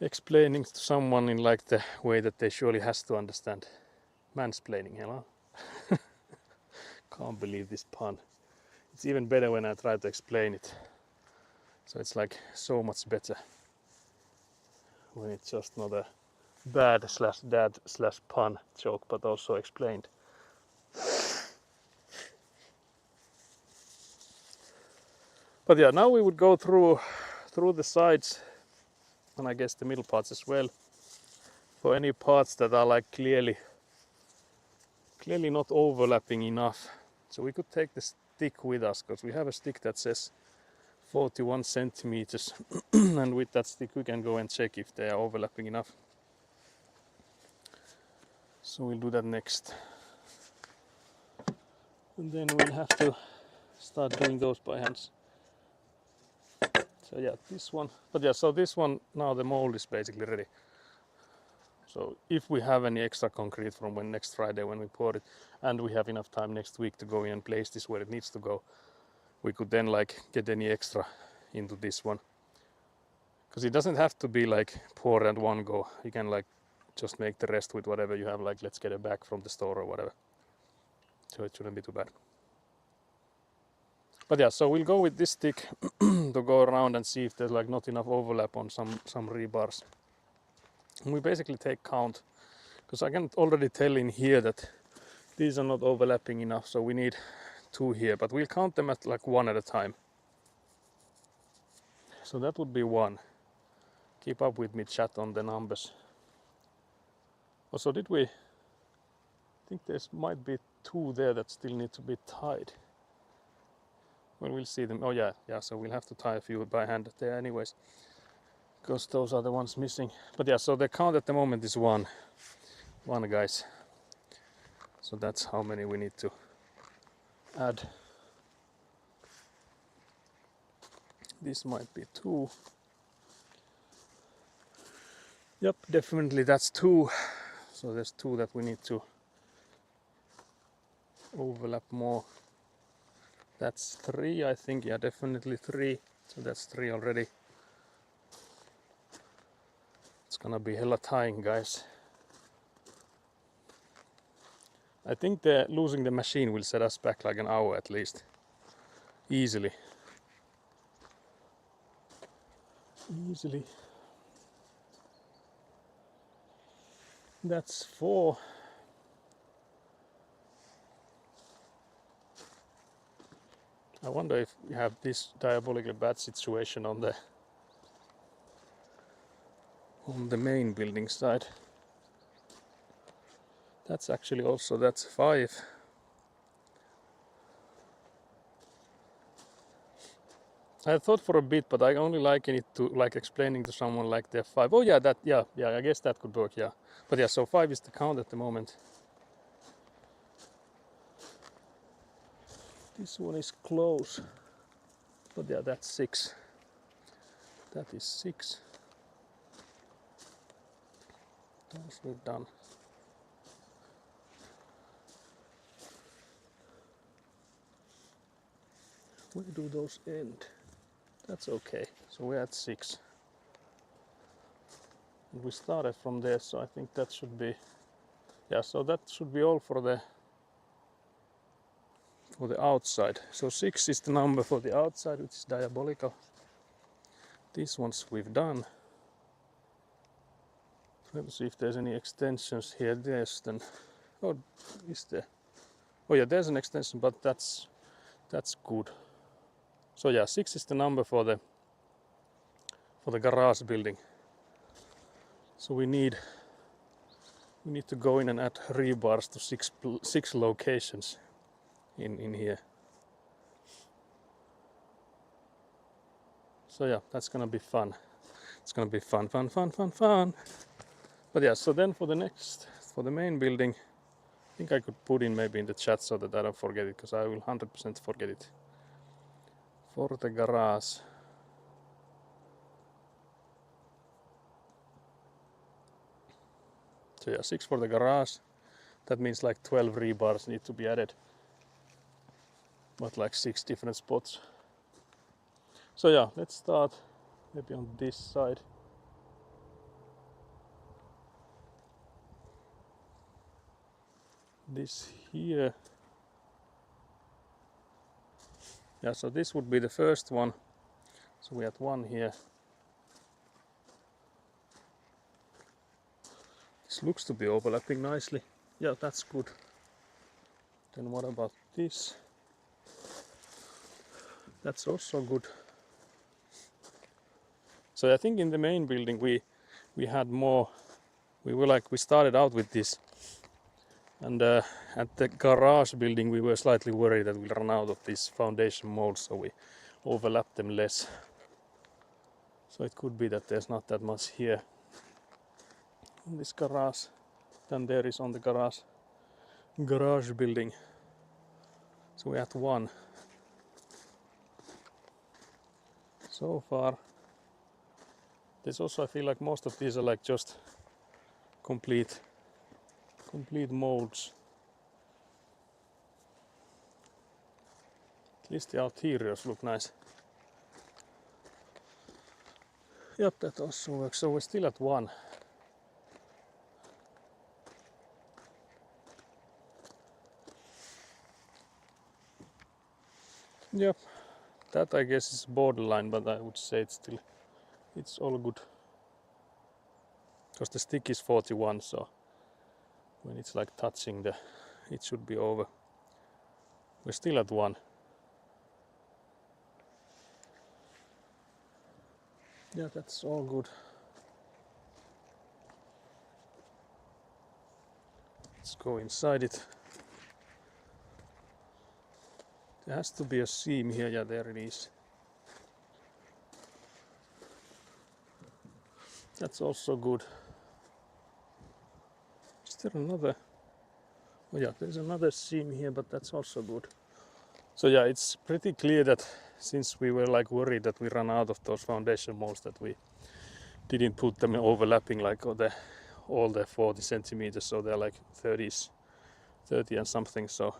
explaining to someone in like the way that they surely has to understand. Mansplaining, hello? Can't believe this pun. It's even better when I try to explain it. So it's like so much better when it's just not a bad slash dad slash pun joke, but also explained. But yeah, now we would go through the sides and I guess the middle parts as well, for any parts that are like clearly not overlapping enough. So we could take the stick with us, because we have a stick that says 41 centimeters and with that stick we can go and check if they are overlapping enough. So we'll do that next. And then we'll have to start doing those by hands. So yeah, this one. But yeah, so this one, now the mold is basically ready. So if we have any extra concrete from next Friday when we pour it, and we have enough time next week to go in and place this where it needs to go, we could then like get any extra into this one. Because it doesn't have to be like pour and one go. You can like just make the rest with whatever you have, like let's get it back from the store or whatever. So it shouldn't be too bad. But yeah, so we'll go with this stick to go around and see if there's like not enough overlap on some rebars. And we basically take count, because I can already tell in here that these are not overlapping enough, so we need 2 here, but we'll count them at like 1 at a time. So that would be 1. Keep up with me, chat, on the numbers. Also, did we? I think there might be 2 there that still need to be tied. Well, we'll see them. Oh yeah, so we'll have to tie a few by hand there anyways, because those are the ones missing. But yeah, so the count at the moment is 1, guys. So that's how many we need to add. This might be 2. Yep, definitely that's 2. So there's 2 that we need to overlap more. That's 3, I think. Yeah, definitely 3. So that's 3 already. It's gonna be hella tying, guys. I think losing the machine will set us back like an hour at least. Easily. That's 4. I wonder if we have this diabolically bad situation on the main building side. That's actually also, that's 5. I thought for a bit, but I only liken it to like explaining to someone like they're 5. Oh yeah, that, yeah, I guess that could work, yeah. But yeah, so 5 is the count at the moment. This one is close. But yeah, that's 6. That is 6. Those we've done. Where do those end? That's okay. So we're at 6. And we started from there, so I think that should be, yeah, so that should be all for the outside. So 6 is the number for the outside, which is diabolical. These ones we've done. Let's see if there's any extensions here. There's then, oh, is there? Oh yeah, there's an extension, but that's good. So yeah, 6 is the number for the garage building. So we need to go in and add rebars to 6 locations in here. So yeah, that's gonna be fun. It's gonna be fun. But yeah, so then for the main building, I think I could put in maybe in the chat so that I don't forget it, because I will 100% forget it. For the garage. So yeah, 6 for the garage. That means like 12 rebars need to be added. But like 6 different spots. So yeah, let's start maybe on this side. This here. Yeah, so this would be the first one. So we had 1 here. This looks to be overlapping nicely. Yeah, that's good. Then what about this? That's also good. So I think in the main building we had more. We started out with this, and at the garage building we were slightly worried that we'll run out of these foundation molds, so we overlapped them less. So it could be that there's not that much here on this garage than there is on the garage building. So we're at 1 so far. There's also, I feel like most of these are like just complete molds. At least the interiors look nice. Yep, that also works. So we're still at 1. Yep, that I guess is borderline, but I would say it's all good. Because the stick is 41, so when it's like touching it should be over. We're still at 1. Yeah, that's all good. Let's go inside it. There has to be a seam here. Yeah, there it is. That's also good. Is there another? Oh yeah, there's another seam here, but that's also good. So yeah, it's pretty clear that since we were like worried that we ran out of those foundation molds, that we didn't put them overlapping like all the 40 centimeters, so they're like 30 and something, so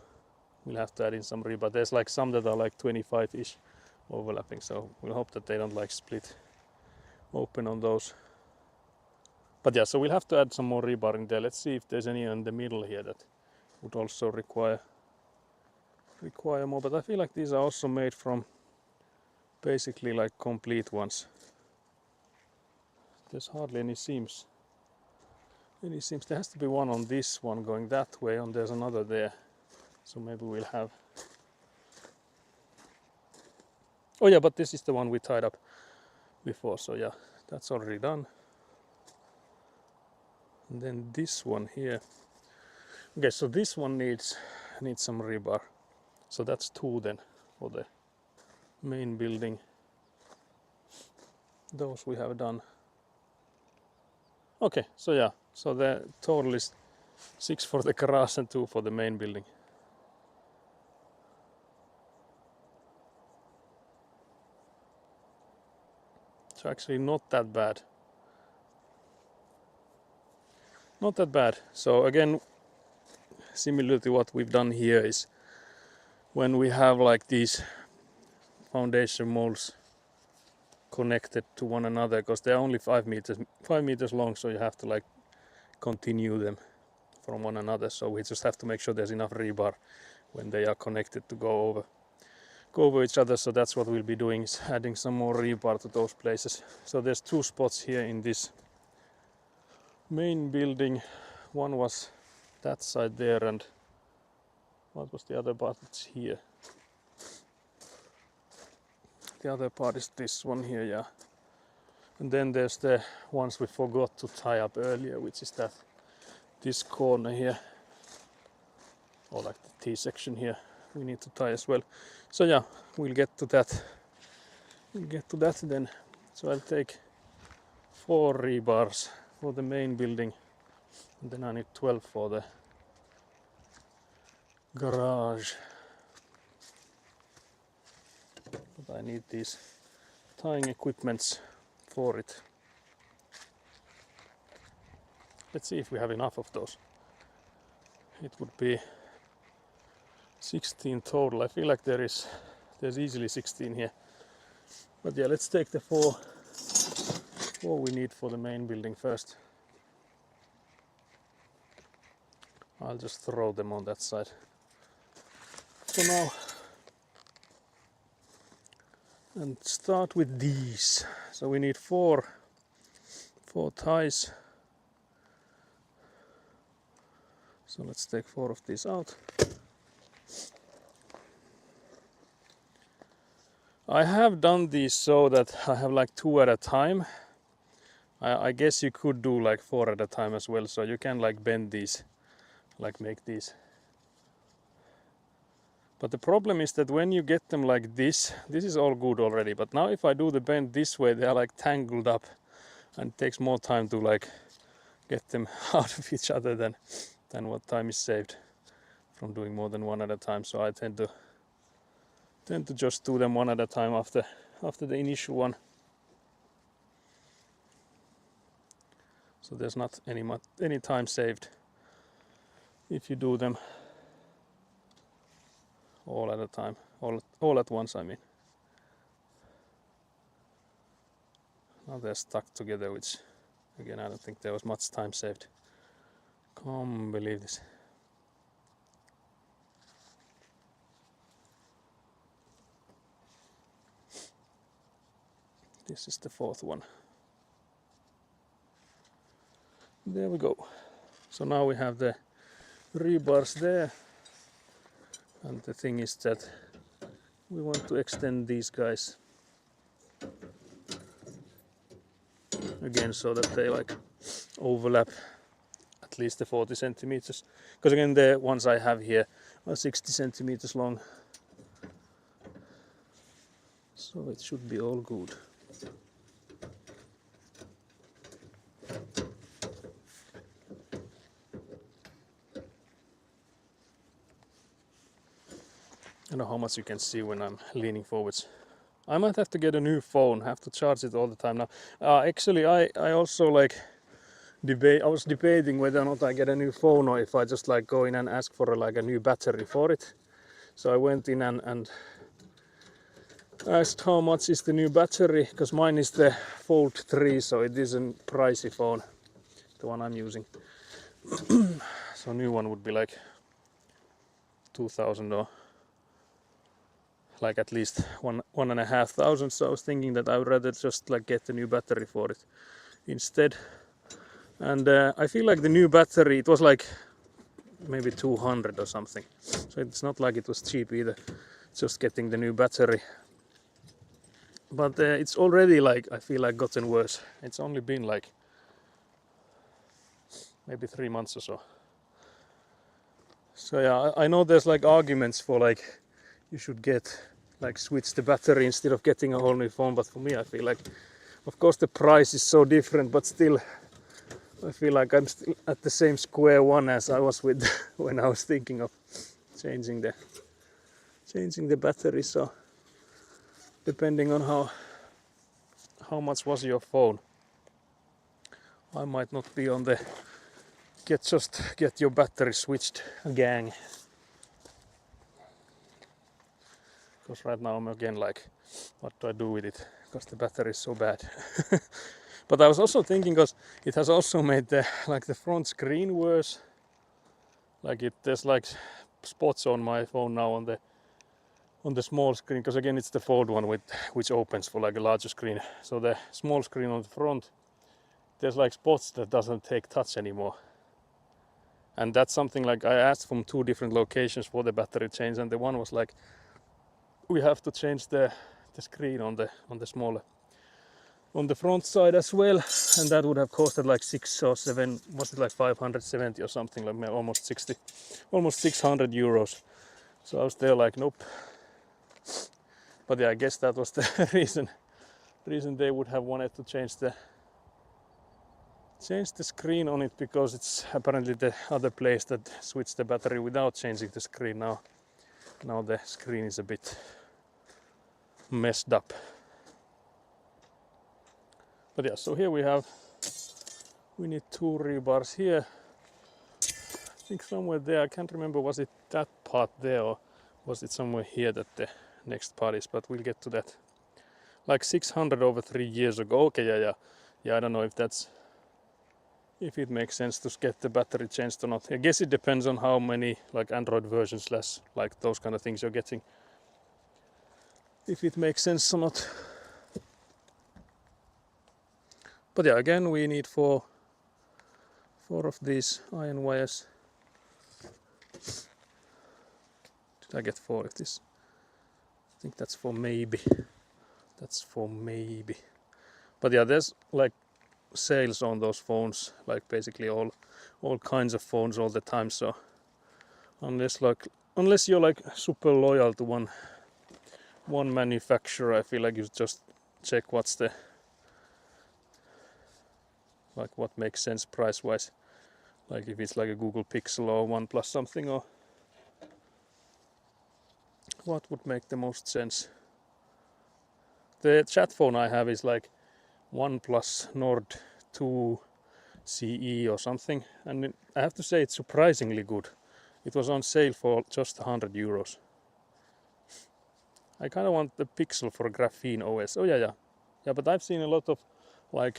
we'll have to add in some rebar. There's like some that are like 25-ish overlapping, so we'll hope that they don't like split open on those. But yeah, so we'll have to add some more rebar in there. Let's see if there's any in the middle here that would also require more, but I feel like these are also made from basically like complete ones. There's hardly any seams. There has to be one on this one going that way, and there's another there. So maybe we'll have Oh yeah, but this is the one we tied up before, so yeah, that's already done. And then this one here. Okay, so this one needs some rebar. So that's 2 then for the main building. Those we have done. Okay, so yeah, so the total is 6 for the garage and 2 for the main building. So actually not that bad. Not that bad. So again, similar to what we've done here is when we have like these foundation molds connected to one another, because they're only 5 meters long, so you have to like continue them from one another. So we just have to make sure there's enough rebar when they are connected to go over each other. So that's what we'll be doing, is adding some more rebar to those places. So there's 2 spots here in this main building. One was that side there, and what was the other part? It's here. The other part is this one here, yeah. And then there's the ones we forgot to tie up earlier, which is this corner here, or like the T section here, we need to tie as well. So yeah, we'll get to that. Then. So I'll take 4 rebars for the main building, and then I need 12 for the garage. But I need these tying equipments for it. Let's see if we have enough of those. It would be 16 total. I feel like there's easily 16 here. But yeah, let's take the 4 we need for the main building first. I'll just throw them on that side for now. And start with these. So we need 4 ties. So let's take 4 of these out. I have done these so that I have like 2 at a time. I guess you could do like 4 at a time as well, so you can like bend these, like make these. But the problem is that when you get them like this is all good already, but now if I do the bend this way, they are like tangled up, and it takes more time to like get them out of each other than what time is saved from doing more than 1 at a time. So I tend to just do them 1 at a time after the initial one. So there's not any time saved if you do them all at a time, all at once, I mean. Now they're stuck together, which again I don't think there was much time saved. Can't believe this. This is the 4th one. There we go. So now we have the rebars there, and the thing is that we want to extend these guys again so that they like overlap at least the 40 centimeters, because again the ones I have here are 60 centimeters long, so it should be all good. I don't know how much you can see when I'm leaning forwards. I might have to get a new phone, have to charge it all the time now. Actually, I also like I was debating whether or not I get a new phone or if I just like go in and ask for like a new battery for it. So I went in and asked how much is the new battery, because mine is the Fold 3, so it is a pricey phone, the one I'm using. So a new one would be like 2,000 or like at least 1,500. So I was thinking that I would rather just like get a new battery for it instead. And I feel like the new battery, it was like maybe 200 or something. So it's not like it was cheap either, just getting the new battery. but it's already like I feel like gotten worse. It's only been like maybe 3 months or so. So yeah, I know there's like arguments for like you should get like switch the battery instead of getting a whole new phone, but for me I feel like of course the price is so different, but still I feel like I'm still at the same square one as I was with when I was thinking of changing the battery. So depending on how much was your phone, I might not be on the get your battery switched gang. Because right now I'm again like, what do I do with it? Because the battery is so bad. But I was also thinking, because it has also made the front screen worse. Like there's like spots on my phone now on the small screen, because again it's the fold one which opens for like a larger screen. So the small screen on the front, there's like spots that doesn't take touch anymore. And that's something like I asked from 2 different locations for the battery change, and the one was like, we have to change the screen on the smaller on the front side as well, and that would have costed like 6 or 7, was it like 570 or something, like almost 60, almost 600 euros. So I was there like, nope. But yeah, I guess that was the reason they would have wanted to change the screen on it, because it's apparently the other place that switched the battery without changing the screen. Now the screen is a bit messed up. But yeah, so here we need 2 rebars here. I think somewhere there, I can't remember, was it that part there or was it somewhere here that the next part is, but we'll get to that. Like 600 over 3 years ago. Okay, yeah, I don't know if it makes sense to get the battery changed or not. I guess it depends on how many like Android versions, less like those kind of things you're getting, if it makes sense or not. But yeah, again we need 4 of these iron wires. Did I get 4 of this? I think that's for maybe. But yeah, there's like sales on those phones, like basically all kinds of phones all the time. So unless you're like super loyal to one manufacturer, I feel like you just check what's the like what makes sense price wise, like if it's like a Google Pixel or OnePlus something, or what would make the most sense. The chat phone I have is like OnePlus Nord 2 CE or something, and I have to say it's surprisingly good. It was on sale for just 100 euros. I kind of want the Pixel for Graphene OS. Oh yeah, but I've seen a lot of like,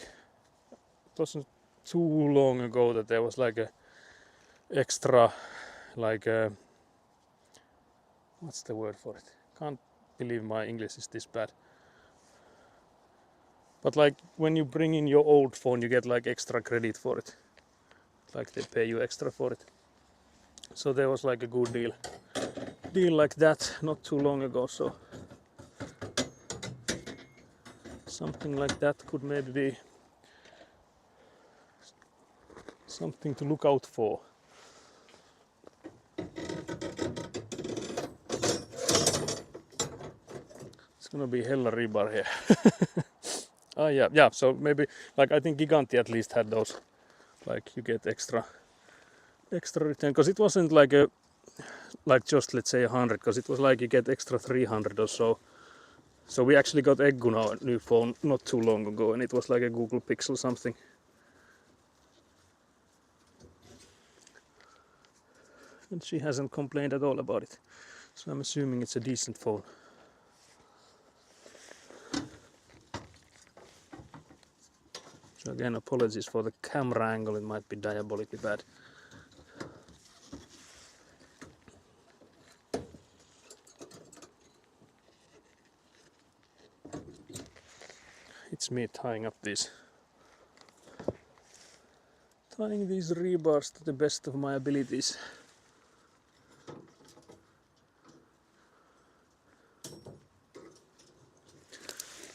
it wasn't too long ago that there was like a extra like what's the word for it? Can't believe my English is this bad. But like when you bring in your old phone, you get like extra credit for it. Like they pay you extra for it. So there was like a good deal like that not too long ago. So something like that could maybe be something to look out for. It's gonna be hella rebar here. Oh yeah. So maybe like I think Giganti at least had those. Like you get extra return, because it wasn't like just let's say 100, because it was like you get extra 300 or so. So we actually got Eggu now, a new phone, not too long ago, and it was like a Google Pixel something. And she hasn't complained at all about it. So I'm assuming it's a decent phone. So again, apologies for the camera angle, it might be diabolically bad. It's me tying these rebars to the best of my abilities.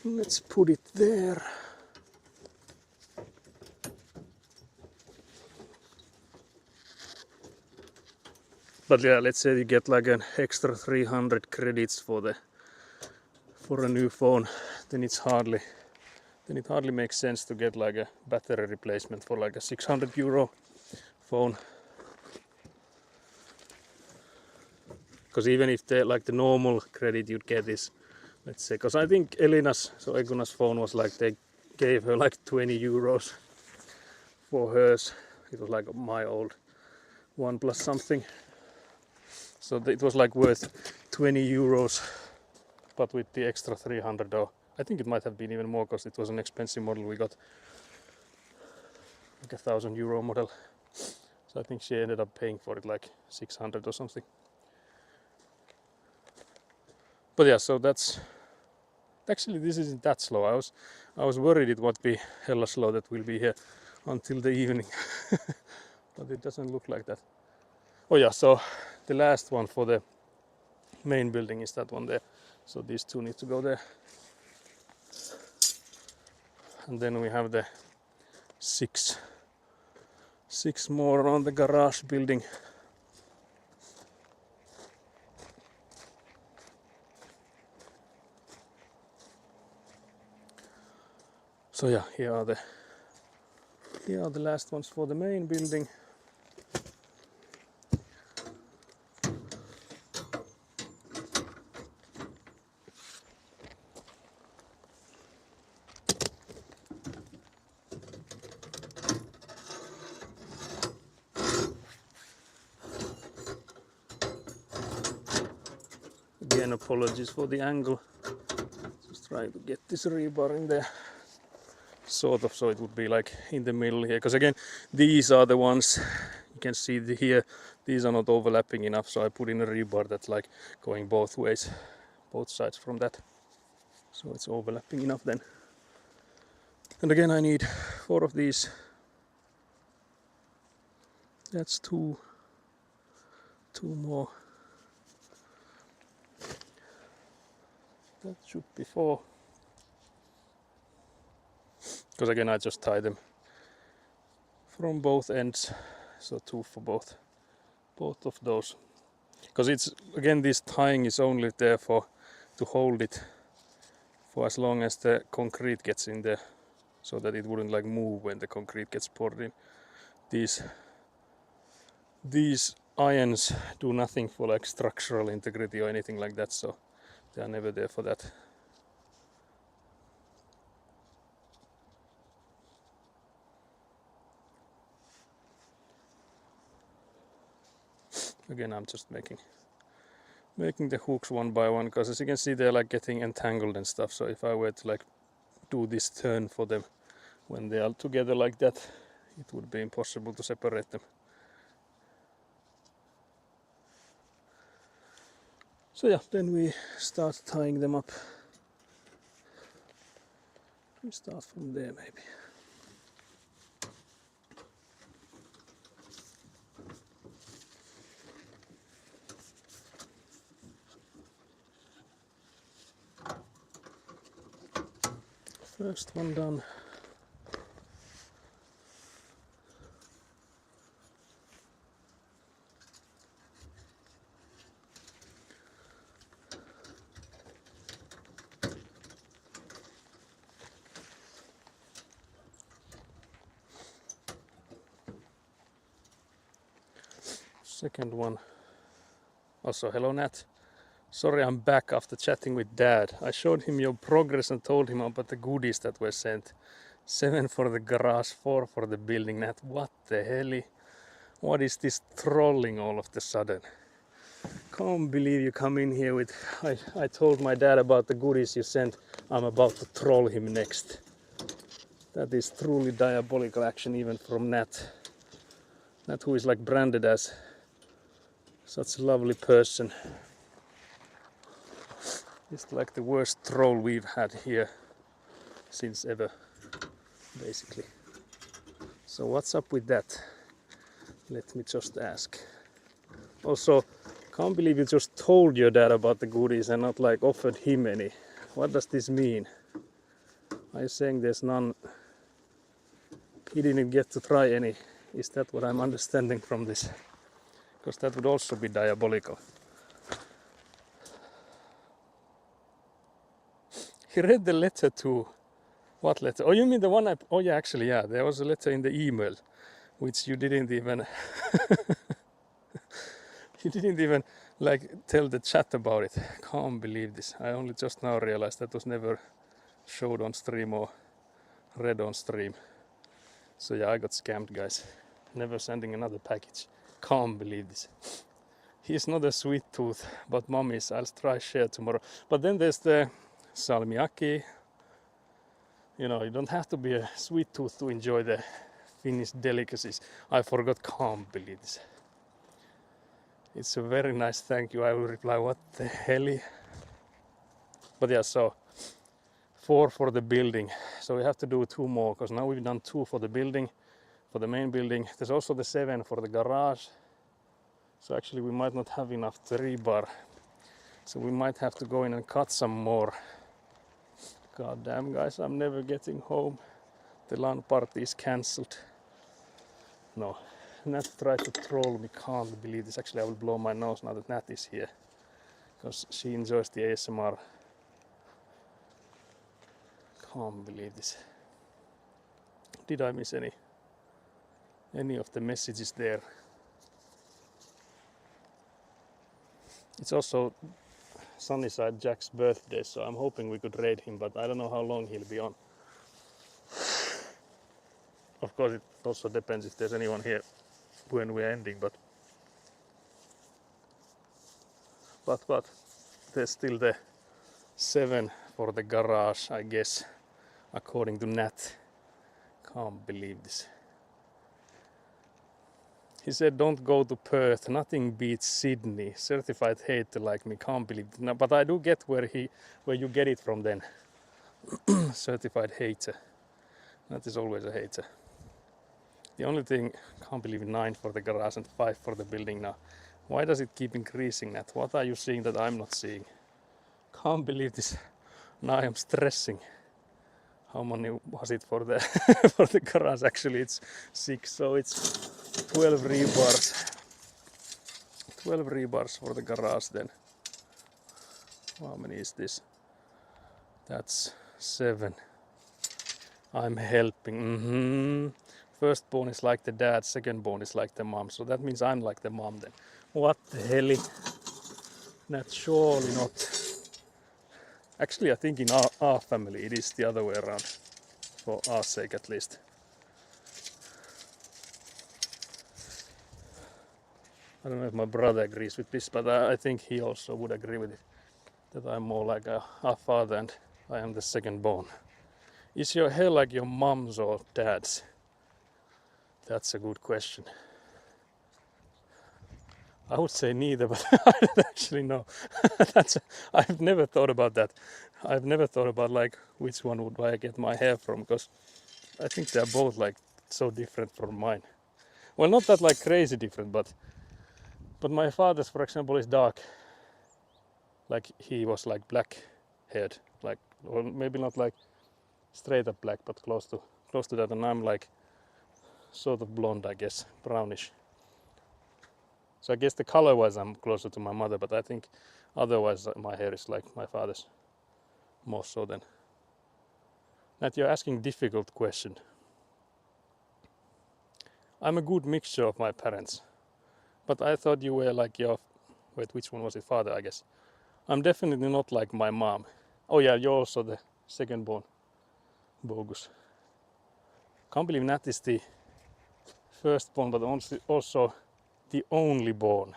Let's put it there. But yeah, let's say you get like an extra 300 credits for a new phone, then it hardly makes sense to get like a battery replacement for like a 600 euro phone. Because even if like the normal credit you'd get is, let's say, because I think Eguna's phone was like they gave her like 20 euros for hers. It was like my old OnePlus something. So it was like worth 20 euros, but with the extra 300, or I think it might have been even more because it was an expensive model. We got like a 1,000 euro model. So I think she ended up paying for it like 600 or something. But yeah, so that's actually, this isn't that slow. I was worried it would be hella slow, that we'll be here until the evening. But it doesn't look like that. Oh yeah, so the last one for the main building is that one there. So these two need to go there. And then we have the six more on the garage building. So yeah, here are the last ones for the main building. Again, apologies for the angle. Just trying to get this rebar in there, sort of, so it would be like in the middle here. Because again, these are the ones you can see here. These are not overlapping enough, so I put in a rebar that's like going both ways, both sides from that. So it's overlapping enough then. And again, I need 4 of these. That's two more. That should be 4. Because again, I just tie them from both ends, so 2 for both of those. Because it's, again, this tying is only there to hold it for as long as the concrete gets in there, so that it wouldn't like move when the concrete gets poured in. These irons do nothing for like structural integrity or anything like that, so they are never there for that. Again, I'm just making the hooks one by one, because as you can see, they're like getting entangled and stuff. So if I were to like do this turn for them when they are together like that, it would be impossible to separate them. So yeah, then we start tying them up. We start from there maybe. First one done. Second one. Also, hello Nat. Sorry, I'm back after chatting with Dad. I showed him your progress and told him about the goodies that were sent. 7 for the garage, 4 for the building. Nat, what the hell? What is this trolling all of the sudden? Can't believe you come in here with, I told my dad about the goodies you sent. I'm about to troll him next. That is truly diabolical action, even from Nat. Nat, who is like branded as such a lovely person. It's like the worst troll we've had here since ever, basically. So what's up with that? Let me just ask. Also, can't believe you just told your dad about the goodies and not like offered him any. What does this mean? Are you saying there's none? He didn't get to try any. Is that what I'm understanding from this? Because that would also be diabolical. He read the letter too. What letter? Oh, you mean the one I... Oh yeah, actually, yeah. There was a letter in the email, which you didn't even... you didn't even, like, tell the chat about it. Can't believe this. I only just now realized that was never showed on stream or read on stream. So yeah, I got scammed, guys. Never sending another package. Can't believe this. He's not a sweet tooth, but mom is. I'll try share tomorrow. But then there's the salmiakki. You know, you don't have to be a sweet tooth to enjoy the Finnish delicacies. I forgot, can't believe this. It's a very nice thank you. I will reply, what the hell? But yeah, so 4 for the building. So we have to do 2 more, because now we've done 2 for the building, for the main building. There's also the 7 for the garage. So actually we might not have enough rebar. So we might have to go in and cut some more. God damn, guys, I'm never getting home. The LAN party is cancelled. No, Nat tried to troll me, can't believe this. Actually, I will blow my nose now that Nat is here, because she enjoys the ASMR. Can't believe this. Did I miss any of the messages there? It's also Sunnyside Jack's birthday, so I'm hoping we could raid him, but I don't know how long he'll be on. Of course, it also depends if there's anyone here when we're ending, but there's still the 7 for the garage, I guess, according to Nat. Can't believe this. He said, don't go to Perth, nothing beats Sydney. Certified hater like me, can't believe it. No, but I do get where you get it from then. Certified hater. That is always a hater. The only thing, can't believe 9 for the garage and 5 for the building now. Why does it keep increasing, Nat? What are you seeing that I'm not seeing? Can't believe this. Now I am stressing. How many was it for the for the garage? Actually, it's 6, so it's 12 rebars. 12 rebars for the garage then. How many is this? That's 7. I'm helping. First born is like the dad, second born is like the mom. So that means I'm like the mom then. What the hell? Not surely not. Actually, I think in our family it is the other way around. For our sake at least. I don't know if my brother agrees with this, but I think he also would agree with it. That I'm more like our father and I am the second born. Is your hair like your mom's or dad's? That's a good question. I would say neither, but I don't actually know. I've never thought about that. I've never thought about like which one would I get my hair from, because I think they're both like so different from mine. Well, not that like crazy different, but my father's, for example, is dark. Like he was like black haired, like, or maybe not like straight up black, but close to that, and I'm like sort of blonde, I guess, brownish. So I guess the color wise I'm closer to my mother, but I think otherwise my hair is like my father's more so than. That you're asking difficult question. I'm a good mixture of my parents, but I thought you were like your, wait, which one was it? Father, I guess. I'm definitely not like my mom. Oh yeah, you're also the second born. Bogus. Can't believe Nat is the firstborn, but also the only born.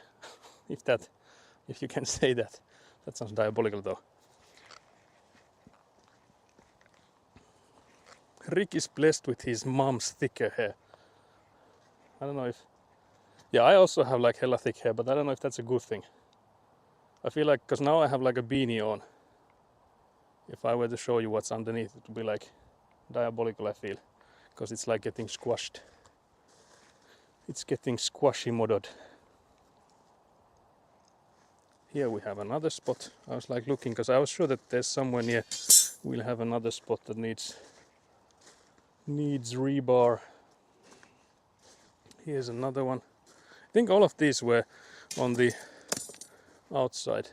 if you can say that. That sounds diabolical though. Rick is blessed with his mom's thicker hair. I don't know if... Yeah, I also have like hella thick hair, but I don't know if that's a good thing. I feel like, because now I have like a beanie on. If I were to show you what's underneath, it would be like diabolical, I feel. Because it's like getting squashed. It's getting squashy modded. Here we have another spot. I was like looking, because I was sure that there's somewhere near we'll have another spot that needs rebar. Here's another one. I think all of these were on the outside.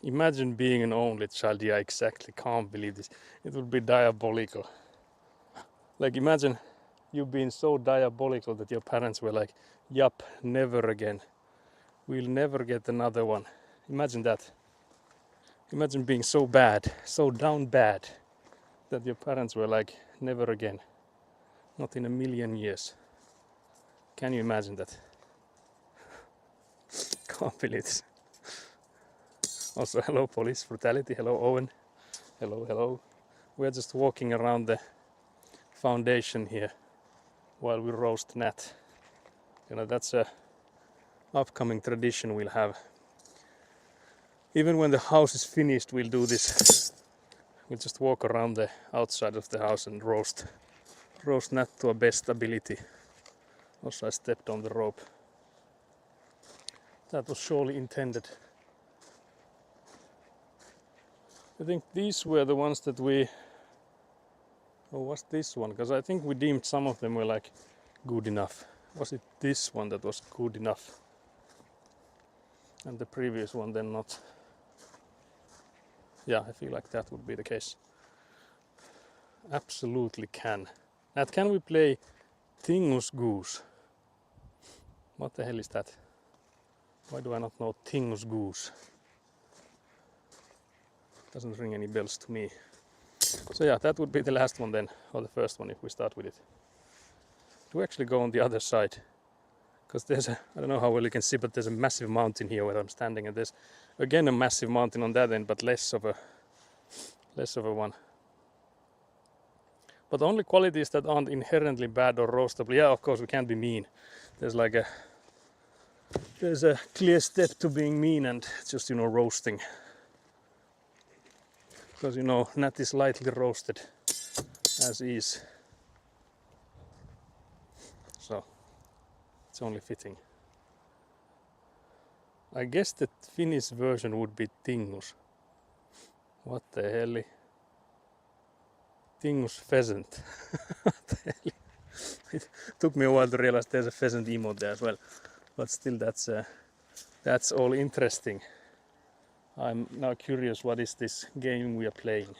Imagine being an only child. Yeah, exactly. Can't believe this. It would be diabolical. Like, imagine you being so diabolical that your parents were like, yup, never again. We'll never get another one. Imagine that. Imagine being so bad, so down bad, that your parents were like, never again. Not in a million years. Can you imagine that? Can't believe this. Also, hello police brutality. Hello Owen. Hello, hello. We're just walking around the foundation here while we roast Nat. You know, that's a upcoming tradition we'll have. Even when the house is finished, we'll do this. We'll just walk around the outside of the house and roast Nat to our best ability. Also, I stepped on the rope. That was surely intended. I think these were the ones that we... Or was this one? Because I think we deemed some of them were like good enough. Was it this one that was good enough? And the previous one then not. Yeah, I feel like that would be the case. Absolutely can. Now, can we play Tingus Goose? What the hell is that? Why do I not know Tingus Goose? Doesn't ring any bells to me. So yeah, that would be the last one then, or the first one if we start with it. Do we actually go on the other side? Because there's a, I don't know how well you can see, but there's a massive mountain here where I'm standing, and there's again a massive mountain on that end, but less of a one. But the only qualities that aren't inherently bad or roastable, yeah, of course we can't be mean. There's a clear step to being mean and just, you know, roasting. Because, you know, Nat is lightly roasted as is. So it's only fitting. I guess the Finnish version would be Tingus. What the hell? Tingus pheasant. What the hell? It took me a while to realize there's a pheasant emote there as well. But still, that's all interesting. I'm now curious, what is this game we are playing?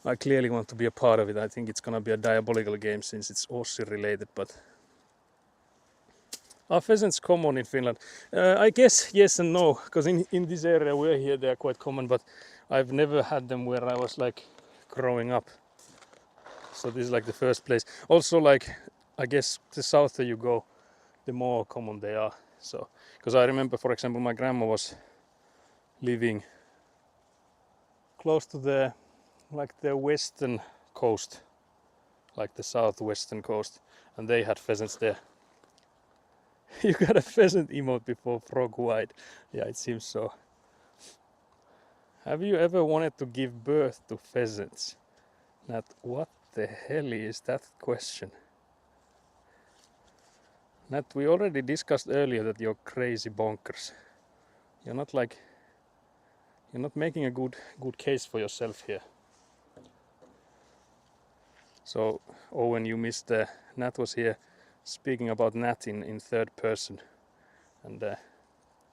I clearly want to be a part of it. I think it's gonna be a diabolical game since it's Aussie related, but are pheasants common in Finland? I guess yes and no, because in this area we're here they are quite common, but I've never had them where I was like growing up. So this is like the first place. Also, like, I guess the souther you go, the more common they are. So, because I remember, for example, my grandma was living close to the western coast, like the southwestern coast, and they had pheasants there. You got a pheasant emote before frog white. Yeah, it seems so. Have you ever wanted to give birth to pheasants? Nat, what the hell is that question? Nat, we already discussed earlier that you're crazy bonkers. You're not making a good case for yourself here. So, Owen, you missed Nat was here speaking about Nat in third person. And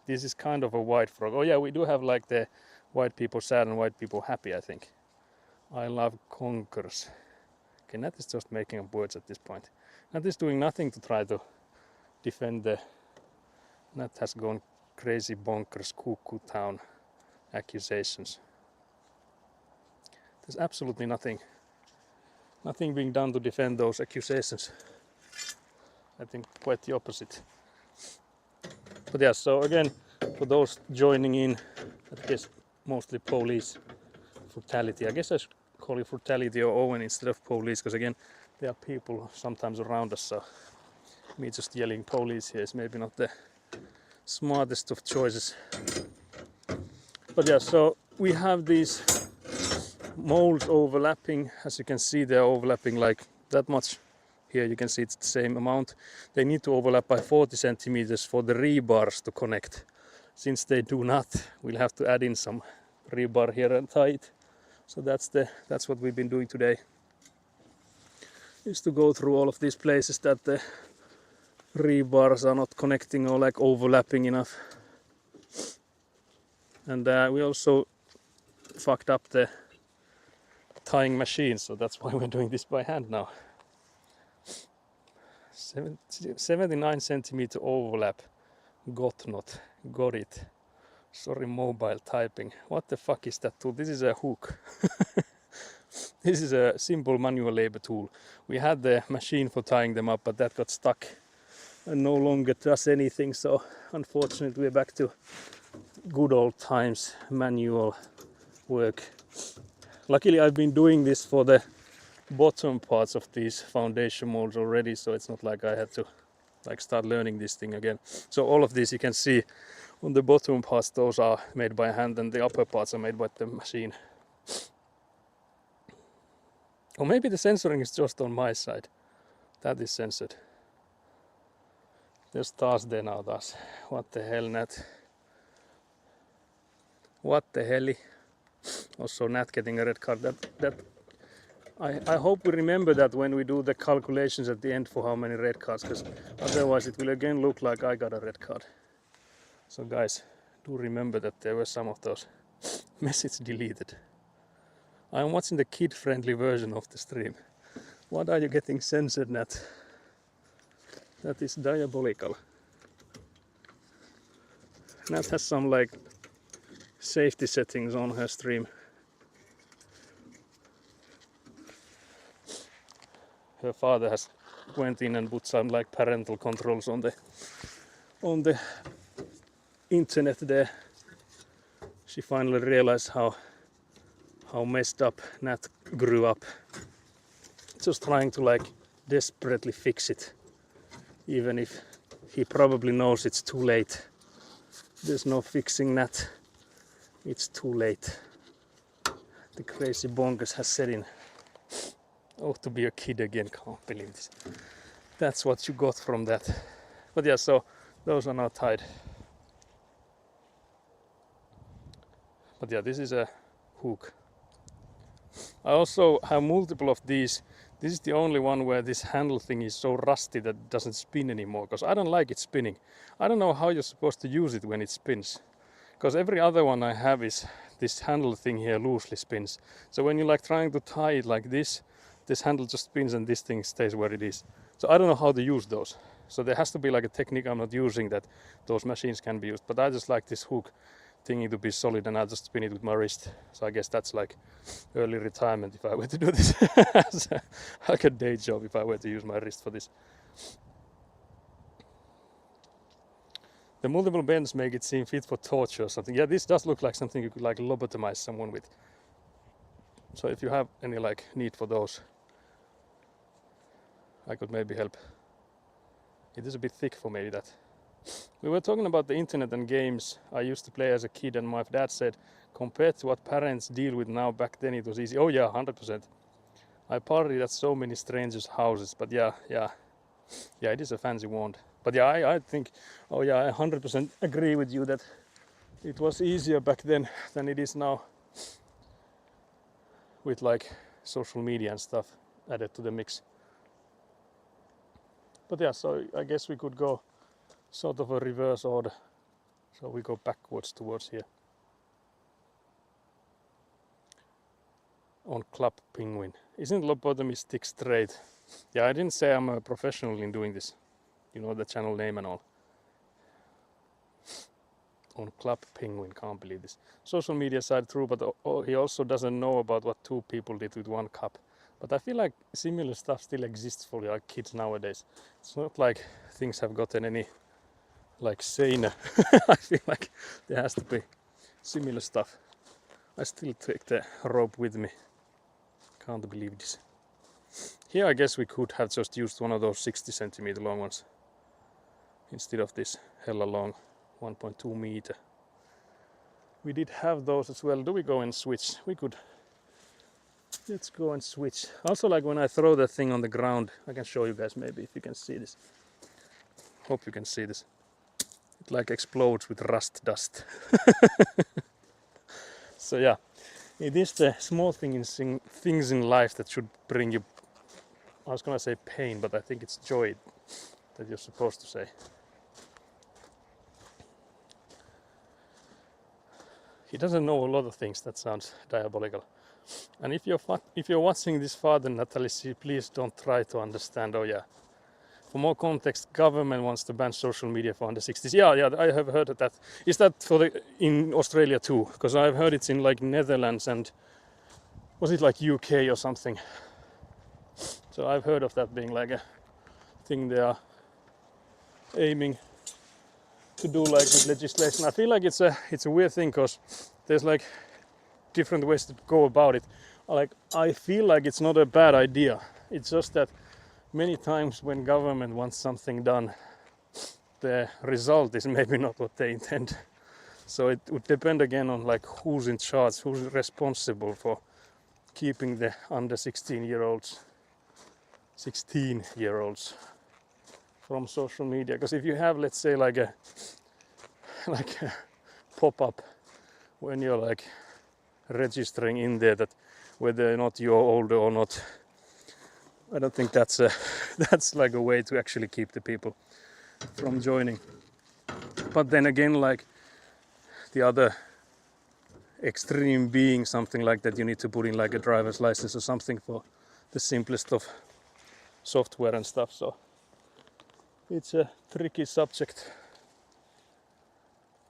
this is kind of a white frog. Oh yeah, we do have like the white people sad and white people happy, I think. I love conkers. Okay, Nat is just making up words at this point. Nat is doing nothing to try to defend the... Nat has gone crazy bonkers cuckoo town accusations. There's absolutely nothing being done to defend those accusations. I think quite the opposite. But yeah, so again, for those joining in, I guess mostly police brutality. I guess I should call it brutality or Owen instead of police, because again, there are people sometimes around us, so me just yelling police here is maybe not the smartest of choices. But yeah, so we have these molds overlapping. As you can see, they're overlapping like that much. Here you can see it's the same amount. They need to overlap by 40 centimeters for the rebars to connect. Since they do not, we'll have to add in some rebar here and tie it. So that's what we've been doing today. Is to go through all of these places that the rebars are not connecting or like overlapping enough. And we also fucked up the tying machine, so that's why we're doing this by hand now. 79 centimeter overlap. Got it. Sorry, mobile typing. What the fuck is that tool? This is a hook. This is a simple manual labor tool. We had the machine for tying them up, but that got stuck and no longer does anything. So unfortunately we're back to good old times, manual work. Luckily I've been doing this for the bottom parts of these foundation molds already, so it's not like I had to like start learning this thing again. So all of these you can see on the bottom parts, those are made by hand, and the upper parts are made by the machine. Or maybe the censoring is just on my side. That is censored. There's stars there now, Taas. What the hell, Nat? What the hell? Also Nat getting a red card. I hope we remember that when we do the calculations at the end for how many red cards, because otherwise it will again look like I got a red card. So guys, do remember that there were some of those messages deleted. I'm watching the kid-friendly version of the stream. What are you getting censored, Nat? That is diabolical. Nat has some like safety settings on her stream. Her father has went in and put some like parental controls on the internet there. She finally realized how messed up Nat grew up. Just trying to like desperately fix it, even if he probably knows it's too late. There's no fixing Nat. It's too late. The crazy bonkers has set in. Oh, to be a kid again, can't believe this. That's what you got from that. But yeah, so those are now tied. But yeah, this is a hook. I also have multiple of these. This is the only one where this handle thing is so rusty that it doesn't spin anymore, because I don't like it spinning. I don't know how you're supposed to use it when it spins, because every other one I have is this handle thing here loosely spins. So when you're like trying to tie it like this handle just spins and this thing stays where it is. So I don't know how to use those. So there has to be like a technique I'm not using that those machines can be used. But I just like this hook thingy to be solid, and I just spin it with my wrist. So I guess that's like early retirement if I were to do this. Like a day job if I were to use my wrist for this. The multiple bends make it seem fit for torture or something. Yeah, this does look like something you could like lobotomize someone with. So if you have any like need for those, I could maybe help. It is a bit thick for me, that. We were talking about the internet and games I used to play as a kid, and my dad said compared to what parents deal with now, back then it was easy. Oh yeah, 100%. I partied at so many strangers' houses, but yeah, it is a fancy wand. But yeah, I think, oh yeah, I 100% agree with you that it was easier back then than it is now, with like social media and stuff added to the mix. But yeah, so I guess we could go sort of a reverse order. So we go backwards towards here. On Club Penguin. Isn't lobotomy stick straight? Yeah, I didn't say I'm a professional in doing this. You know the channel name and all. On Club Penguin, can't believe this. Social media side true, but he also doesn't know about what two people did with one cup. But I feel like similar stuff still exists for like kids nowadays. It's not like things have gotten any like saner. I feel like there has to be similar stuff. I still take the rope with me. Can't believe this. Here I guess we could have just used one of those 60 centimeter long ones instead of this hella long 1.2 meter. We did have those as well. Do we go and switch? We could. Let's go and switch. Also, like when I throw that thing on the ground, I can show you guys maybe if you can see this. Hope you can see this. It like explodes with rust dust. So yeah, it is the small things in life that should bring you, I was gonna say pain, but I think it's joy that you're supposed to say. He doesn't know a lot of things. That sounds diabolical. And if you're watching this father, Natalie, please don't try to understand. Oh yeah. For more context, government wants to ban social media for under 60s. Yeah, I have heard of that. Is that in Australia too? Because I've heard it's in like Netherlands and was it like UK or something? So I've heard of that being like a thing they are aiming to do like with legislation. I feel like it's a weird thing because there's like different ways to go about it. Like I feel like it's not a bad idea. It's just that many times when government wants something done, the result is maybe not what they intend. So it would depend again on like who's in charge, who's responsible for keeping the under 16-year-olds from social media. Because if you have, let's say, like a pop-up when you're like registering in there that whether or not you're older or not, I don't think that's that's like a way to actually keep the people from joining. But then again, like the other extreme being something like that, you need to put in like a driver's license or something for the simplest of software and stuff. So it's a tricky subject.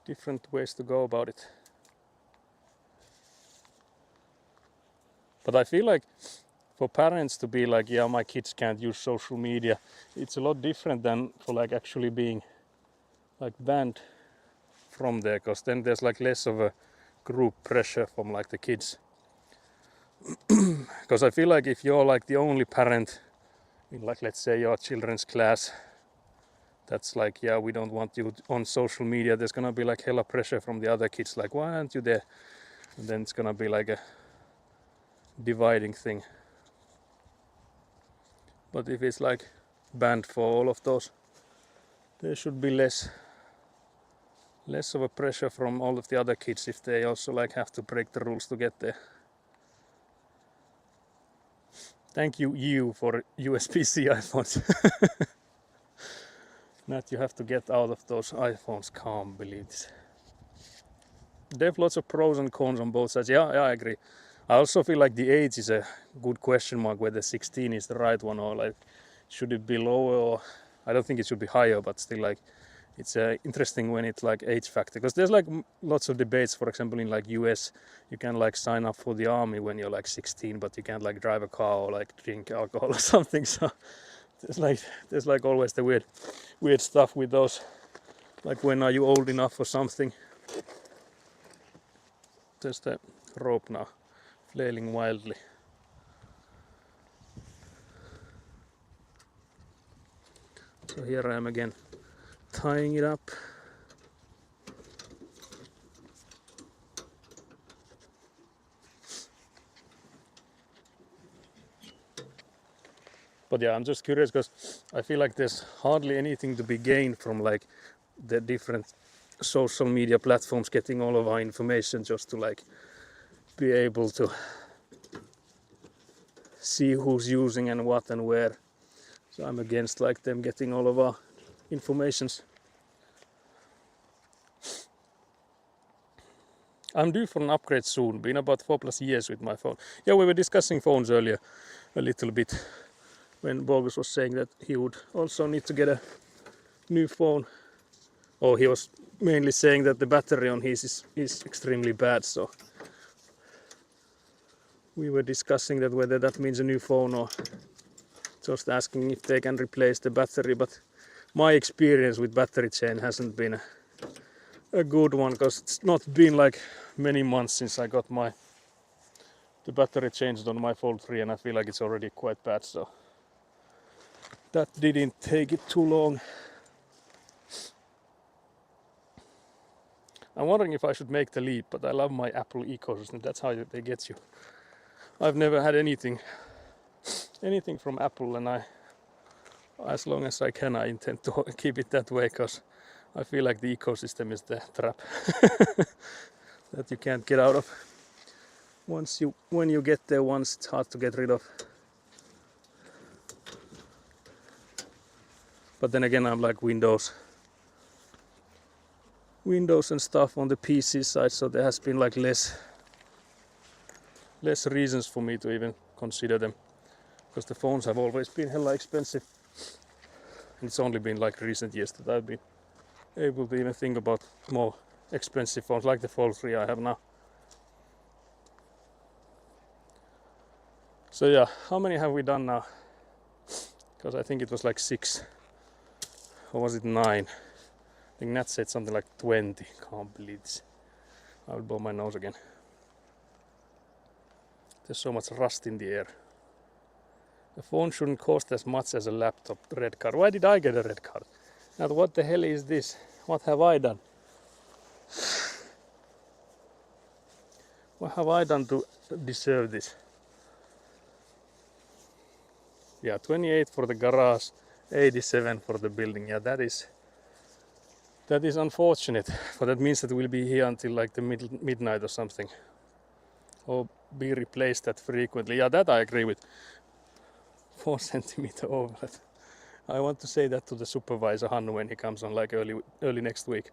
Different ways to go about it. But I feel like for parents to be like, yeah, my kids can't use social media, it's a lot different than for like actually being like banned from there, because then there's like less of a group pressure from like the kids. Because I feel like if you're like the only parent in like, let's say, your children's class that's like, yeah, we don't want you on social media, there's gonna be like hella pressure from the other kids, like, why aren't you there? And then it's gonna be like a dividing thing. But if it's like banned for all of those, there should be less of a pressure from all of the other kids if they also like have to break the rules to get there. Thank you for USB-C iPhones. Matt, you have to get out of those iPhones, can't believe this. There are lots of pros and cons on both sides. Yeah, I agree. I also feel like the age is a good question mark, whether 16 is the right one or like should it be lower, or I don't think it should be higher, but still like it's interesting when it's like age factor, because there's like lots of debates. For example, in like US, you can like sign up for the army when you're like 16, but you can't like drive a car or like drink alcohol or something. So there's like always the weird stuff with those. Like when are you old enough for something? There's the rope now, flailing wildly. So here I am again, tying it up. But yeah, I'm just curious because I feel like there's hardly anything to be gained from like the different social media platforms getting all of our information just to like be able to see who's using and what and where. So I'm against like them getting all of our informations. I'm due for an upgrade soon, been about 4+ years with my phone. Yeah, we were discussing phones earlier a little bit when Bogus was saying that he would also need to get a new phone. Oh, he was mainly saying that the battery on his is extremely bad, so we were discussing that whether that means a new phone or just asking if they can replace the battery. But my experience with battery chain hasn't been a good one, because it's not been like many months since I got the battery changed on my Fold 3, and I feel like it's already quite bad, so that didn't take it too long. I'm wondering if I should make the leap, but I love my Apple ecosystem. That's how they get you. I've never had anything from Apple, and as long as I can, I intend to keep it that way, because I feel like the ecosystem is the trap that you can't get out of. when you get there once, it's hard to get rid of. But then again, I'm like Windows and stuff on the PC side, so there has been like less reasons for me to even consider them, because the phones have always been hella expensive, and it's only been like recent years that I've been able to even think about more expensive phones like the Fold 3 I have now. So yeah, how many have we done now? Because I think it was like 6, or was it 9? I think Nat said something like 20. Can't believe this. I will blow my nose again. There's so much rust in the air. The phone shouldn't cost as much as a laptop. Red card. Why did I get a red card? Now what the hell is this? What have I done? What have I done to deserve this? Yeah, 28 for the garage, 87 for the building. Yeah, that is unfortunate, but that means that we'll be here until like the midnight or something, or be replaced that frequently. Yeah, that I agree with. 4 centimeter overlap. I want to say that to the supervisor Hannu when he comes on like early next week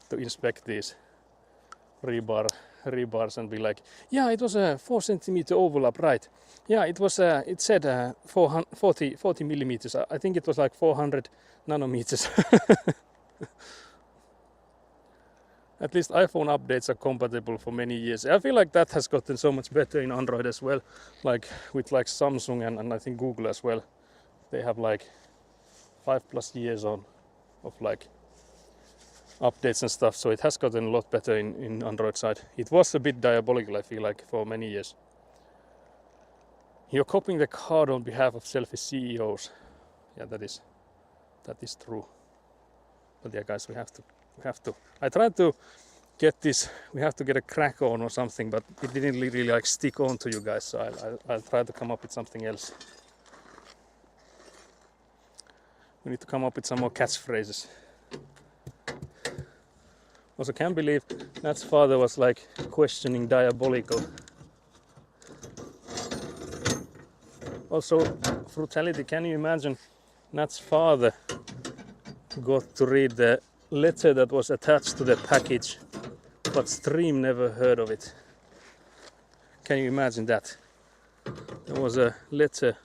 to inspect these rebars and be like, yeah, it was a 4 centimeter overlap, right? Yeah, it was. It said 40 millimeters. I think it was like 400 nanometers. At least iPhone updates are compatible for many years. I feel like that has gotten so much better in Android as well, like with like Samsung and I think Google as well. They have like 5+ years of like updates and stuff, so it has gotten a lot better in Android side. It was a bit diabolical, I feel like, for many years. You're copying the card on behalf of selfish CEOs. Yeah, that is true. But yeah, guys, we have to. I tried to get this. We have to get a crack on or something, but it didn't really like stick on to you guys. So I'll try to come up with something else. We need to come up with some more catchphrases. Also, can't believe Nat's father was like questioning diabolical. Also, frugality. Can you imagine? Nat's father got to read the letter that was attached to the package, but Stream never heard of it. Can you imagine that? There was a letter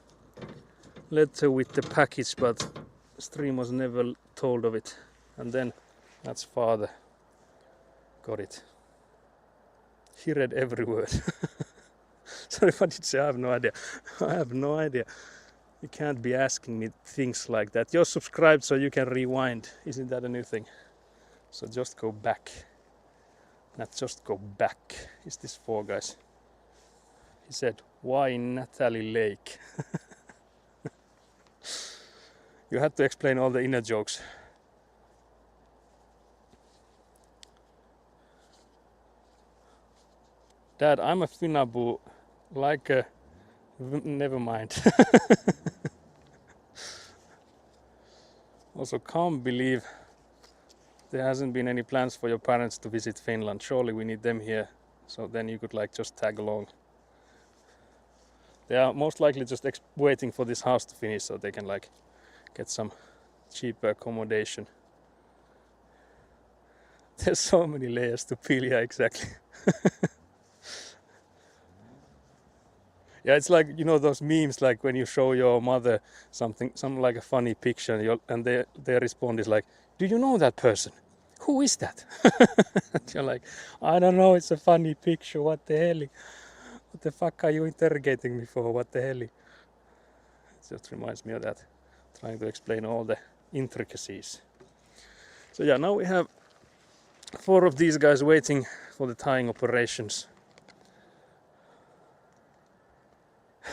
with the package, but Stream was never told of it. And then Nat's father got it. He read every word. Sorry, what did you say? I have no idea. I have no idea. You can't be asking me things like that. You're subscribed so you can rewind. Isn't that a new thing? So just go back. Not just go back. Is this for, guys? He said, why Natalie Lake? You had to explain all the inner jokes. Dad, I'm a Finabu. Like a... Never mind. Also, can't believe there hasn't been any plans for your parents to visit Finland. Surely we need them here, so then you could like just tag along. They are most likely just waiting for this house to finish so they can like get some cheaper accommodation. There's so many layers to peel, yeah, exactly. Yeah, it's like, you know, those memes, like when you show your mother something like a funny picture, and their response is like, do you know that person? Who is that? You're like, I don't know, it's a funny picture, what the hell? What the fuck are you interrogating me for? What the hell? It just reminds me of that, trying to explain all the intricacies. So yeah, now we have 4 of these guys waiting for the tying operations.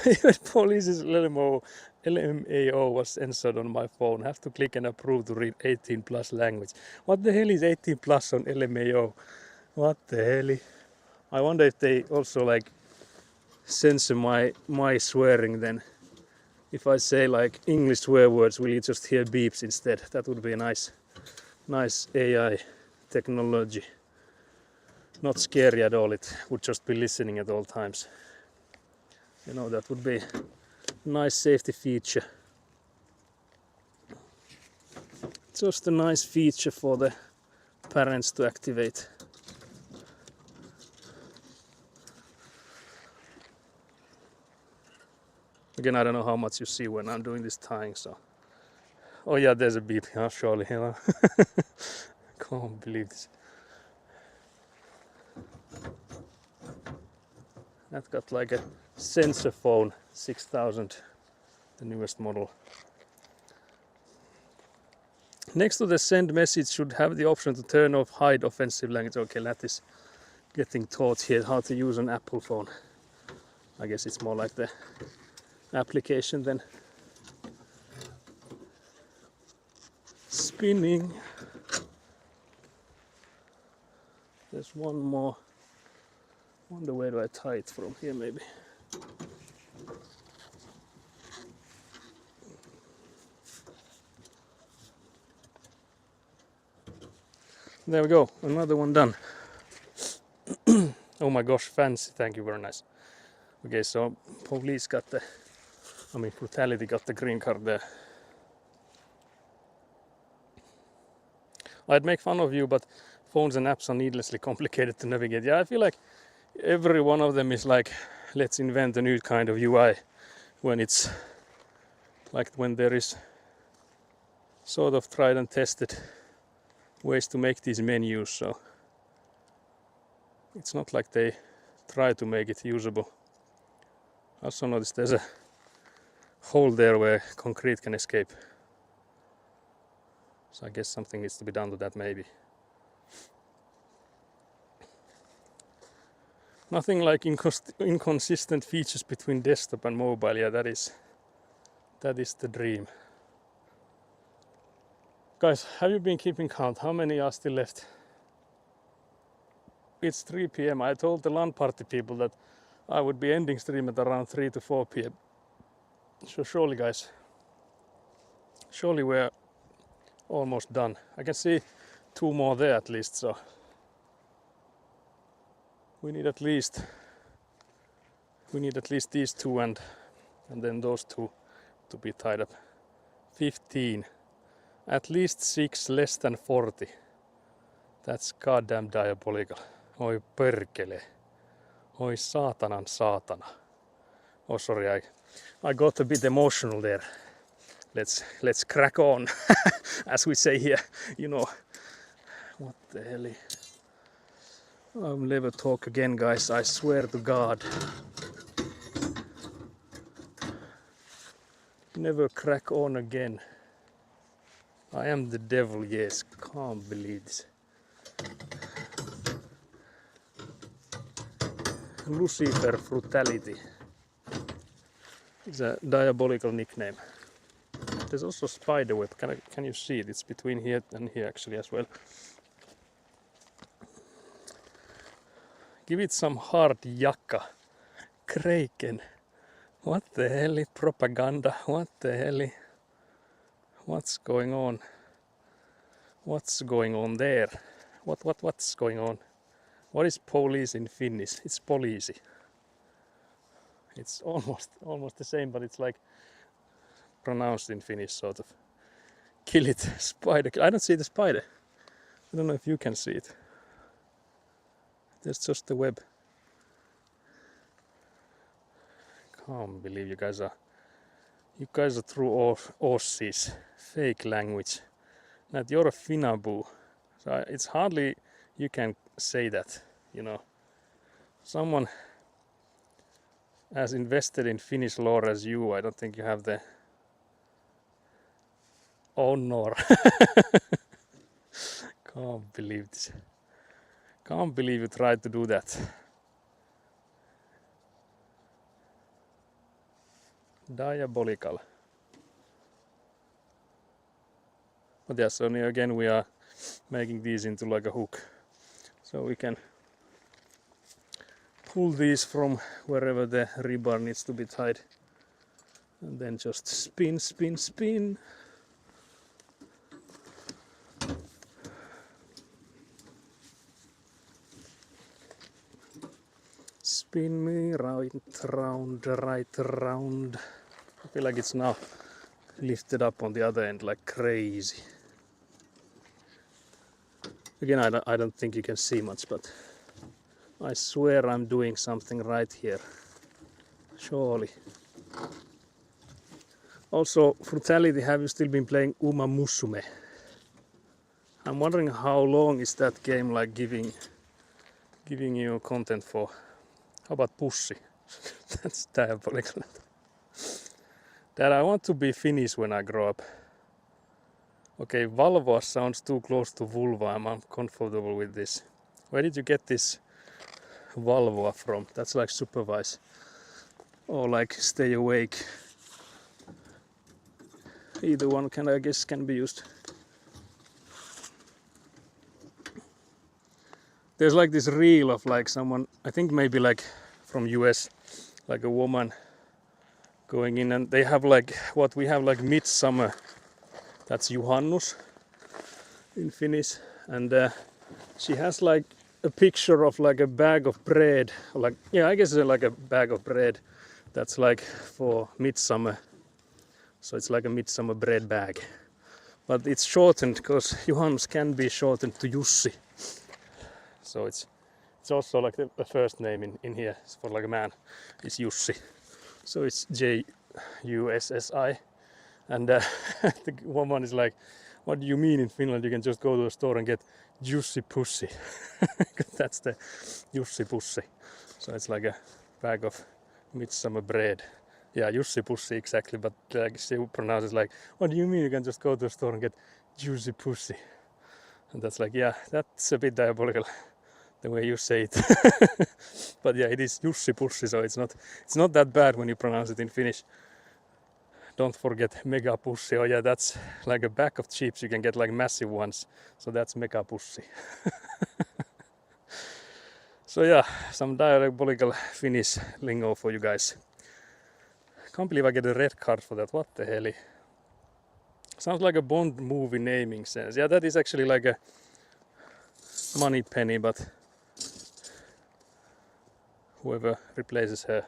Even police's LMAO was censored on my phone. Have to click and approve to read 18+ language. What the hell is 18+ on LMAO? What the hell? I wonder if they also like censor my swearing then. If I say like English swear words, will you just hear beeps instead? That would be a nice AI technology. not scary at all. It would just be listening at all times. You know, that would be a nice safety feature. Just a nice feature for the parents to activate. Again, I don't know how much you see when I'm doing this tying, so. Oh yeah, there's a beep, yeah, surely. You know? Can't believe this. That got like a sensor phone, 6000, the newest model. Next to the send message should have the option to turn off hide offensive language. Okay, that is getting taught here how to use an Apple phone. I guess it's more like the application than spinning. There's one more. Wonder where do I tie it from? Here maybe. There we go, another one done. Oh my gosh, fancy, thank you, very nice. Okay, so police got the, brutality got the green card there. I'd make fun of you, but phones and apps are needlessly complicated to navigate. Yeah, I feel like every one of them is like, let's invent a new kind of UI, when it's like when there is sort of tried and tested ways to make these menus, so it's not like they try to make it usable. I also noticed there's a hole there where concrete can escape, so I guess something needs to be done to that maybe. Nothing like inconsistent features between desktop and mobile. Yeah, that is the dream. Guys, have you been keeping count? How many are still left? It's 3 p.m. I told the LAN party people that I would be ending stream at around 3 to 4 p.m. So surely, guys, surely we're almost done. I can see 2 more there at least, so we need at least these 2 and then those 2 to be tied up. 15. At least 6 less than 40. That's goddamn diabolical. Oi perkele. Oi saatanan saatana. Oh sorry, I got a bit emotional there. Let's crack on, as we say here. You know, what the hell? I'll never talk again, guys. I swear to God. Never crack on again. I am the devil, yes. Can't believe this. Lucifer Frutality. It's a diabolical nickname. There's also spider web. Can you see it? It's between here and here actually as well. Give it some hard yakka. Kraken. What the hell? Propaganda. What the hell? What's going on? What's going on there? What's going on? What is police in Finnish? It's poliisi. It's almost the same, but it's like pronounced in Finnish, sort of. Kill it, spider. I don't see the spider. I don't know if you can see it. There's just the web. Can't believe you guys are true Aussies. Fake language. That you're a Finnabu. So it's hardly you can say that, you know. Someone as invested in Finnish lore as you, I don't think you have the honor. Can't believe this. Can't believe you tried to do that. Diabolical. But yeah, so again we are making these into like a hook. So we can pull these from wherever the rebar needs to be tied. And then just spin, spin, spin. Spin me right round, right round. I feel like it's now lifted up on the other end like crazy. Again, I don't think you can see much, but I swear I'm doing something right here. Surely. Also, Frutality, have you still been playing Uma Musume? I'm wondering how long is that game like giving you content for. How about Pussy? That's diabolical. That I want to be Finnish when I grow up. Okay, Valvoa sounds too close to vulva. I'm uncomfortable with this. Where did you get this Valvoa from? That's like supervise or like stay awake. Either one can, I guess, can be used. There's like this reel of like someone, I think maybe like from US, like a woman going in, and they have like what we have like midsummer. That's Juhannus in Finnish, and she has like a picture of like a bag of bread, like, yeah, I guess it's like a bag of bread that's like for midsummer. So it's like a midsummer bread bag, but it's shortened because Juhannus can be shortened to Jussi. So it's also like the first name in here for like a man is Jussi. So it's Jussi. And the woman is like, what do you mean in Finland you can just go to a store and get Jussi Pussy? That's the Jussi Pussy. So it's like a bag of midsummer bread. Yeah, Jussi Pussy exactly, but she pronounces like, what do you mean you can just go to a store and get Jussi Pussy? And that's like, yeah, that's a bit diabolical the way you say it. But yeah, it is Jussi Pussy, so it's not that bad when you pronounce it in Finnish. Don't forget Mega Pussy. Oh yeah, that's like a bag of chips. You can get like massive ones. So that's Mega Pussy. So yeah, some diabolical Finnish lingo for you guys. Can't believe I get a red card for that. What the hell? Sounds like a Bond movie naming sense. Yeah, that is actually like a money penny, but whoever replaces her.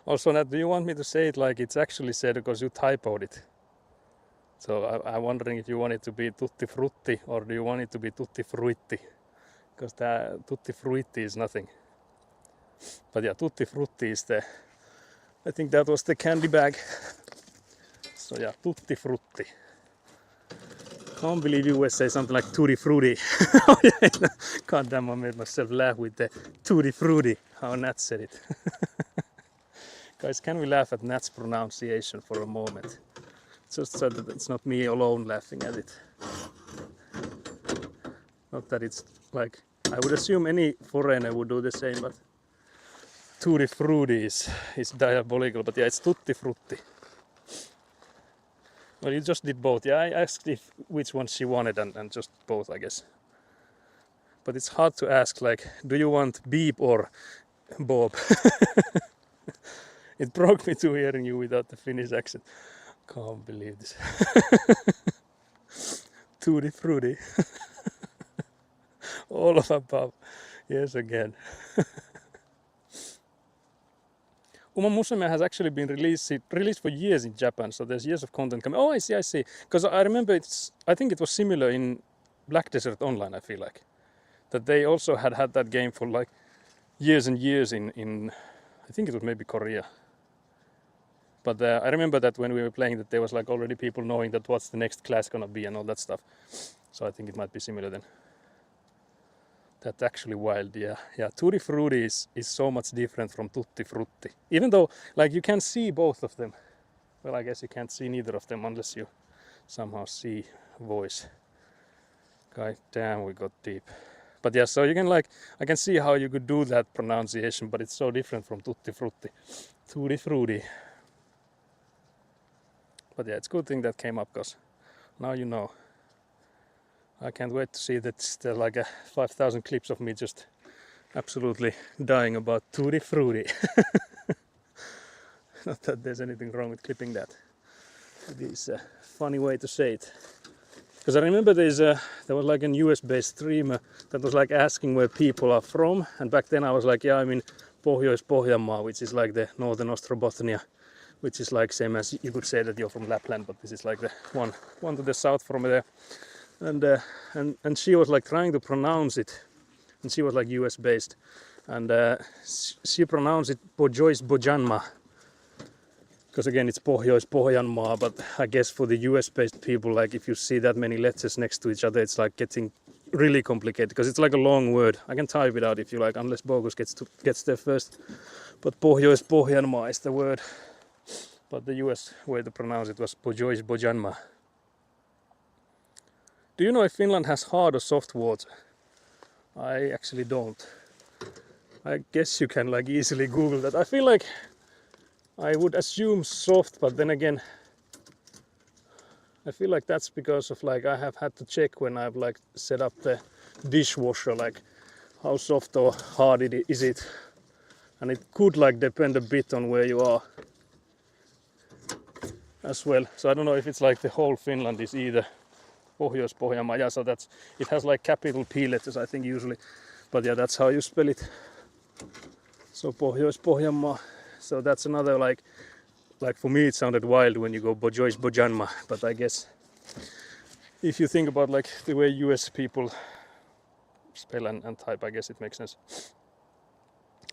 Also, Nat, do you want me to say it like it's actually said because you typoed it? So I'm wondering if you want it to be Tutti Frutti or do you want it to be Tutti Fruitti? Because the Tutti Fruitti is nothing. But yeah, Tutti Frutti is I think that was the candy bag. So yeah, Tutti Frutti. Can't believe you always say something like Tutti Frutti. God damn, I made myself laugh with the Tutti Frutti, how Nat said it. Guys, can we laugh at Nat's pronunciation for a moment? Just so that it's not me alone laughing at it. Not that it's like, I would assume any foreigner would do the same, but Tutti Frutti is diabolical, but yeah, it's Tutti Frutti. Well, you just did both. Yeah, I asked which one she wanted and just both, I guess. But it's hard to ask, like, do you want beep or Bob? It broke me to hearing you without the Finnish accent. Can't believe this. Tutti Frutti. All of above. Yes, again. Uma Musume has actually been released for years in Japan, so there's years of content coming. Oh, I see. Because I remember I think it was similar in Black Desert Online, I feel like. That they also had that game for like years and years in I think it was maybe Korea. But I remember that when we were playing that there was like already people knowing that what's the next class gonna be and all that stuff. So I think it might be similar then. That's actually wild, yeah. Yeah, Tutti Frutti is so much different from Tutti Frutti. Even though, like, you can see both of them. Well, I guess you can't see neither of them unless you somehow see voice. God damn, we got deep. But yeah, so you can like, I can see how you could do that pronunciation, but it's so different from Tutti Frutti. Tutti Frutti. But yeah, it's a good thing that came up, because now you know. I can't wait to see that there's like 5,000 clips of me just absolutely dying about Tutti Frutti. Not that there's anything wrong with clipping that. It is a funny way to say it. Because I remember there was like a US-based streamer that was like asking where people are from, and back then I was like, yeah, I'm in Pohjois-Pohjanmaa, which is like the northern Ostrobothnia, which is like same as you could say that you're from Lapland, but this is like the one to the south from there. And she was like trying to pronounce it, and she was like US-based, and she pronounced it Pohjois-Pohjanmaa. Because again, it's Pohjois-Pohjanmaa, but I guess for the US-based people, like if you see that many letters next to each other, it's like getting really complicated because it's like a long word. I can type it out if you like, unless Bogus gets there first. But Pohjois-Pohjanmaa is the word. But the US way to pronounce it was Pohjois-Pohjanmaa. Do you know if Finland has hard or soft water? I actually don't. I guess you can like easily Google that. I feel like I would assume soft, but then again, I feel like that's because of like I have had to check when I've like set up the dishwasher, like how soft or hard is it, and it could like depend a bit on where you are as well. So I don't know if it's like the whole Finland is either Pohjois-Pohjanmaa. Yeah, so that's it has like capital P letters I think usually, but yeah, that's how you spell it. So Pohjois-Pohjanmaa. So that's another like for me it sounded wild when you go Pohjois-Pohjanmaa, but I guess if you think about like the way US people spell and type, I guess it makes sense.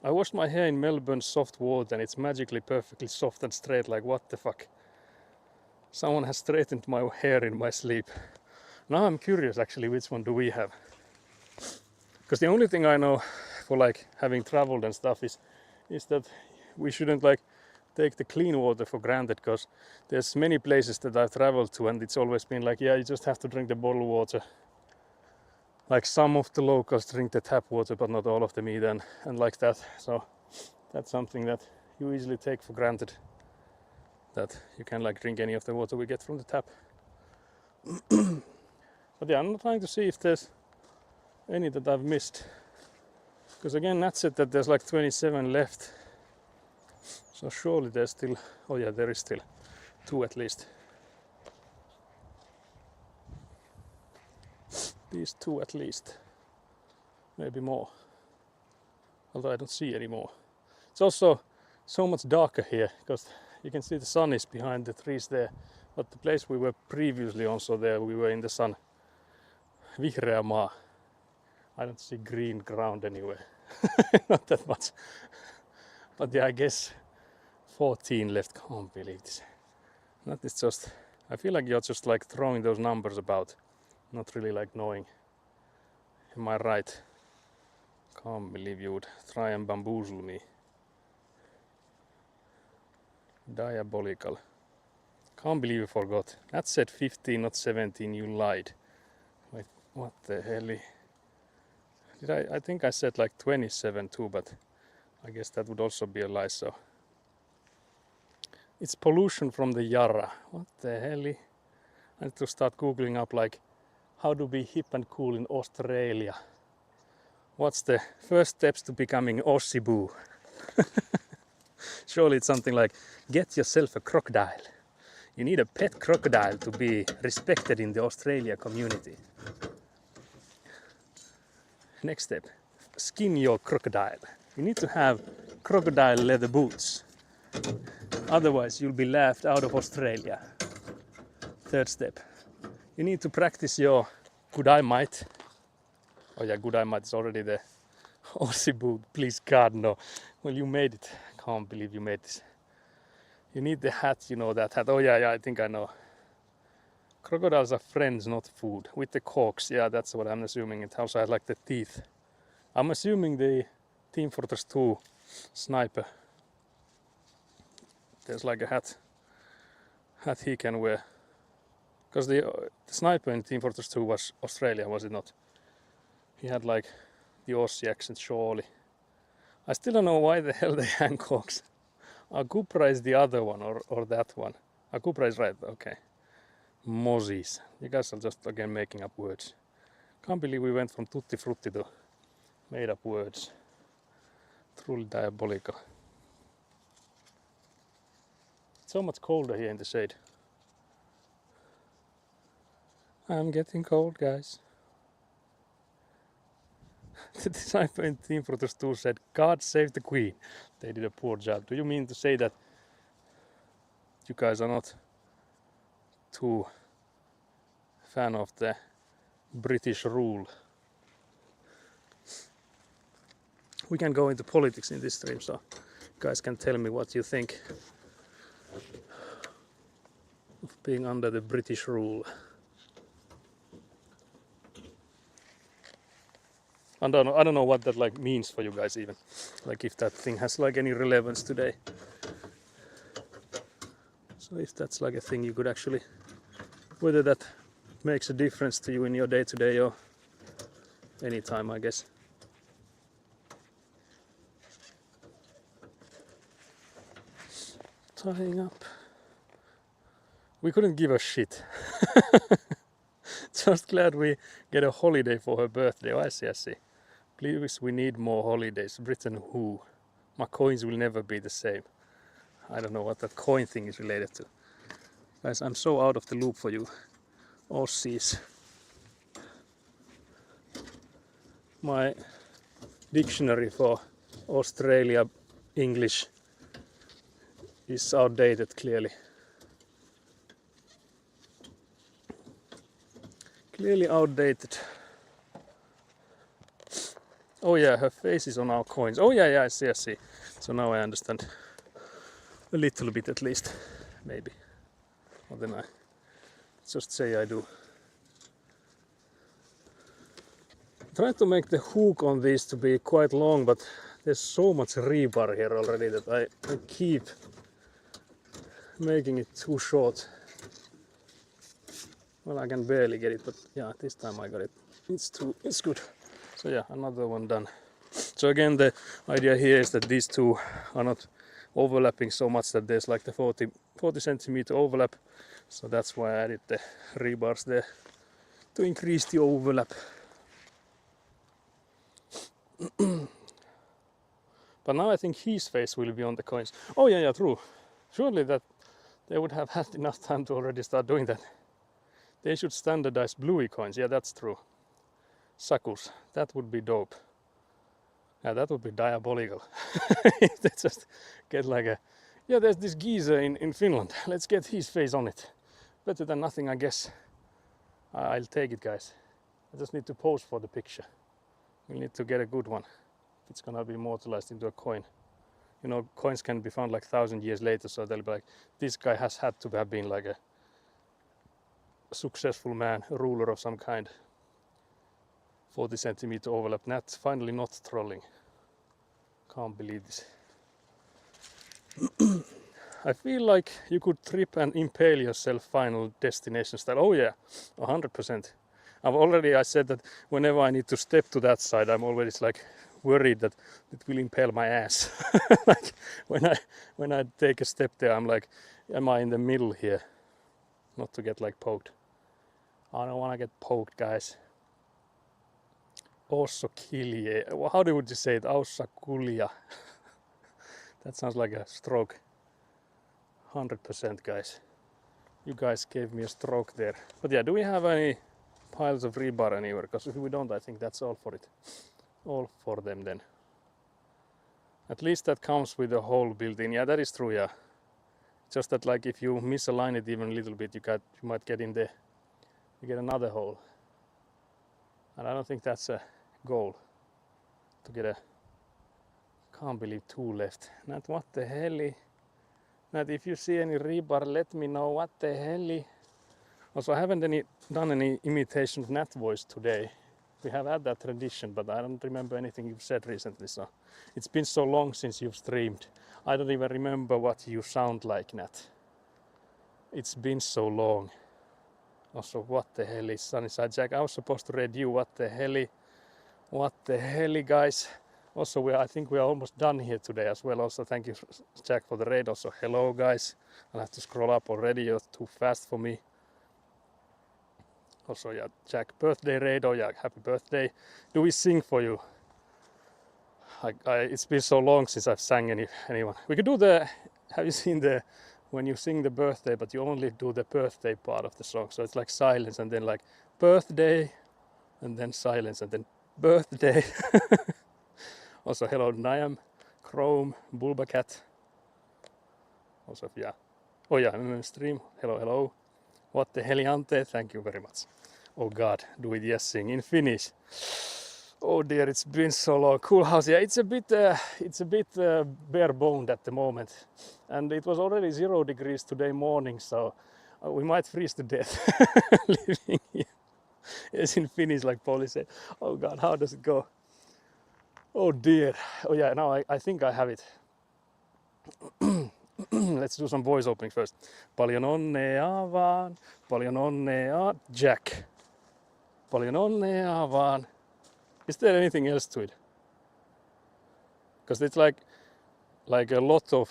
I washed my hair in Melbourne soft water and it's magically perfectly soft and straight. Like what the fuck? Someone has straightened my hair in my sleep. Now I'm curious actually which one do we have? Because the only thing I know for like having traveled and stuff is that we shouldn't like take the clean water for granted, because there's many places that I've traveled to and it's always been like, yeah, you just have to drink the bottled water. Like some of the locals drink the tap water, but not all of them either, and like that. So that's something that you easily take for granted, that you can like drink any of the water we get from the tap. But yeah, I'm trying to see if there's any that I've missed. Because again, that's it, that there's like 27 left. So surely there's still, oh yeah, there is still 2 at least. These 2 at least. Maybe more. Although I don't see any more. It's also so much darker here because you can see the sun is behind the trees there. But the place we were previously also there, we were in the sun. Vihreä maa. I don't see green ground anywhere. Not that much. But yeah, I guess 14 left. Can't believe this. That is just, I feel like you're just like throwing those numbers about, not really like knowing. Am I right? Can't believe you would try and bamboozle me. Diabolical. Can't believe you forgot. That said 15, not 17. You lied. Wait, what the hell? Did I think I said like 27 too, but I guess that would also be a lie. So it's pollution from the Yarra. What the hell? I need to start googling up like how to be hip and cool in Australia. What's the first steps to becoming Aussie boo? Surely it's something like get yourself a crocodile. You need a pet crocodile to be respected in the Australia community. Next step, skin your crocodile. You need to have crocodile leather boots. Otherwise you'll be laughed out of Australia. Third step, you need to practice your good eye might. Oh yeah, good eye might is already there. Aussie boot, please God no. Well, you made it. Can't believe you made this. You need the hat, you know that hat. Oh yeah, I think I know. Crocodiles are friends, not food. With the corks, yeah, that's what I'm assuming. It also has like the teeth. I'm assuming the Team Fortress 2 sniper, there's like a hat he can wear. Because the sniper in Team Fortress 2 was Australia, was it not? He had like the Aussie accent, surely. I still don't know why the hell they hang corks. Agupra is the other one, or that one. Agupra is right, okay. Mozzies. You guys are just again making up words. Can't believe we went from tutti frutti to made up words. Truly diabolical. It's so much colder here in the shade. I'm getting cold, guys. The design team for the stool said, God save the Queen. They did a poor job. Do you mean to say that you guys are not too fan of the British rule? We can go into politics in this stream, so you guys can tell me what you think of being under the British rule. I don't know what that like means for you guys even. Like if that thing has like any relevance today. So if that's like a thing you could actually, whether that makes a difference to you in your day to day or anytime, I guess. Tying up. We couldn't give a shit. Just glad we get a holiday for her birthday. Oh, I see. Please, we need more holidays. Britain who? My coins will never be the same. I don't know what that coin thing is related to. Guys, I'm so out of the loop for you Aussies. My dictionary for Australia English is outdated clearly. Clearly outdated. Oh yeah, her face is on our coins. Oh yeah, I see. So now I understand. A little bit at least. Maybe. Or then I just say I do. Try to make the hook on these to be quite long, but there's so much rebar here already that I keep making it too short. Well, I can barely get it, but yeah, this time I got it. It's good. So yeah, another one done. So again, the idea here is that these two are not overlapping so much that there's like the 40 centimeter overlap. So that's why I added the rebars there to increase the overlap. But now I think his face will be on the coins. Oh yeah, true. Surely that they would have had enough time to already start doing that. They should standardize bluey coins. Yeah, that's true. Sakus. That would be dope. Yeah, that would be diabolical. If they just get like a... Yeah, there's this geezer in Finland. Let's get his face on it. Better than nothing, I guess. I'll take it, guys. I just need to pose for the picture. We'll need to get a good one. It's gonna be immortalized into a coin. You know, coins can be found like 1,000 years later, so they'll be like, this guy has had to have been like a successful man, a ruler of some kind. 40 centimeter overlap. That's finally not trolling. Can't believe this. I feel like you could trip and impale yourself Final Destination style. Oh yeah, 100%. I said that whenever I need to step to that side, I'm always like worried that it will impale my ass. Like when I take a step there, I'm like, am I in the middle here? Not to get like poked. I don't want to get poked, guys. Ossokilie. How would you say it? Ossakulia. That sounds like a stroke. 100%, guys. You guys gave me a stroke there. But yeah, do we have any piles of rebar anywhere? Because if we don't, I think that's all for it. All for them then. At least that comes with the hole built in. Yeah, that is true, yeah. Just that like if you misalign it even a little bit, you might get in there. You get another hole. And I don't think that's a goal. To get a... Can't believe 2 left. Nat, what the hell? Nat, if you see any rebar, let me know what the hell. Also, I haven't done any imitation of Nat voice today. We have had that tradition, but I don't remember anything you've said recently. So it's been so long since you've streamed. I don't even remember what you sound like, Nat. It's been so long. Also, what the hell is Sunnyside Jack? I was supposed to read you. What the hell? What the hell, guys? Also, I think we are almost done here today as well. Also, thank you, Jack, for the raid. Also, hello, guys. I'll have to scroll up already. You're too fast for me. Also, yeah, Jack, birthday raid. Oh, yeah, happy birthday. Do we sing for you? It's been so long since I've sang anyone. We could do the... Have you seen the when you sing the birthday, but you only do the birthday part of the song. So it's like silence and then like birthday and then silence and then birthday. Also, hello Niam, Chrome, Bulbacat. Also, yeah. Oh yeah, stream. Hello, hello. What the heliante? Thank you very much. Oh God, do it yes sing in Finnish. Oh dear, it's been so long. Cool house, yeah. It's a bit bare boned at the moment, and it was already 0 degrees today morning, so we might freeze to death living here. Yes, in Finnish, like Polly said. Oh God, how does it go? Oh dear. Oh yeah, now I think I have it. Let's do some voice opening first. Paljon onnea vaan, paljon onnea Jack. Paljon onnea vaan. Is there anything else to it? Because it's like a lot of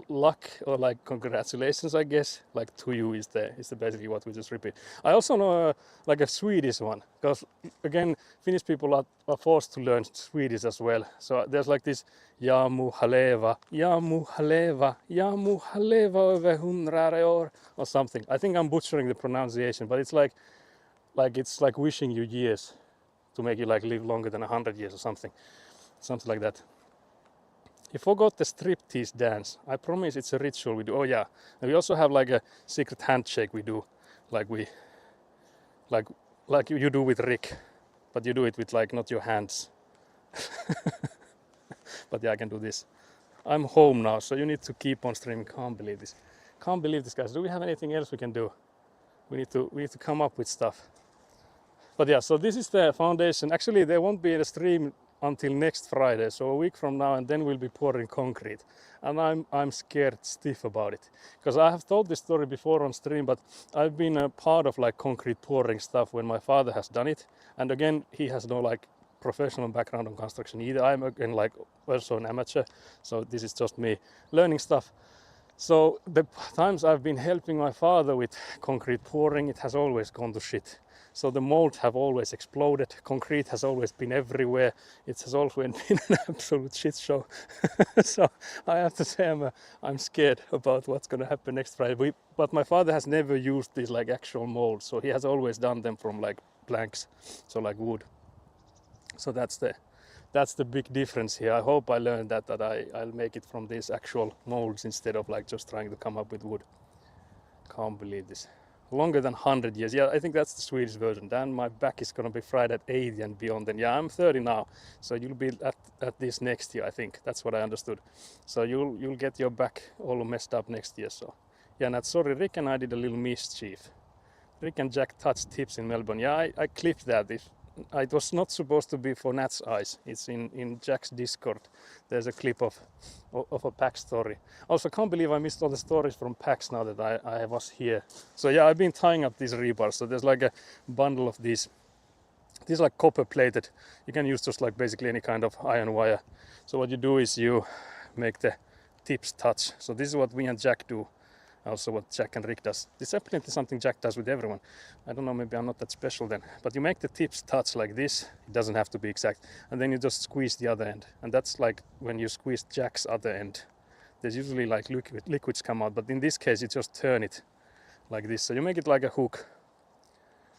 luck or like congratulations, I guess. Like to you is the basically what we just repeat. I also know like a Swedish one, because again Finnish people are forced to learn Swedish as well. So there's like this Jamu haleva, Jamu haleva, Jamu haleva över 100 år or something. I think I'm butchering the pronunciation, but it's it's like wishing you years to make you like live longer than 100 years or something like that. You forgot the striptease dance. I promise it's a ritual we do. Oh yeah, and we also have like a secret handshake we do, like you do with Rick, but you do it with like not your hands. But yeah, I can do this. I'm home now, so you need to keep on streaming. Can't believe this. Can't believe this, guys. Do we have anything else we can do? We need to come up with stuff. But yeah, so this is the foundation. Actually, there won't be a stream until next Friday, so a week from now, and then we'll be pouring concrete. And I'm scared stiff about it, because I have told this story before on stream, but I've been a part of like concrete pouring stuff when my father has done it. And again, he has no like professional background on construction either. I'm again like also an amateur, so this is just me learning stuff. So the times I've been helping my father with concrete pouring, it has always gone to shit. So the molds have always exploded. Concrete has always been everywhere. It has always been an absolute shit show. So I have to say I'm scared about what's going to happen next Friday. But my father has never used these like actual molds, so he has always done them from like planks, so like wood. So that's the big difference here. I hope I learned that I'll make it from these actual molds instead of like just trying to come up with wood. Can't believe this. Longer than 100 years. Yeah, I think that's the Swedish version. Then my back is gonna be fried at 80 and beyond. And yeah, I'm 30 now, so you'll be at this next year. I think that's what I understood. So you'll get your back all messed up next year. So yeah, and sorry, Rick and I did a little mischief. Rick and Jack touched tips in Melbourne. Yeah, I clipped that. It was not supposed to be for Nat's eyes. It's in Jack's Discord. There's a clip of a PAX story. Also, can't believe I missed all the stories from PAX now that I was here. So yeah, I've been tying up these rebars. So there's like a bundle of these. These are like copper plated. You can use just like basically any kind of iron wire. So what you do is you make the tips touch. So this is what we and Jack do. Also what Jack and Rick does. This is definitely something Jack does with everyone. I don't know, maybe I'm not that special then. But you make the tips touch like this. It doesn't have to be exact. And then you just squeeze the other end. And that's like when you squeeze Jack's other end. There's usually like liquids come out. But in this case, you just turn it like this. So you make it like a hook.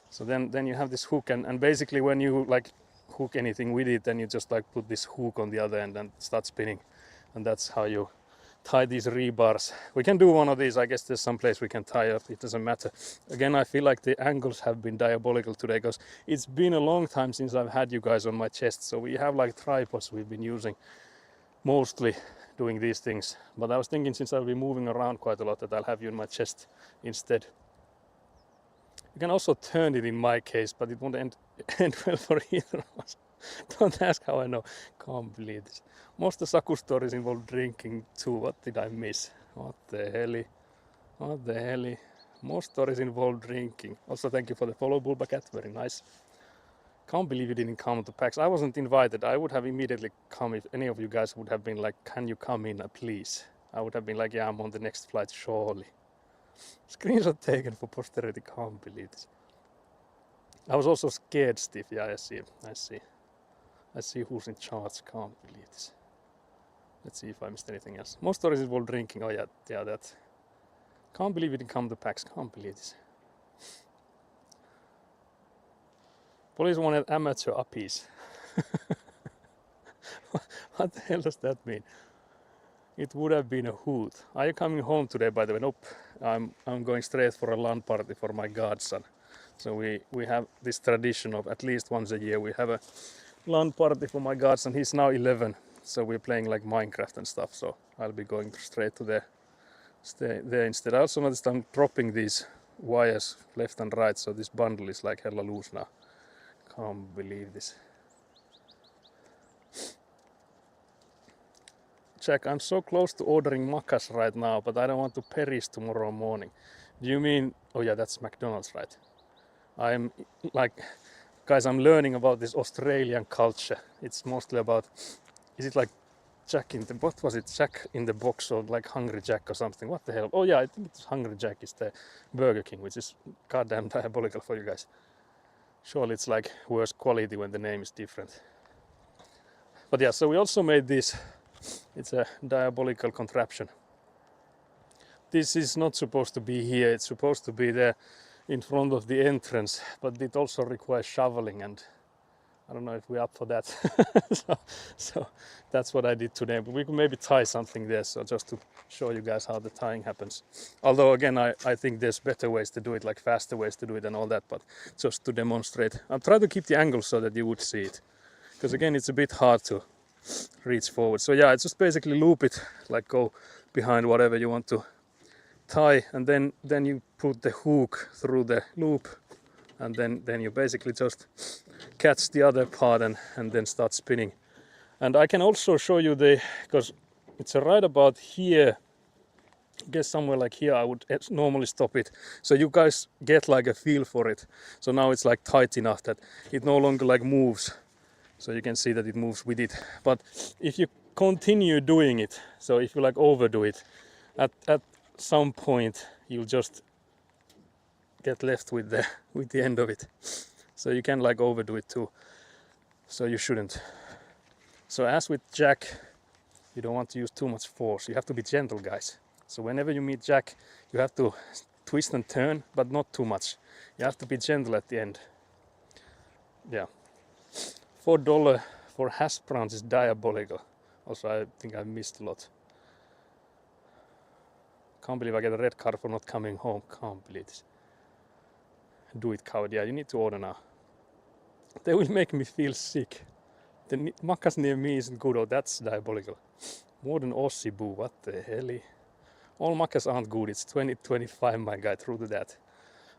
So then you have this hook. And basically when you like hook anything with it, then you just like put this hook on the other end and start spinning. And that's how you tie these rebars. We can do one of these. I guess there's some place we can tie up. It doesn't matter. Again, I feel like the angles have been diabolical today because it's been a long time since I've had you guys on my chest. So we have like tripods we've been using mostly doing these things. But I was thinking since I'll be moving around quite a lot that I'll have you in my chest instead. You can also turn it in my case, but it won't end well for either of us. Don't ask how I know. Can't believe this. Most of the Saku stories involve drinking too. What did I miss? What the hell? What the hell? Most stories involve drinking. Also, thank you for the follow, Bulbacat. Very nice. Can't believe you didn't come to PAX. I wasn't invited. I would have immediately come if any of you guys would have been like, can you come in, please? I would have been like, yeah, I'm on the next flight, surely. Screenshot taken for posterity. Can't believe this. I was also scared, Steve. Yeah, I see who's in charge. Can't believe this. Let's see if I missed anything else. Most stories involve drinking. Oh yeah, that. Can't believe it didn't come to PAX. Can't believe this. Police wanted amateur uppies. What the hell does that mean? It would have been a hoot. Are you coming home today, by the way? Nope. I'm going straight for a LAN party for my godson. So we have this tradition of at least once a year we have a LAN party for my godson. He's now 11, so we're playing like Minecraft and stuff. So I'll be going straight to there instead. I also noticed I'm dropping these wires left and right, so this bundle is like hella loose now. Can't believe this. Jack, I'm so close to ordering macas right now, but I don't want to perish tomorrow morning. Do you mean, oh yeah, that's McDonald's, right? I'm like, guys, I'm learning about this Australian culture. It's mostly about, is it like what was it? Jack in the Box or like Hungry Jack or something? What the hell? Oh yeah, I think it's Hungry Jack is the Burger King, which is goddamn diabolical for you guys. Surely it's like worse quality when the name is different. But yeah, so we also made this. It's a diabolical contraption. This is not supposed to be here. It's supposed to be there in front of the entrance, but it also requires shoveling, and I don't know if we're up for that. so that's what I did today. But we could maybe tie something there, so just to show you guys how the tying happens. Although again, I think there's better ways to do it, like faster ways to do it and all that, but just to demonstrate. I'll try to keep the angle so that you would see it. Because again, it's a bit hard to reach forward. So yeah, it's just basically loop it, like go behind whatever you want to tie, and then you put the hook through the loop, and then you basically just catch the other part and then start spinning. And I can also show you because it's right about here, I guess somewhere like here I would normally stop it, so you guys get like a feel for it. So now it's like tight enough that it no longer like moves. So you can see that it moves with it. But if you continue doing it, so if you like overdo it, at some point you'll just get left with the end of it. So you can like overdo it too. So you shouldn't. So as with Jack, you don't want to use too much force. You have to be gentle, guys. So whenever you meet Jack, you have to twist and turn, but not too much. You have to be gentle at the end. Yeah. $4 for hash browns is diabolical. Also, I think I missed a lot. Can't believe I get a red card for not coming home. Can't believe this. Do it, coward. Yeah, you need to order now. They will make me feel sick. The macas near me isn't good. Oh, that's diabolical. More than Aussie boo. What the hell? All macas aren't good. It's 2025, my guy. Through to that.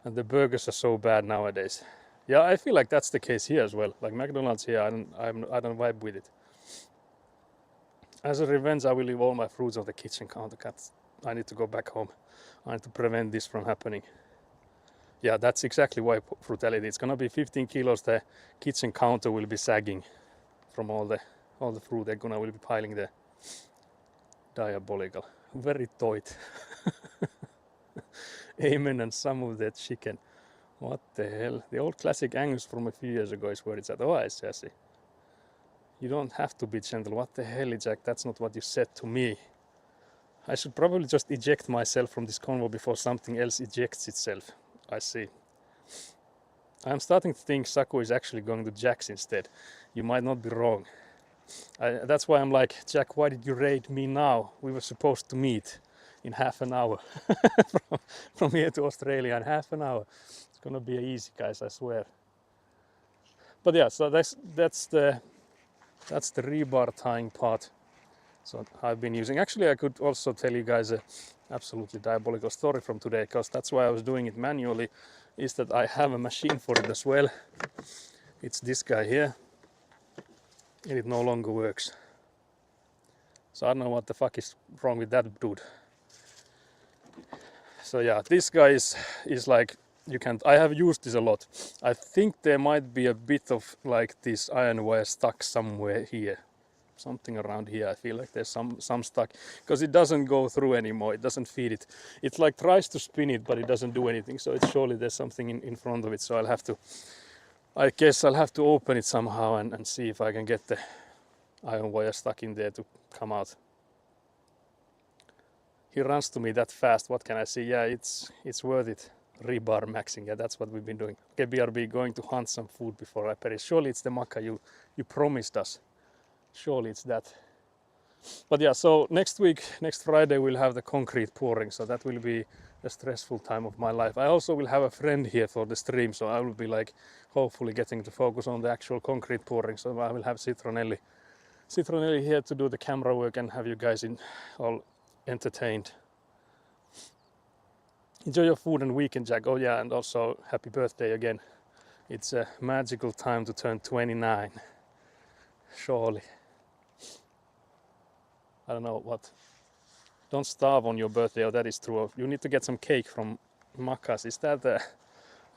And the burgers are so bad nowadays. Yeah, I feel like that's the case here as well. Like McDonald's here, I don't vibe with it. As a revenge, I will leave all my fruits on the kitchen counter. I need to go back home. I need to prevent this from happening. Yeah, that's exactly why frugality. It's gonna be 15 kilos. The kitchen counter will be sagging from all the fruit they're will be piling there. Diabolical. Very tight. Amen, and some of that chicken. What the hell? The old classic Angus from a few years ago is where it's at. Oh, I see. You don't have to be gentle. What the hell, Jack? That's not what you said to me. I should probably just eject myself from this convo before something else ejects itself. I see. I'm starting to think Saku is actually going to Jack's instead. You might not be wrong. That's why I'm like, Jack, why did you raid me now? We were supposed to meet in half an hour. from here to Australia in half an hour. It's gonna be easy, guys, I swear. But yeah, so that's the rebar tying part. So I've been using. Actually, I could also tell you guys a absolutely diabolical story from today, because that's why I was doing it manually, is that I have a machine for it as well. It's this guy here, and it no longer works. So I don't know what the fuck is wrong with that dude. So yeah, this guy is like, I have used this a lot. I think there might be a bit of like this iron wire stuck somewhere here. Something around here. I feel like there's some stuck, because it doesn't go through anymore. It doesn't feed it. It like tries to spin it, but it doesn't do anything. So it's surely there's something in front of it. So I guess I'll have to open it somehow and see if I can get the iron wire stuck in there to come out. he runs to me that fast. What can I say? Yeah, it's worth it. Rebar maxing. Yeah, that's what we've been doing. Okay, BRB, going to hunt some food before I perish. Surely it's the maca you promised us. Surely it's that. But yeah, so next week, next Friday, we'll have the concrete pouring. So that will be a stressful time of my life. I also will have a friend here for the stream. So I will be like hopefully getting to focus on the actual concrete pouring. So I will have Citronelli here to do the camera work and have you guys all entertained. Enjoy your food and weekend, Jack. Oh yeah, and also happy birthday again. It's a magical time to turn 29. Surely. I don't know what. Don't starve on your birthday. Oh, that is true. You need to get some cake from Macca's. Is that? I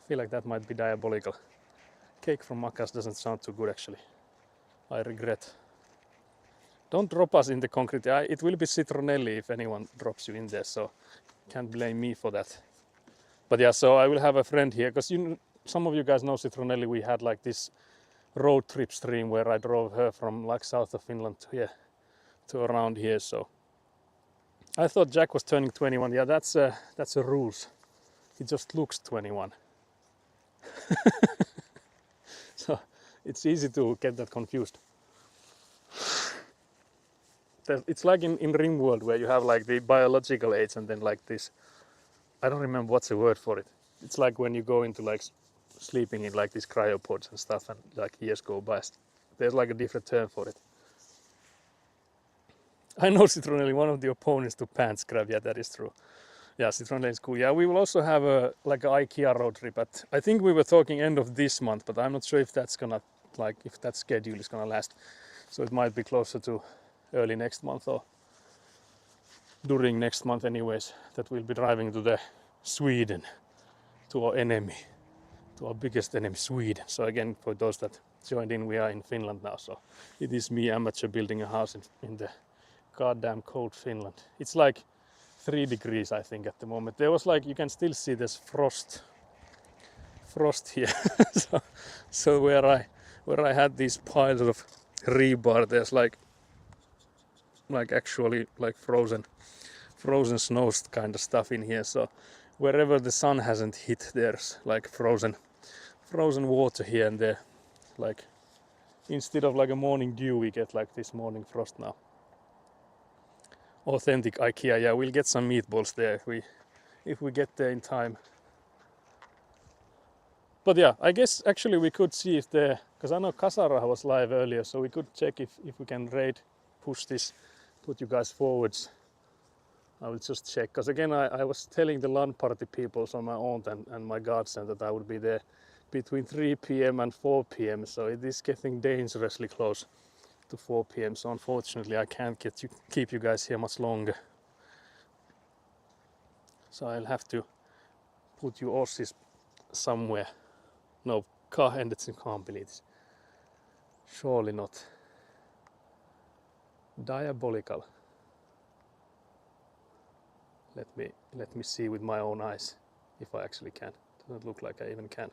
feel like that might be diabolical. Cake from Macca's doesn't sound too good actually. I regret. Don't drop us in the concrete. It will be Citronelli if anyone drops you in there. So can't blame me for that. But yeah, so I will have a friend here because some of you guys know Citronelli. We had like this road trip stream where I drove her from like south of Finland to here to around here. So I thought Jack was turning 21. Yeah, that's a ruse. He just looks 21. So it's easy to get that confused. It's like in Rimworld where you have like the biological age and then like this. I don't remember what's the word for it. It's like when you go into like sleeping in like these cryopods and stuff and like years go by. There's like a different term for it. I know Citronelli, one of the opponents to Pants Grab. Yeah, that is true. Yeah, Citronelli is cool. Yeah, we will also have a like an IKEA road trip. I think we were talking end of this month, but I'm not sure if that's gonna like if that schedule is gonna last. So it might be closer to early next month or during next month anyways, that we'll be driving to the Sweden, to our enemy, to our biggest enemy, Sweden. So again, for those that joined in, we are in Finland now. So it is me, amateur, building a house in the goddamn cold Finland. It's like 3 degrees, I think, at the moment. There was like, you can still see this frost here. so where I had these piles of rebar, there's like actually like frozen snow kind of stuff in here. So wherever the sun hasn't hit, there's like frozen water here and there. Like instead of like a morning dew, we get like this morning frost now. Authentic IKEA. Yeah, we'll get some meatballs there if we get there in time. But yeah, I guess actually we could see if because I know Kasara was live earlier, so we could check if we can push this, put you guys forwards. I will just check, because again I was telling the LAN party people, so my aunt and my godson, that I would be there between 3 p.m. and 4 p.m. So it is getting dangerously close to 4 p.m. So unfortunately I can't keep you guys here much longer. So I'll have to put you Aussies somewhere. No, can't believe this. Surely not. Diabolical. Let me see with my own eyes if I actually can. Doesn't look like I even can.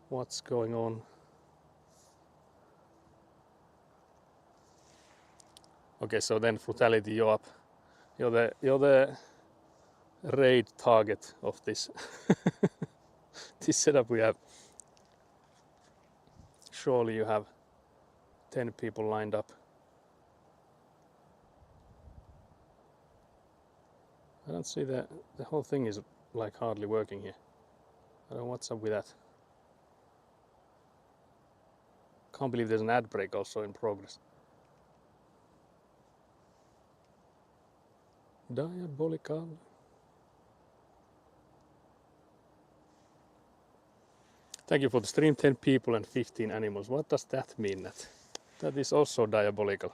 What's going on? Okay, so then Frutality, you're up. You're the raid target of this this setup we have. Surely you have 10 people lined up. I don't see the whole thing is like hardly working here. I don't know what's up with that. Can't believe there's an ad break also in progress. Diabolical. Thank you for the stream. 10 people and 15 animals. What does that mean? That is also diabolical.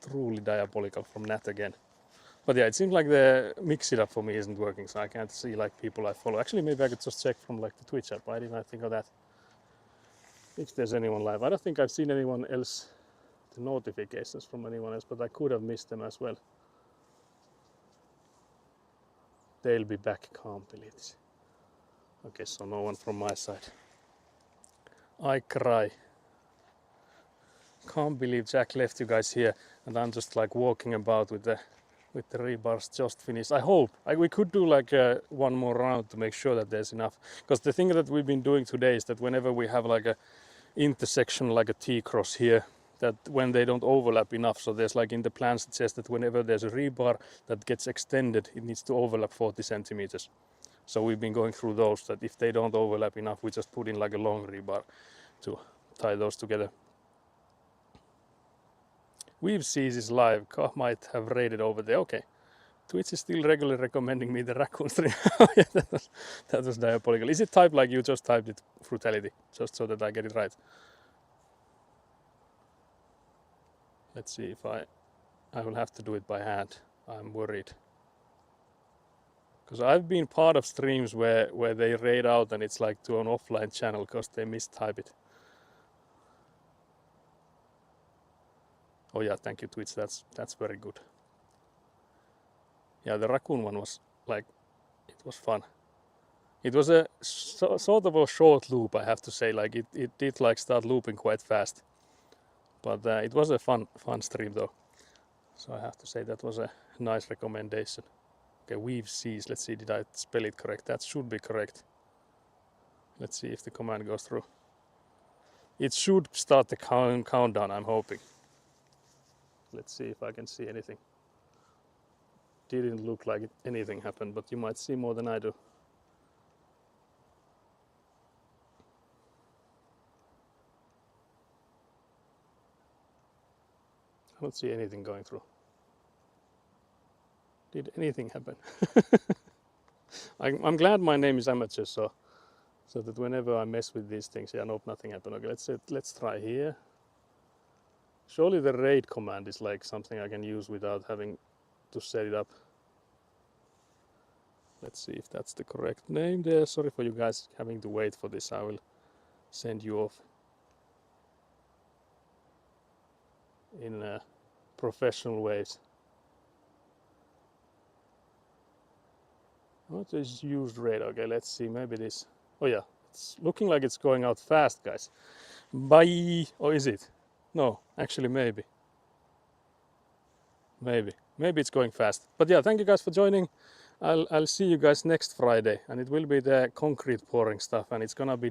Truly diabolical from Nat again. But yeah, it seems like the mix it up for me isn't working, so I can't see like people I follow. Actually, maybe I could just check from like the Twitch app. Why didn't I think of that? If there's anyone live. I don't think I've seen anyone else, the notifications from anyone else, but I could have missed them as well. They'll be back, can't believe this. Okay, so no one from my side. I cry. Can't believe Jack left you guys here, and I'm just like walking about with the rebars just finished. I hope we could do like one more round to make sure that there's enough. Because the thing that we've been doing today is that whenever we have like a intersection, like a T-cross here, that when they don't overlap enough, so there's like in the plans it says that whenever there's a rebar that gets extended, it needs to overlap 40 centimeters. So we've been going through those, that if they don't overlap enough, we just put in like a long rebar to tie those together. Weave sees is live. Kah might have raided over there. Okay. Twitch is still regularly recommending me the raccoon stream. Yeah, that was diabolical. Is it typed like you just typed it, Frutality? Just so that I get it right. Let's see if I will have to do it by hand. I'm worried. Because I've been part of streams where they raid out and it's like to an offline channel because they mistype it. Oh yeah, thank you Twitch, that's very good. Yeah, the raccoon one was like, it was fun. It was a sort of a short loop, I have to say. Like it did like start looping quite fast. But it was a fun stream though. So I have to say that was a nice recommendation. Okay, weave seas. Let's see, did I spell it correct? That should be correct. Let's see if the command goes through. It should start the countdown, I'm hoping. Let's see if I can see anything. Didn't look like anything happened, but you might see more than I do. I don't see anything going through. Did anything happen? I'm glad my name is Amateur, so that whenever I mess with these things, yeah, nope, nothing happened. Okay, let's try here. Surely the raid command is like something I can use without having to set it up. Let's see if that's the correct name there. Sorry for you guys having to wait for this. I will send you off in professional ways. What is used raid? Okay, let's see. Maybe this. Oh yeah, it's looking like it's going out fast, guys. Bye. Or is it? No, actually maybe. Maybe it's going fast. But yeah, thank you guys for joining. I'll see you guys next Friday, and it will be the concrete pouring stuff, and it's gonna be